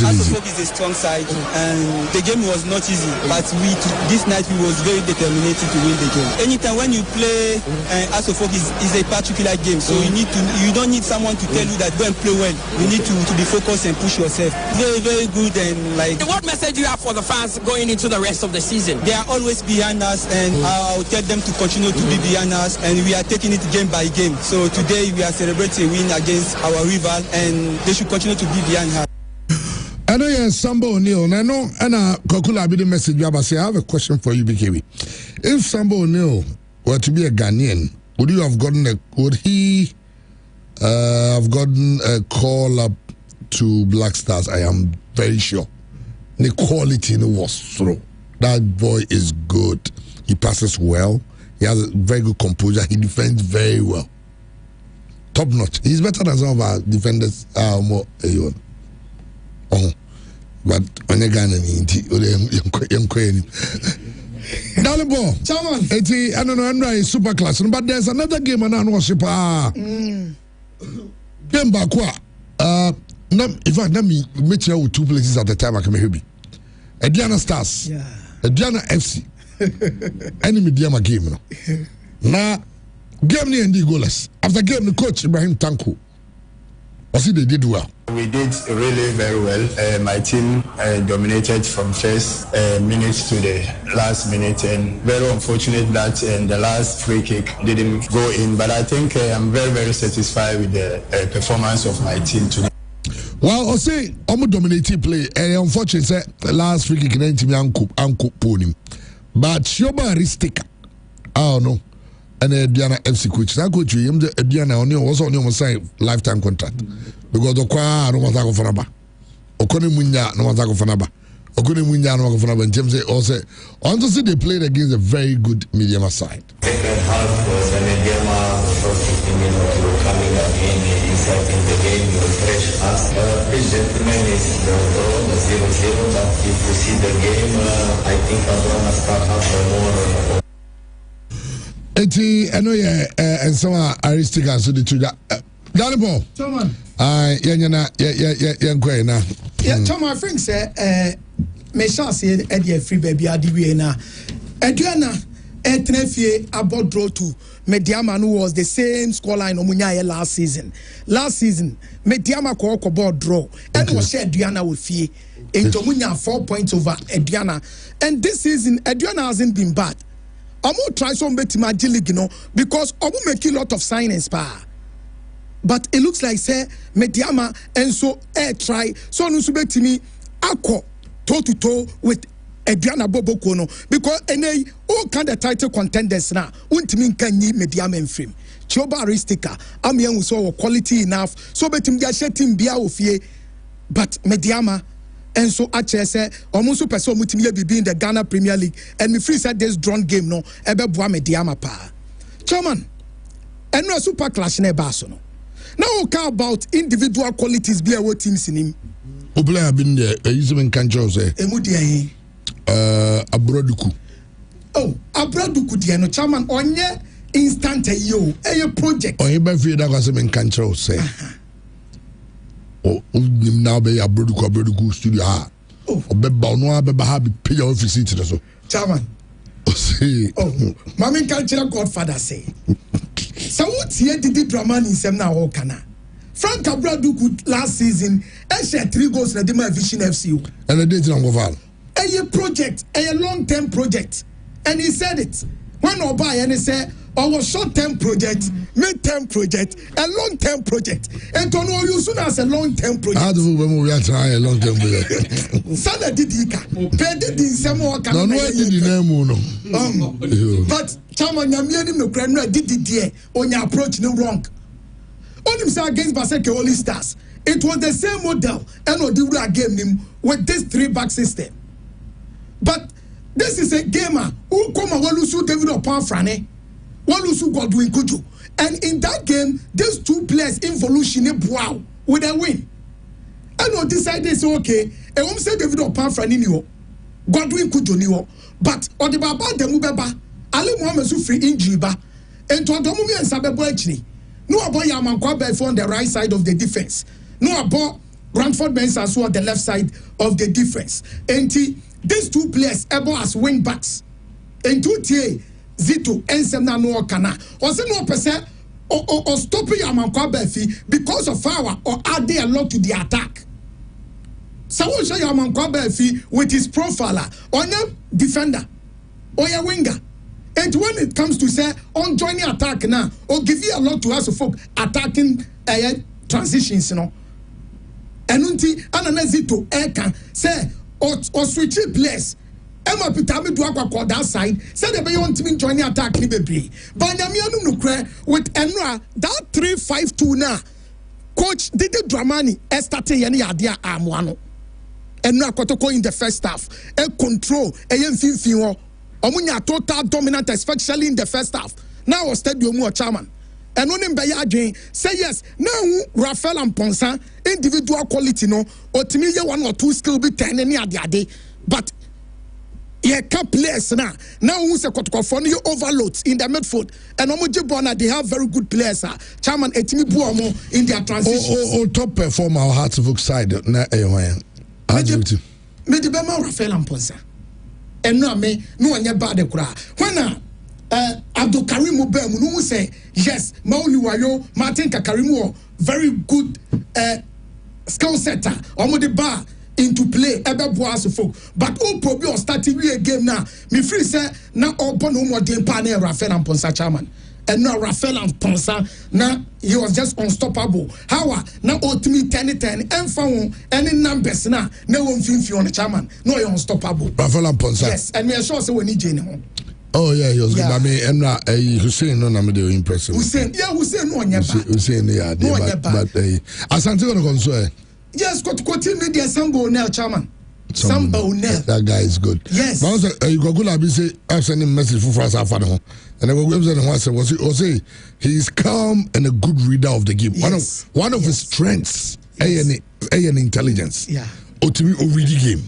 A: easy.
J: Asofok is a strong side, and the game was not easy. But this night we was very determined to win the game. Anytime when you play Asofok is a particular game, so you don't need someone to tell you that go and play well. You need to be focused and push yourself. Very, very good and like.
H: What message do you have for the fans going into the rest of the season?
J: They are always behind us, and I'll tell them to continue to be behind us, and we are taking it game by game. So today we are celebrating a win against our rival, and they should continue to be behind us.
A: I know you're Sambo O'Neill, and I know Kokula be the message. I have a question for you, BKB. If Sambo O'Neill were to be a Ghanaian, would he have gotten a call up to Black Stars? I am very sure. The quality was through. That boy is good. He passes well. He has a very good composure. He defends very well. Top notch. He's better than some of our defenders. but on the Ghana Dalibor, I don't know, I'm super class, but there's another game and I know game Bakwa. In fact, let me meet you with 2 places at the time I can maybe. Ediana Stars, Ediana FC, enemy Diama game. Now, game near the goalless. After game, the coach Ibrahim Tanko. I see they did well.
K: We did really very well. My team dominated from first minute to the last minute, and very unfortunate that the last free kick didn't go in. But I think I'm very, very satisfied with the performance of my team today.
A: Well, I say I'm dominating play. Unfortunately, say the last free kick didn't me uncle pony. But Shoba Ristika, I don't know. And Diana FC coach. That coach, you Diana only also on your side lifetime contract. Because the choir no matter for Naba. Okone Munya no matter for Naba. Okone Munya no matter for Naba. And James also honestly they played against a very good medium side.
L: Second half was a medium first 15 minutes coming again inside in the game to refresh us. Please gentlemen, is the draw the 0-0, but if you see the game, I think I'm gonna start half more.
A: Eti eno ye ensama aristika so the tuja Dalibor
M: Chairman
A: yanyana yankwe na
M: Chairman I think say me sha say e dey free baby adiwe na Eduana etnefie about draw to Mediama no was the same scoreline omunya last season Mediama ko board draw and was share Eduana with fie into omunya 4 points over Eduana, and this season Eduana hasn't been bad. I'm going to try some better magic league, you know, because I'm going to make a lot of signings, but it looks like say Mediama and so try so no subet me ako toe to toe with Adriana Bobo Kono because any all kind of title contenders now won't mean can you Mediama and frame Choba Aristika I'm young so quality enough so bet him get team bia ofie but Mediama. And so actually say almost person mutimi be in the Ghana Premier League and me free said this drawn game no ebe boa Mediama pa. Chairman, and no super clash na ba so no. Now we talk about individual qualities be our teams in him.
A: O player been there using control say.
M: Emu dia
A: Abroduku.
M: Oh, Abroduku dia no chairman onye instant yo a project.
A: Onye be free that was in control say. Now be Abroduku studio ha. Obeba no abeba ha be pay your office to so.
M: Chairman.
A: See.
M: Oh, Mami cultural godfather say. So what here did the drama in sem na o kana. Frank Abroduku last season share 3 goals na Dema Vision FC.
A: And the date go val.
M: A project, a long-term project. And he said it. When Oba and he said our short-term project, mid-term project, a long-term project. And to know you soon as a long-term project.
A: How do we are trying a long-term project?
M: Sana didika. Pede di semo kana.
A: No, no, did no.
M: But Chairman, Yamiani no crane did the on your approach no wrong. On himself against Baseke Holy Stars. It was the same model and Odura game him with this 3-back system. But this is a gamer who come and Walusu David Opanfrane. Walusu Godwin Kuju. And in that game, these 2 players involution wow with a win. And on this side they say okay, and we say David Opanfrane niwo, Godwin Kuju niwo, but on the baba demubeba, Ali Muhammad free injury ba, and to Adomumi and Sabebo actually. No about Yaman Kwabe on the right side of the defense. No about Brantford Mensah on the left side of the defense. And these 2 players able as wing backs. And 2 tie Zito and Semna no kana. Or say no percent or stopping Yaman Kwabe because of power or add a lot to the attack. So we show Yaman Kwabe with his profiler on your defender or your winger. And when it comes to say on joining attack now, or give you a lot to us folk attacking transitions, you know. And unti ananezito can say or switch players. Emma Pitami do akwa that side. Say they be on team joining attack ni bebre. But Nyamianu no kre with Enra that 3-5-2 now. Coach Didi Dramani started yani adia amwano. Enra kotoko in the first half. E control e yemfinfin Omunya total dominant, especially in the first half. Now stadium more chairman. and on him by adwin say yes now Rafael and Ponsa individual quality no otimi ye one or two skill be 10 any ade but yeah, cap players now who say for new overloads in the midfield and Omojibona they have very good players chairman etimi buomo in their transition
A: top performer our Hartford side na
M: me the bema Rafael and Ponsa and no me no anya bad kura when Abdul Karim Obem no say yes Mauli Wayo Martin Kakarimu very good skill setter omo bar into play ebe boas folk but all probably or starting a game now me free say na open no more game pa na Rafael and Ponsa chairman and now Rafael and Ponsa now he was just unstoppable how now ultimate 10 and found any numbers now no one feel on the chairman no you unstoppable
A: Rafael and Ponsa
M: yes and me sure say we need Jane.
A: Oh yeah, he was good. I mean, I'm not Hussein. No, I'm the impressive.
M: Hussein no anya ba.
A: Hussein yeah, but Asante gonna console.
M: Yes, continue the Sambo now, chairman. Sambo now.
A: That guy is good.
M: Yes.
A: But you go good. I be say I'm sending message for France after home, and I go go say was say he's calm and a good reader of the game.
M: Yes.
A: One of his strengths, an intelligence.
M: Yeah.
A: Ultimately, read the game.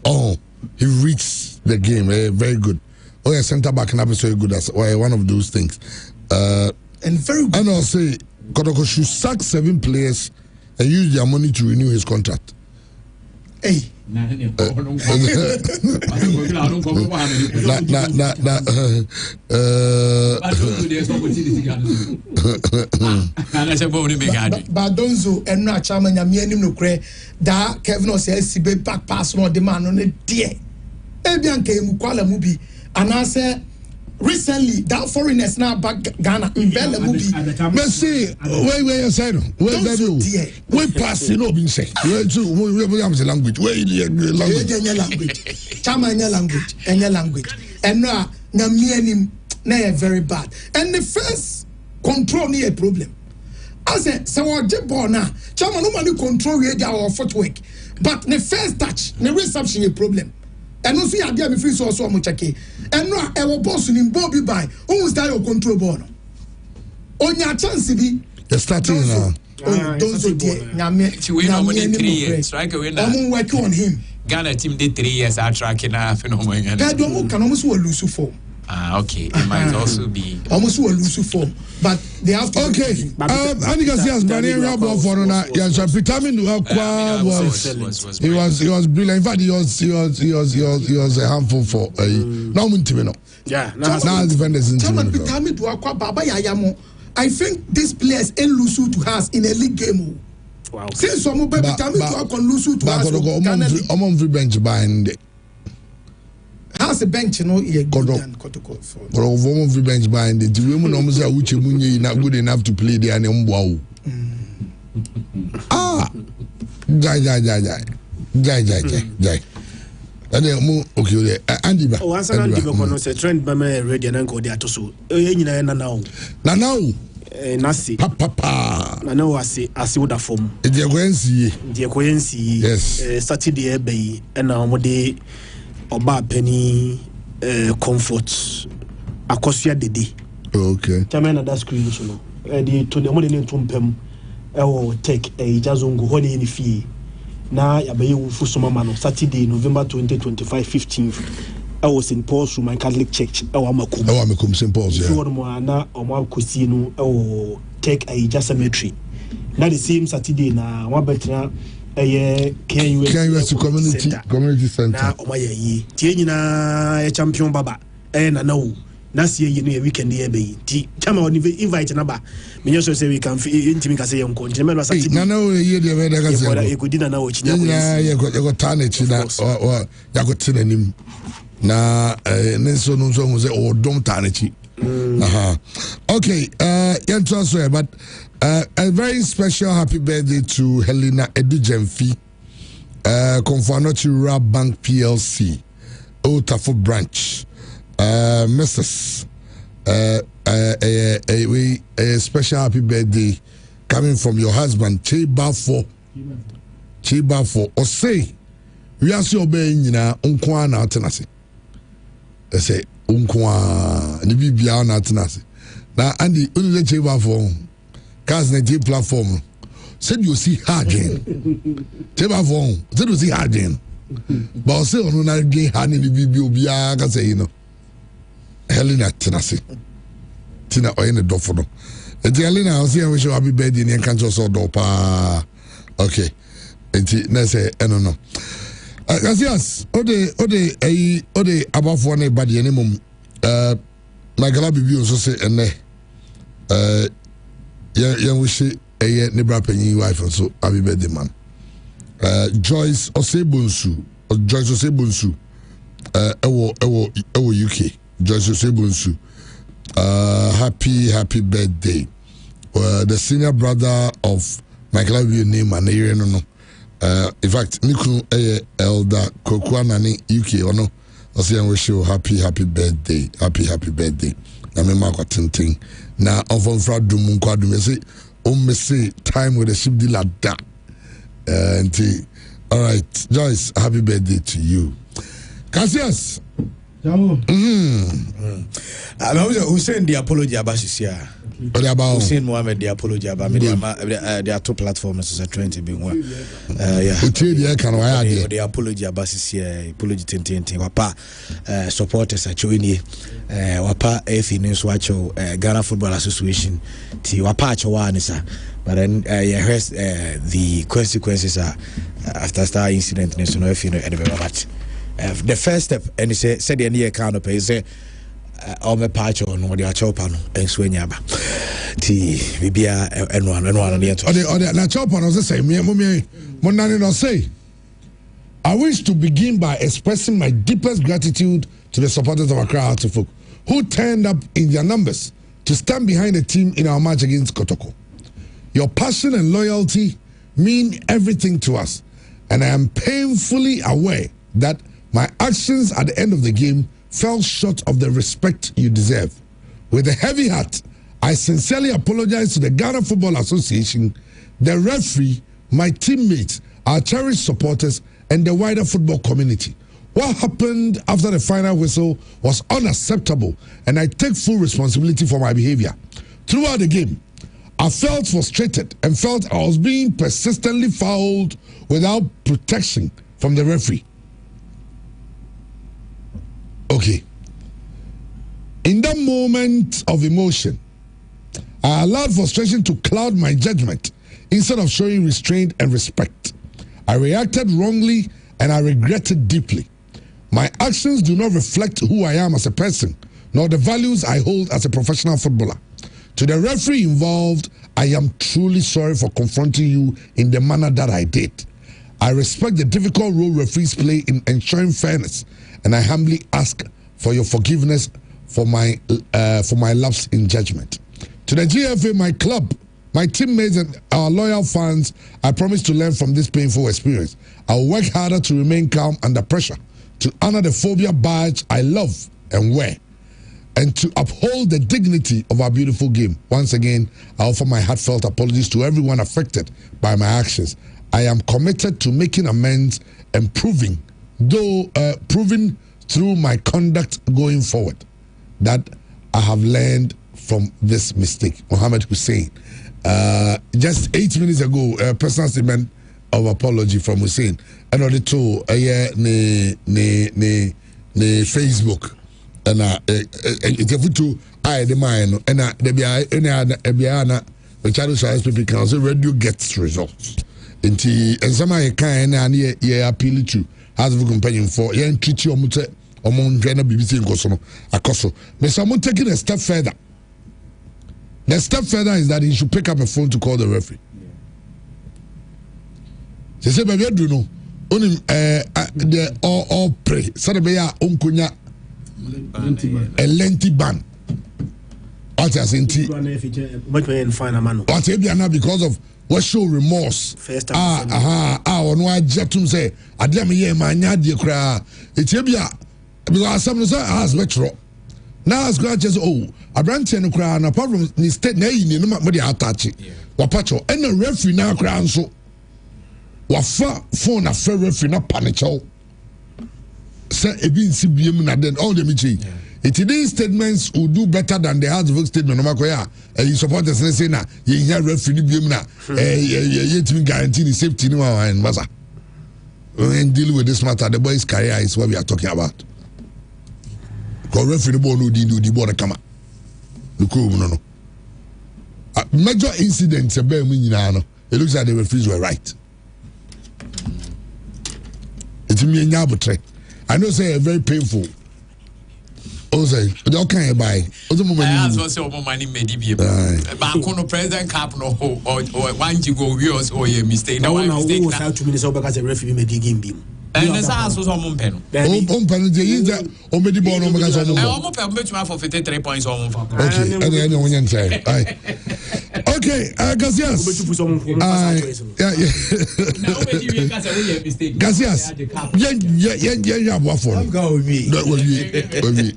A: Oh, he reads the game. Very good. Oh yeah, centre back and so good as one of those things.
M: And very good.
A: And I'll say Kotoko should sack 7 players and use their money to renew his contract.
M: Hey. Badonzo and na chairman ya mieni no kre da Kevin o say sibe back pass no the man no dey. Ebian ke mu kwala mu bi and I say recently that foreigners now back Ghana in Bella movie.
A: Messi, where you say we pass no being say. We have the language. Where
M: language. Chama any language. And now me and him very bad. And the first control me a problem. I said, so what the ball now? Chama no man control our footwork. But the first touch, the reception a problem. And also you have me free so much okay. And no I will boss in Bobby by who start your control ball. On your chance be
A: the starting now.
C: Don't so dear. 3 years. Right away now.
M: I'm working on him.
C: Ghana team did 3 years at tracking a phenomenon.
M: That don't can almost lose form.
C: Okay. It might also be
M: almost lose form. But they have to
A: okay. I think as Managerial for vitamin he was brilliant. In fact, he was a handful for now Muntimino.
B: Yeah,
A: now defenders in
M: I think these players ain't lose to us in a league game.
B: Wow.
M: Since some baby lose to us.
A: I'm bench behind.
M: Has a bench no good
A: bench behind it. Women almost are which not good enough to play the animal. Wow. Jai. Okay, Andy.
B: Once again, Andy, say trend by me ready and go there to so. Now. Nasi.
A: Papa.
B: Na no ase woda form.
A: The
B: Koyensi.
A: Yes.
B: Saturday ebe e na omode oba penny comfort akosua dede.
A: Okay.
B: Chamena that screen so no. The to the omode ne ntompem e wo take ijazongo ho ne ni fie. Na yabaye wufu somama no Saturday November 2025 15th. I was in Paul's Roman Catholic Church. I
A: was St. Paul's.
B: Yeah. I take a just cemetery. Now the same Saturday na one better
A: KUS community center.
B: Na omaye tie na champion baba na no na see you weekend here be ti chama on invite na ba me so say we can intimi ka say you nko nje me no Saturday
A: na no ye de be da ka say
B: e go na o chinya
A: ye go tane chi na ya go tinanim na nenso no so say o dom tanechi okay so but a very special happy birthday to Helena Edujemfi Confanoti Bank PLC Otafo branch Mrs. A special happy birthday coming from your husband Chiba for or say we are so obeying na unkwa na atenase. I say unkwa ni bibia na atenase na Andy only let you for cars na platform said you see hard in table phone said you see hard in but say on na game hard in the bibia ka say you know Helena tenase tina oyin the door for no enti Helena say we show happy birthday ni kan so do pa okay enti na say no Gracias. Ode above one body any mum. My gala bibi also say ene. Yeah wish a nebra penny wife so happy birthday man. Joyce Osebunsu ewo UK. Joyce Osebunsu. Happy birthday. The senior brother of my gala bibi name and no. In fact, Niku Elder Kokuanani UK or no, I say I wish you happy birthday. Happy birthday. I mean, Marco Tinting. Now, on from Fradu Munkwadu, me say time with the ship dealer da. All right, Joyce, happy birthday to you. Cassius.
D: I'm saying the apology about this year. Hussein Mohammed the apology about me there are two platforms as 20 being one the apology about this year apology 10 wapa supporters actually wapa if in Swacho Ghana Football Association ti wapa chawanisa but then here's the consequences are after star incident national if you know match the first step and he said the near kind of pay say me patch on what your chopper and swanyaba ti bibia and
A: na chopper no say me monani no say I wish to begin by expressing my deepest gratitude to the supporters of Accra Hearts of Oak who turned up in their numbers to stand behind the team in our match against Kotoko. Your passion and loyalty mean everything to us, and I am painfully aware that my actions at the end of the game fell short of the respect you deserve. With a heavy heart, I sincerely apologize to the Ghana Football Association, the referee, my teammates, our cherished supporters, and the wider football community. What happened after the final whistle was unacceptable, and I take full responsibility for my behavior. Throughout the game, I felt frustrated and felt I was being persistently fouled without protection from the referee. Okay. In that moment of emotion, I allowed frustration to cloud my judgment instead of showing restraint and respect. I reacted wrongly and I regret it deeply. My actions do not reflect who I am as a person, nor the values I hold as a professional footballer. To the referee involved, I am truly sorry for confronting you in the manner that I did. I respect the difficult role referees play in ensuring fairness, and I humbly ask for your forgiveness for my lapse in judgment. To the GFA, my club, my teammates, and our loyal fans, I promise to learn from this painful experience. I will work harder to remain calm under pressure, to honor the phobia badge I love and wear, and to uphold the dignity of our beautiful game. Once again, I offer my heartfelt apologies to everyone affected by my actions. I am committed to making amends and proving through my conduct going forward that I have learned from this mistake. Mohammed Hussein. Just 8 minutes ago, a personal statement of apology from Hussein. And on the two, ne Facebook. And it's a photo I the mine and the Biana, the Channel Science People Council radio gets results. And some I can and ye appeal to as a companion for ye treat your mute among Jana BBC and Kosono. Akoso. But someone taking a step further. The step further is that he should pick up a phone to call the referee. They say, baby, I do know. Only the all pray. Sadabeya unkunya a lengthy ban. What has inti? What if because of what show remorse? On why Jetum say, I damn ye, my nyadi cry. It's because some has metro. Now as God just a branch and cry and apart from the state name, no matter attach it. Wapacho and the referee now cry so. Wafa phone a referee not panic. Say a being CBM and then all the meeting. These statements will do better than the House of Folk statement. No matter you support us and say na you hear referee be na you to guarantee the safety no and massa. When dealing with this matter, the boy's career is what we are talking about. Because referee ball no the ball come. Look no. Major incidents a bear mean it looks like the referees were right. It's me and Yabutre. I know say very painful. Also, what can you buy?
C: I also more money maybe be but no president cap no or one you go yours or your mistake. Now mistake
B: now 2 minutes because the referee made the game beam.
C: And there's also some pen.
A: Omedi ball no because
C: I almost have bet for 53 points on.
A: Okay, and then when you say okay, Gazias. Gazias. Yeah, what for?
D: Go with me.
A: That will be.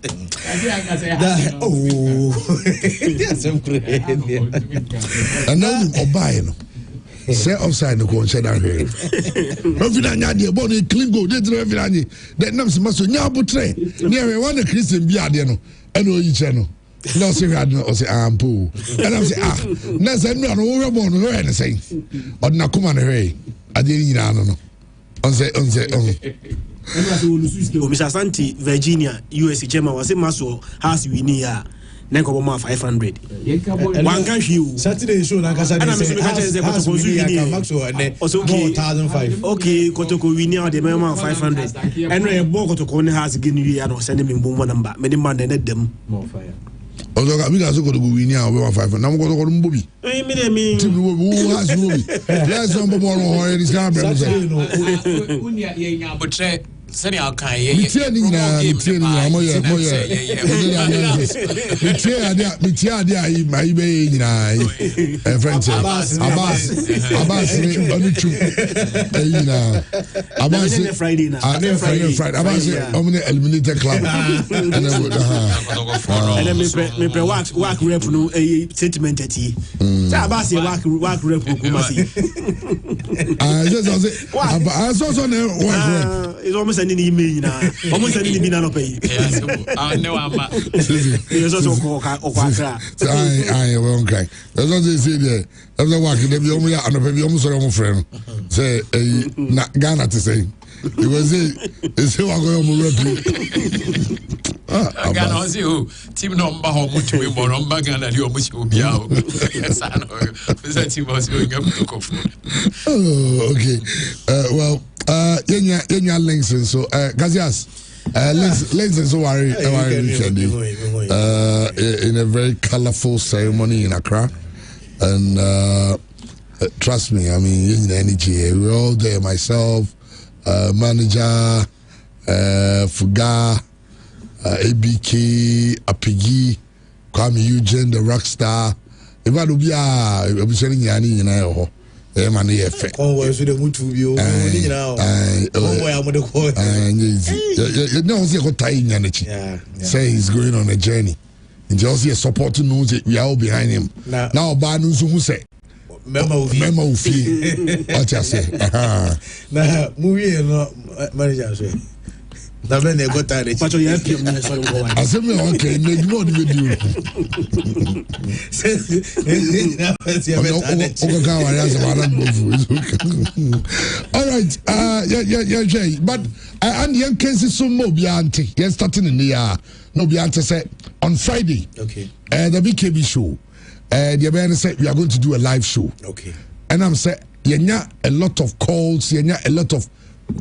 A: And now Obaino. Say offside no go check down here. No fit anya dey ball clean goal dey drive anya. That nam se maso nya abotre. Near one Christian bi ade no. And o yi che no. No say had no say ampo. And I'm say na say no no ball no he say. Odna kuma no he. Ade nyina no. On say
B: Mr. Santi, Virginia, USA chairman was a maso house we near. Nenko ma 500. One can you
D: Saturday show na kasa dey say has okay 1005.
B: Okay, Kotoko we near the minimum 500. And we bought Kotoko ne has given you and send me bomb number. Many man they need them.
A: Ozo ka biga so go we near we 500. Na mo go mbobi.
B: Me.
A: Who has mbobi? Let's on bobo no hore this can bring say.
C: Unia ye nya botre sani akan ye.
A: Mitie ni na moye. Mitie ade ayi mai be nyina. Friend Abbas ni onuchu. Nyina. Abbas
B: Friday na.
A: Friday. Abbas omne eliminated club. And
B: then me pre work rep no statement ati. Say Abbas work rep kumasi.
A: So ne work.
B: It's almost an email now. Almost an email no pay.
C: I know I'm
B: You're also okwa.
A: I won't cry. That's what they say there. That's the work they be only and be almost your friend. Say na Ghana to say. It was it say wa go mo rep.
C: Ghana was you team number how much we more number Ghana the omo show bia o. Sana o. That team was going up to go for.
A: Oh, okay. Well, yenya links and so Gazias links and so worry in a very colorful ceremony in Accra, and trust me, I mean in the energy we're all there, myself, manager, Fuga, ABK, Apigi, Kwame Eugene, the rock star. If I do be selling yani in a man,
D: oh, so the mutu bio.
A: Say he's going on a journey. And just here supporting knows it. We are all behind him. Now, Banu who say, Memo fee. What you say?
D: Now, movie and manager. But you have
A: I said, okay, maybe more than you. All right, yeah. But and young cases so more Bianti. Yes, starting in the year. No Bianti said on Friday.
D: Okay.
A: The BKB show. The Bianti said we are going to do a live show.
D: Okay.
A: And I'm saying, a lot of calls, a lot of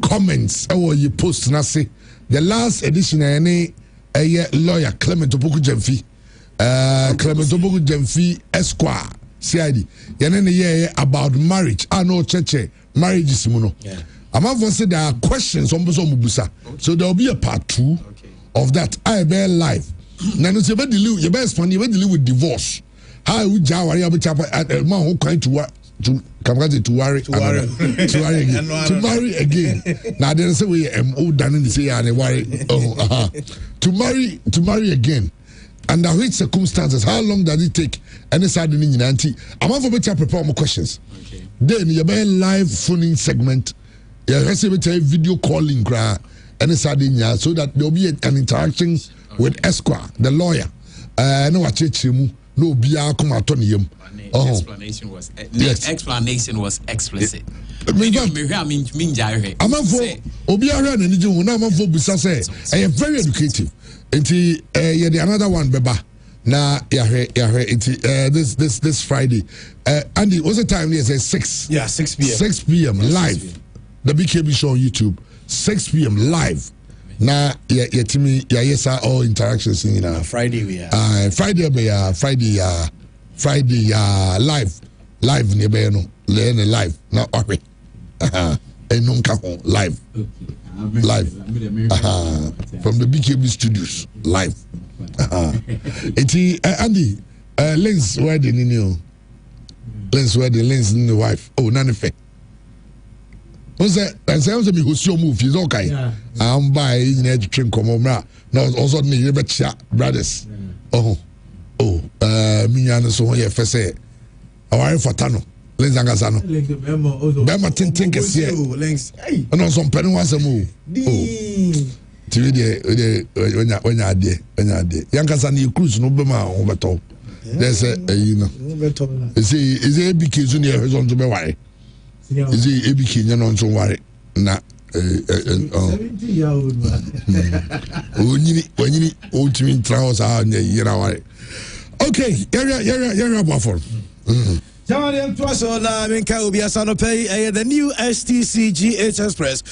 A: comments. Or you post and I say. The last edition, any lawyer Clement Opoku Jemfi, Esquire, CID. Yenene about marriage. I know cheche marriage is muno. I'm going to say there are questions on Mubusa, so there will be a part 2 of that. I bear live. Now you better deal with divorce. How would Jawari at a man who kind to marry again. Now there's a way old done in the say and worry. To marry again. Under which circumstances? How long does it take? And it's adding in auntie. I'm going to prepare more questions. Okay. Then you have a live phoning segment. You have a video calling and it's adding so that there'll be an interaction with Esquire, the lawyer. No wakyekye no obiara come ato ne yam.
C: Explanation was explanation was explicit.
A: Amanfo obiara na nije hu na amanfo busa say very educative. Enti the another one beba na yahwe this Friday. Andy, what's the time? Yes, 6.
D: Yeah, 6 p.m.
A: 6 p.m. live. The BKB show on YouTube. 6 p.m. live. Na yetimi yesa all interactions in
D: Friday we are.
A: Friday live ne be no le live na ope. Enum ka ho live. From the BKB studios live. Eti Andy Lens where the nini Lens where the Lens in the wife. Oh, none fe. What's that? And say me who's your move is okay. I'm by in edge train come now. Now also me becha brothers. Me and so here first say our fatano. Lens angasano. Bema tintin kese. No some penny once a move. TV de when you ade. Yankasa ni cruise no bema o beto. There's a you know. Is it because you have on to be why? Is it ABK you know so worry na
D: 70-year-old man.
A: When you ultimate trials are you know worry. Okay, you're buffer.
D: The new STC GH Express